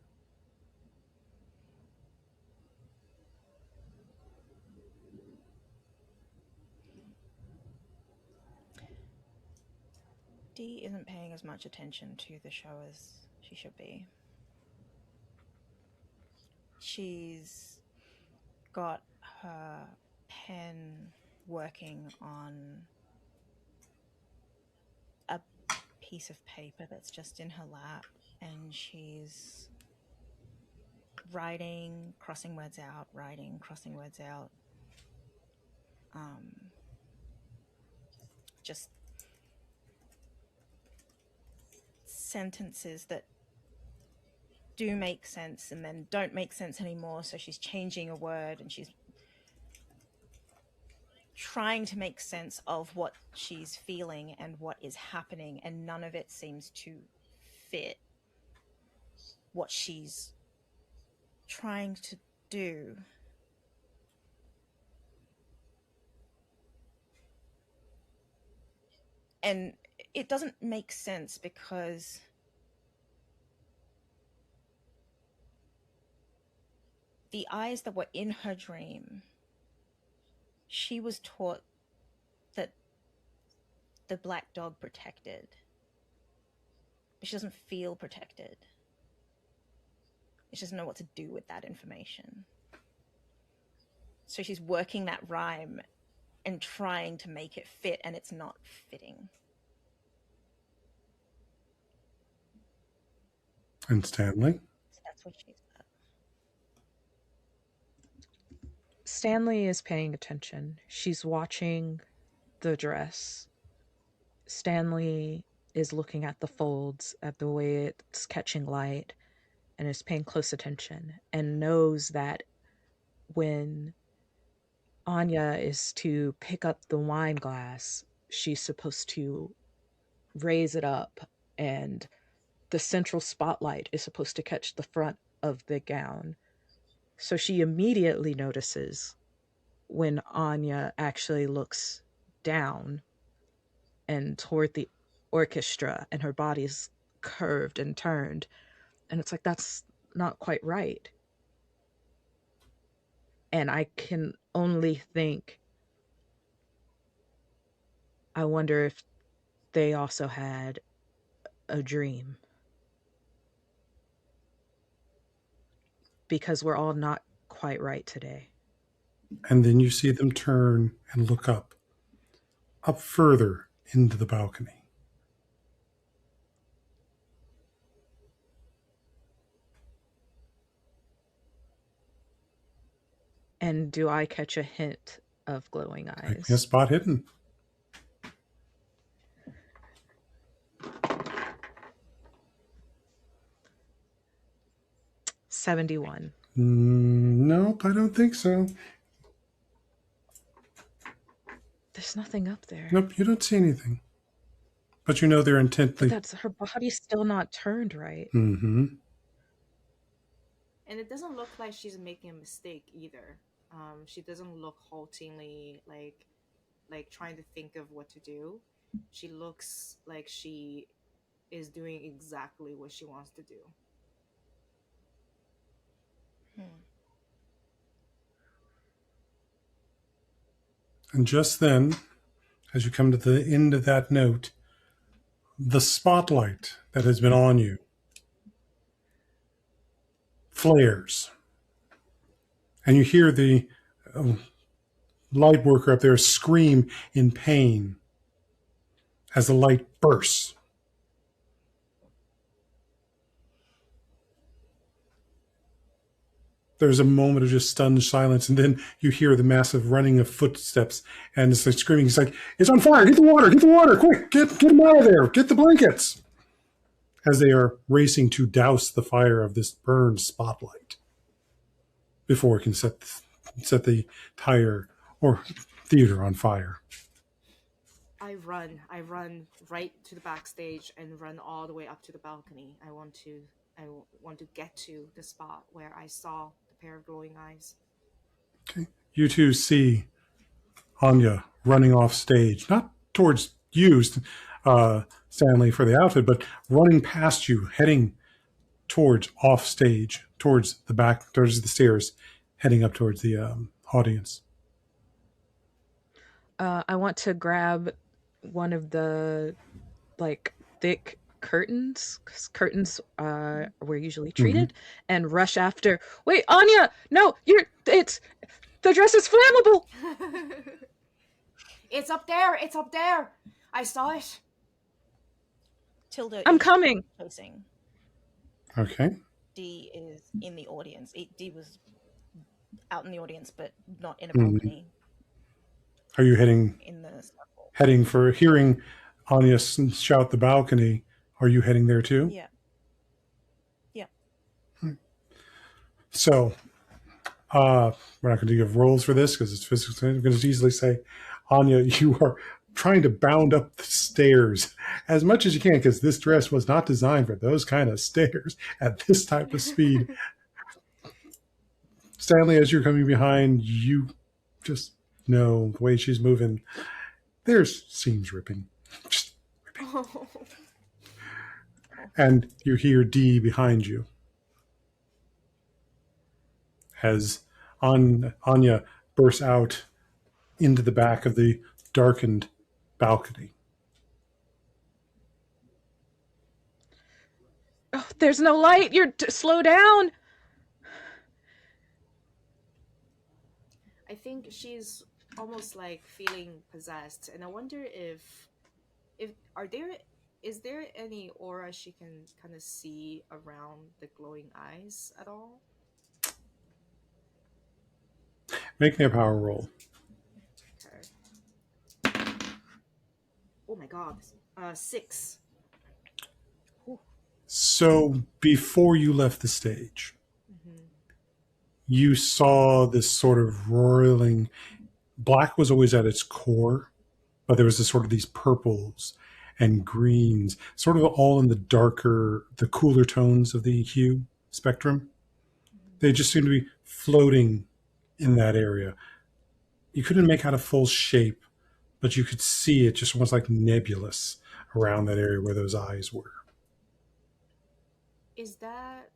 Speaker 5: Dee isn't paying as much attention to the show as she should be. She's got her pen working on a piece of paper that's just in her lap, and she's writing, crossing words out, writing, crossing words out. Just sentences that do make sense and then don't make sense anymore. So she's changing a word and she's trying to make sense of what she's feeling and what is happening, and none of it seems to fit what she's trying to do. And it doesn't make sense because the eyes that were in her dream, she was taught that the black dog protected. She doesn't feel protected. She doesn't know what to do with that information. So she's working that rhyme and trying to make it fit, and it's not fitting.
Speaker 2: And Stanley?
Speaker 5: So that's what she said.
Speaker 4: Stanley is paying attention. She's watching the dress. Stanley is looking at the folds, at the way it's catching light, and is paying close attention, and knows that when Anya is to pick up the wine glass, she's supposed to raise it up, and the central spotlight is supposed to catch the front of the gown. So she immediately notices when Anya actually looks down and toward the orchestra, and her body's curved and turned. And it's like, that's not quite right. And I can only think, I wonder if they also had a dream. Because we're all not quite right today.
Speaker 2: And then you see them turn and look up further into the balcony.
Speaker 4: And do I catch a hint of glowing eyes?
Speaker 2: A spot hidden.
Speaker 4: $71.
Speaker 2: Nope, I don't think so.
Speaker 4: There's nothing up there.
Speaker 2: Nope, you don't see anything. But you know they're intently...
Speaker 4: But that's, her body's still not turned right.
Speaker 2: Mm-hmm.
Speaker 3: And it doesn't look like she's making a mistake either. She doesn't look haltingly like trying to think of what to do. She looks like she is doing exactly what she wants to do.
Speaker 2: And just then, as you come to the end of that note, the spotlight that has been on you flares. And you hear the light worker up there scream in pain as the light bursts. There's a moment of just stunned silence, and then you hear the massive running of footsteps, and it's like screaming. He's like, "It's on fire! Get the water! Quick! Get them out of there! Get the blankets!" As they are racing to douse the fire of this burned spotlight before it can set the entire or theater on fire.
Speaker 3: I run right to the backstage and run all the way up to the balcony. I want to get to the spot where I saw the pair of glowing eyes.
Speaker 2: Okay. You two see Anya running off stage, not towards you, Stanley, for the outfit, but running past you, heading towards off stage, towards the back, towards the stairs, heading up towards the audience.
Speaker 4: I want to grab one of the thick curtains, because curtains were usually treated, and rush after. Wait, Anya! No, the dress is flammable!
Speaker 3: It's up there! I saw it.
Speaker 5: Tilda,
Speaker 4: I'm coming.
Speaker 5: Chasing.
Speaker 2: Okay.
Speaker 5: D is in the audience. D was out in the audience, but not in a balcony.
Speaker 2: Are you heading
Speaker 5: in the circle?
Speaker 2: Heading for hearing Anya shout the balcony? Are you heading there too?
Speaker 5: Yeah.
Speaker 2: So, we're not going to give rolls for this because it's physical. I'm going to easily say, Anya, you are trying to bound up the stairs as much as you can because this dress was not designed for those kind of stairs at this type of speed. Stanley, as you're coming behind, you just know the way she's moving. There's seams ripping. Just
Speaker 3: Oh.
Speaker 2: And you hear D behind you as Anya bursts out into the back of the darkened balcony.
Speaker 4: Oh, there's no light. Slow down.
Speaker 3: I think she's almost like feeling possessed, and I wonder if are there is there any aura she can kind of see around the glowing eyes at all?
Speaker 2: Make me a power roll.
Speaker 3: Okay. Oh my god. 6.
Speaker 2: So before you left the stage,
Speaker 3: Mm-hmm.
Speaker 2: you saw this sort of roiling. Black was always at its core, but there was this sort of these purples and greens, sort of all in the darker, the cooler tones of the hue spectrum. They just seemed to be floating in that area. You couldn't make out a full shape, but you could see it just almost like nebulous around that area where those eyes were.
Speaker 3: Is that,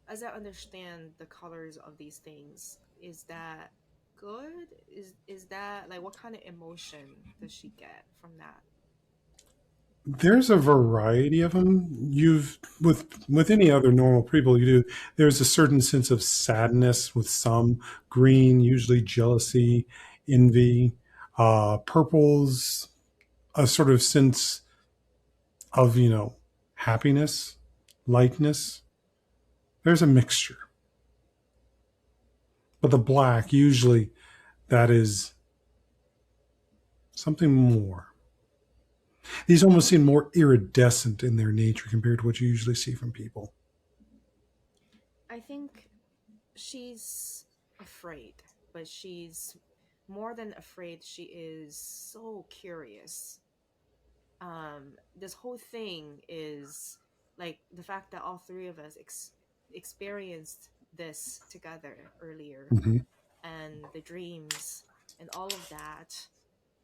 Speaker 3: as I understand the colors of these things, is that good? Is that like, what kind of emotion does she get from that?
Speaker 2: There's a variety of them. You've with any other normal people, you do. There's a certain sense of sadness with some green, usually jealousy, envy. Purples, a sort of sense of happiness, lightness. There's a mixture, but the black usually that is something more. These almost seem more iridescent in their nature compared to what you usually see from people.
Speaker 3: I think she's afraid, but she's more than afraid. She is so curious. This whole thing is like the fact that all three of us experienced this together earlier,
Speaker 2: Mm-hmm.
Speaker 3: and the dreams and all of that,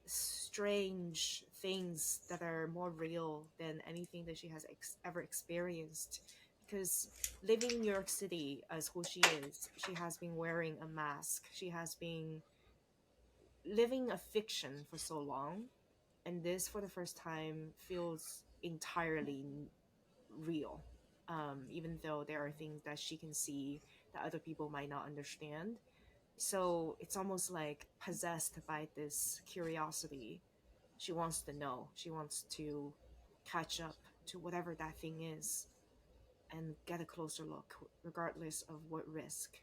Speaker 3: strange things that are more real than anything that she has ever experienced. Because living in New York City as who she is, she has been wearing a mask. She has been living a fiction for so long, and this for the first time feels entirely real. Even though there are things that she can see that other people might not understand, so it's almost like possessed by this curiosity. She wants to know. She wants to catch up to whatever that thing is and get a closer look, regardless of what risk.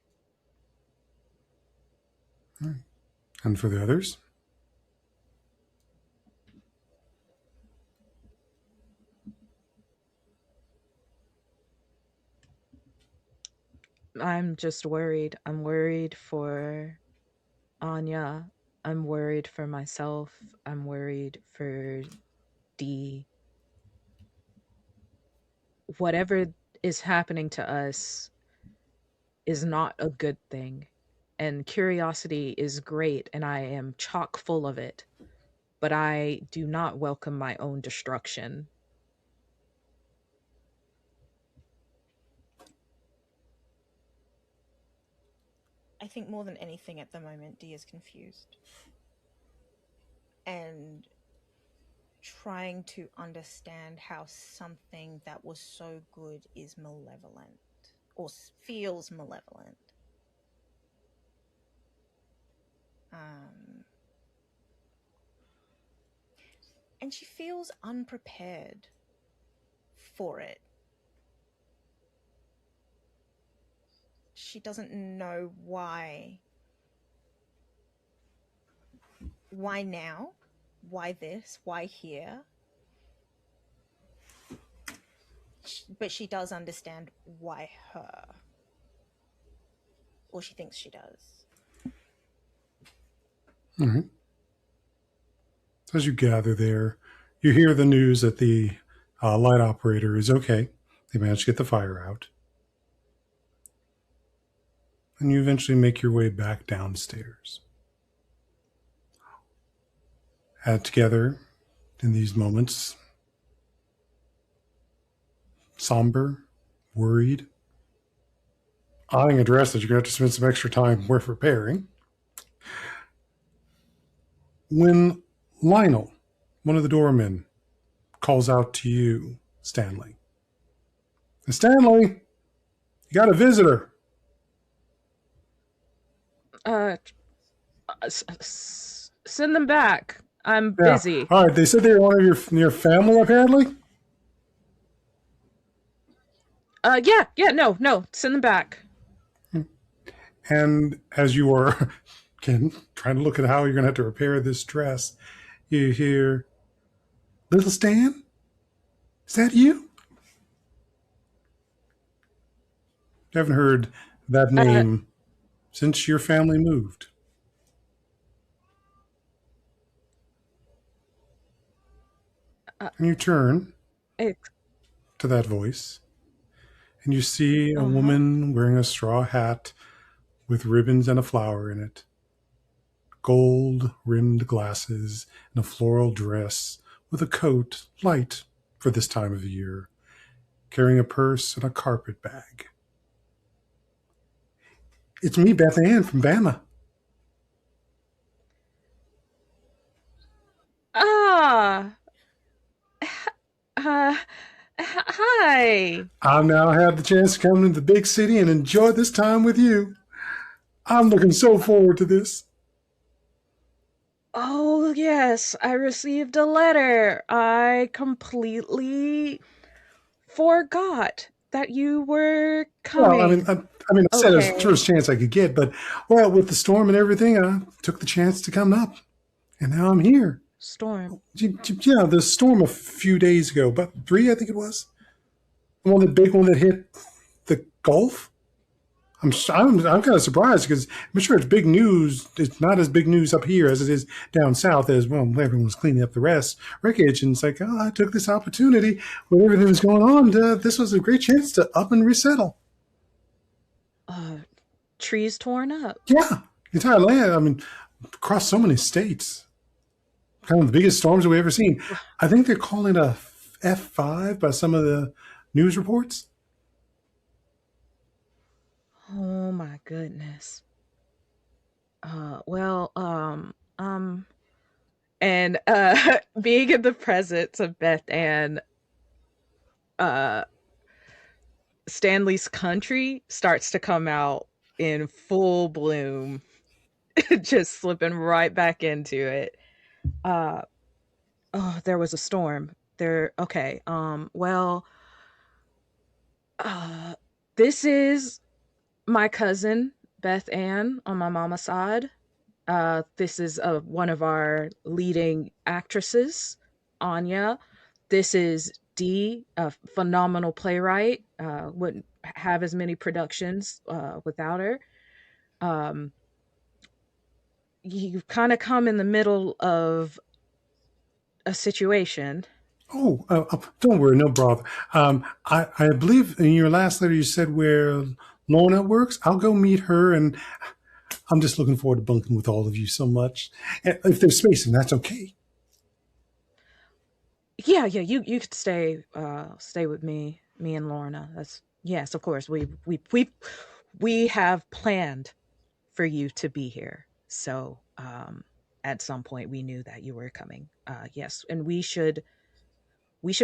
Speaker 2: All right. And for the others,
Speaker 4: I'm just worried. I'm worried for Anya. I'm worried for myself. I'm worried for D. Whatever is happening to us is not a good thing. And curiosity is great, and I am chock full of it. But I do not welcome my own destruction.
Speaker 5: I think more than anything at the moment, Dee is confused and trying to understand how something that was so good is malevolent or feels malevolent. And she feels unprepared for it. She doesn't know why. Why now? Why this? Why here? But she does understand why her. Or she thinks she does.
Speaker 2: all right. As you gather there, you hear the news that the light operator is okay. They managed to get the fire out. And you eventually make your way back downstairs. Together, in these moments, somber, worried, eyeing a dress that you're going to have to spend some extra time worth repairing, when Lionel, one of the doormen, calls out to you, Stanley. Stanley, you got a visitor.
Speaker 4: Send them back. I'm
Speaker 2: Yeah.
Speaker 4: busy.
Speaker 2: All right. They said they were one of your family, apparently.
Speaker 4: Yeah, no, send them back.
Speaker 2: And as you are, again, trying to look at how you're going to have to repair this dress, you hear, "Little Stan, is that you?" You haven't heard that
Speaker 4: Uh,
Speaker 2: name since your family moved.
Speaker 4: uh,
Speaker 2: And you turn
Speaker 4: ex-
Speaker 2: to that voice, and you see a
Speaker 4: uh-huh.
Speaker 2: woman wearing a straw hat with ribbons and a flower in it, gold rimmed glasses, and a floral dress with a coat light for this time of year, carrying a purse and a carpet bag. It's me, Beth Ann from Bama.
Speaker 4: Ah, uh, hi.
Speaker 2: I've now had the chance to come into the big city and enjoy this time with you. I'm looking so forward to this.
Speaker 4: Oh, yes, I received a letter. I completely forgot that you were
Speaker 2: Well,
Speaker 4: coming.
Speaker 2: I said it was the
Speaker 4: Okay,
Speaker 2: first chance I could get, but well, with the storm and everything, I took the chance to come up, and now I'm here.
Speaker 4: storm.
Speaker 2: Yeah, the storm a few days ago, about three, I think it was. The one, the big one that hit the Gulf. I'm kind of surprised because I'm sure it's big news. It's not as big news up here as it is down south. As well, everyone's cleaning up the wreckage, and it's like, oh, I took this opportunity when everything was going on. This was a great chance to up and resettle.
Speaker 4: Uh, trees torn up.
Speaker 2: Yeah, the entire land. Across so many states, kind of the biggest storms we've ever seen. I think they're calling it a F5 by some of the news reports.
Speaker 4: Oh my goodness. Well, and being in the presence of Beth Ann, uh, Stanley's country starts to come out in full bloom, just slipping right back into it. Uh, oh, there was a storm. There, okay. Well, uh, this is my cousin Beth Ann on my mama's side. This is one of our leading actresses, Anya. This is Dee, a phenomenal playwright. Wouldn't have as many productions without her. Um, you kind of come in the middle of a situation.
Speaker 2: Oh, don't worry, no bother. I believe in your last letter you said where Lorna works. I'll go meet her, and I'm just looking forward to bunking with all of you so much. If there's space, and that's okay.
Speaker 4: Yeah, you could stay with me and Lorna. That's yes, of course. We have planned for you to be here. So, at some point we knew that you were coming. Yes, and we should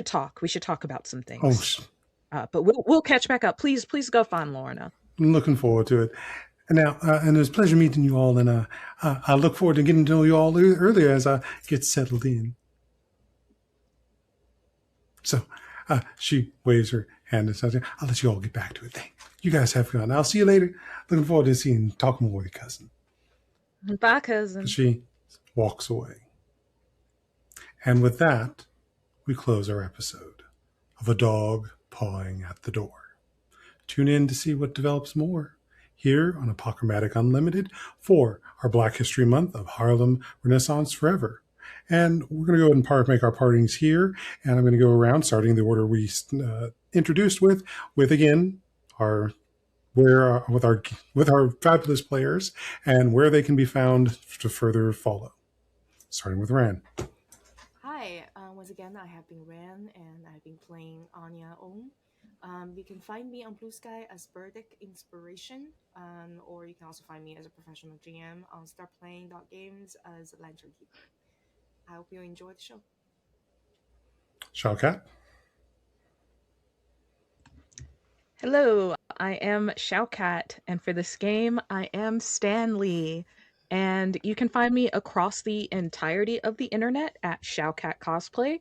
Speaker 4: talk. We should talk about some
Speaker 2: Oh,
Speaker 4: things. But we'll catch back up. Please go find Lorna.
Speaker 2: I'm looking forward to it. And now, and it was a pleasure meeting you all, and I look forward to getting to know you all earlier as I get settled in. So she waves her hand and says, I'll let you all get back to it. You guys have fun. I'll see you later. Looking forward to seeing, talking more with your cousin.
Speaker 4: Bye, cousin.
Speaker 2: She walks away. And with that, we close our episode of A Dog Pawing at the Door. Tune in to see what develops more here on Apochromatic Unlimited for our Black History Month of Harlem Renaissance Forever. And we're going to go ahead and make our partings here. And I'm going to go around, starting the order we introduced with again our with our fabulous players and where they can be found to further follow. Starting with Rand.
Speaker 3: Hi, once again, I have been Ran, and I've been playing Anya Own. You can find me on Blue Sky as Burdick Inspiration, or you can also find me as a professional GM on StartPlaying.games as Lantern Keeper. I hope you enjoy the show.
Speaker 2: Shellcat.
Speaker 4: Hello, I am Xiaocat, and for this game, I am Stanley. And you can find me across the entirety of the internet at Xiaocat Cosplay,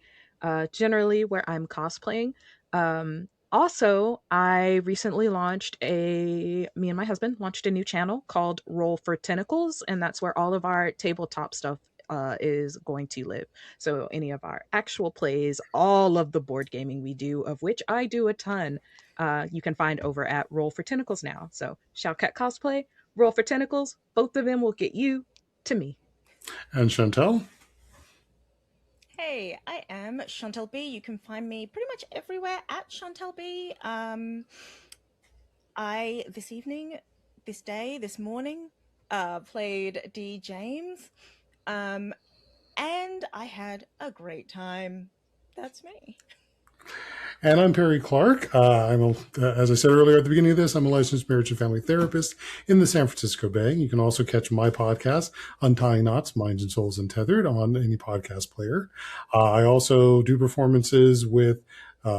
Speaker 4: generally where I'm cosplaying. Also, me and my husband launched a new channel called Roll for Tentacles, and that's where all of our tabletop stuff is going to live. So, any of our actual plays, all of the board gaming we do, of which I do a ton, you can find over at Roll for Tentacles now. So Shellcat Cosplay, Roll for Tentacles, both of them will get you to me.
Speaker 2: And Chantel.
Speaker 5: Hey, I am Chantel B. You can find me pretty much everywhere at Chantel B. I this morning, played D. James, and I had a great time. That's me.
Speaker 2: And I'm Perry Clark. As I said earlier at the beginning of this, I'm a licensed marriage and family therapist in the San Francisco Bay. You can also catch my podcast, Untying Knots, Minds and Souls Untethered, on any podcast player. I also do performances with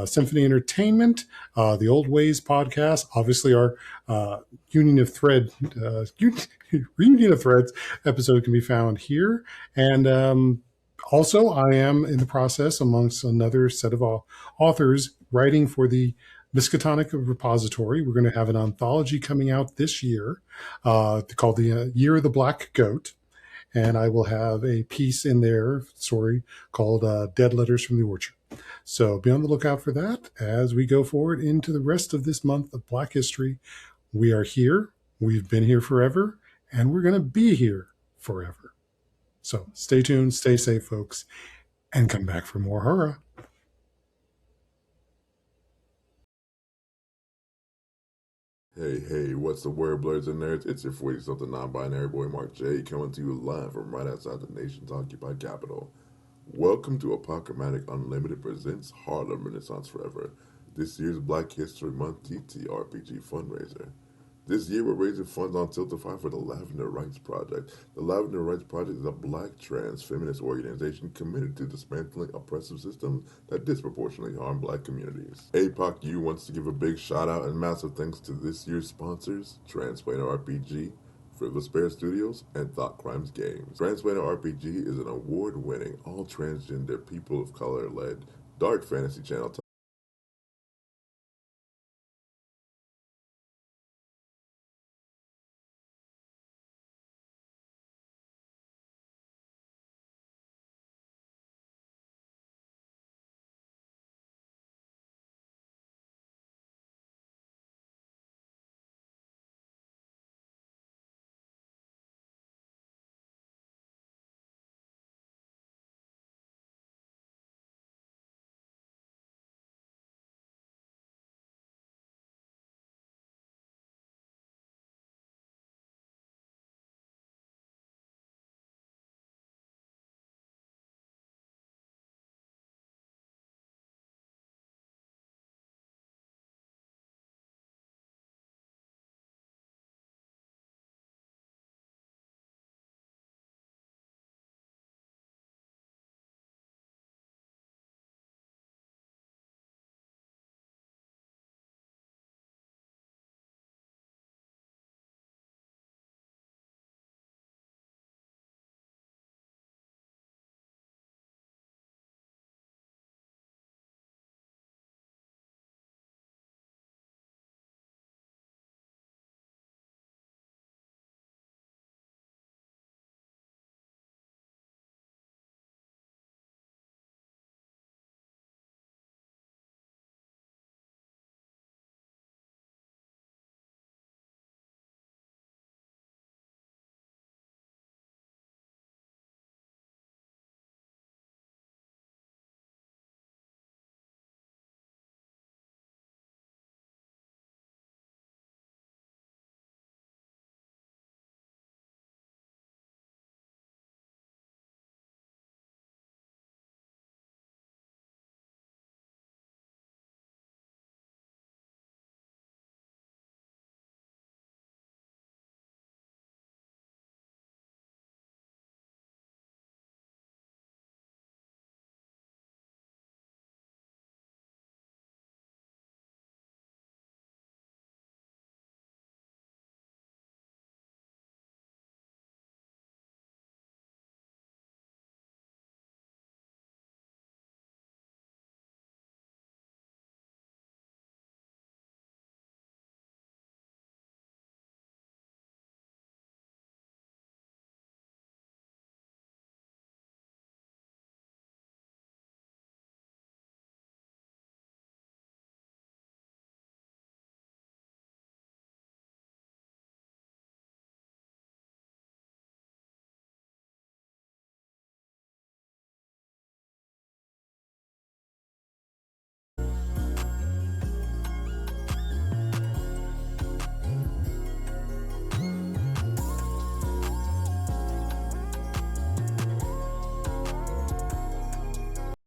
Speaker 2: Symphony Entertainment, the Old Ways podcast, obviously our Reunion of Threads episode can be found here. And also, I am in the process, amongst another set of authors, writing for the Miskatonic Repository. We're going to have an anthology coming out this year called the Year of the Black Goat. And I will have a piece in there, story called Dead Letters from the Orchard. So be on the lookout for that as we go forward into the rest of this month of Black History. We are here. We've been here forever, and we're going to be here forever. So stay tuned, stay safe, folks, and come back for more horror.
Speaker 1: Hey, what's the word, blurs and nerds? It's your 40-something non-binary boy, Mark J, coming to you live from right outside the nation's occupied capital. Welcome to Apochromatic Unlimited presents Harlem Renaissance Forever, this year's Black History Month TTRPG fundraiser. This year we're raising funds on Tiltify for the Lavender Rights Project. The Lavender Rights Project is a black trans feminist organization committed to dismantling oppressive systems that disproportionately harm black communities. APOCU wants to give a big shout out and massive thanks to this year's sponsors, Transplaner RPG, Frivolous Bear Studios, and Thought Crimes Games. Transplaner RPG is an award-winning, all transgender, people of color-led dark fantasy channel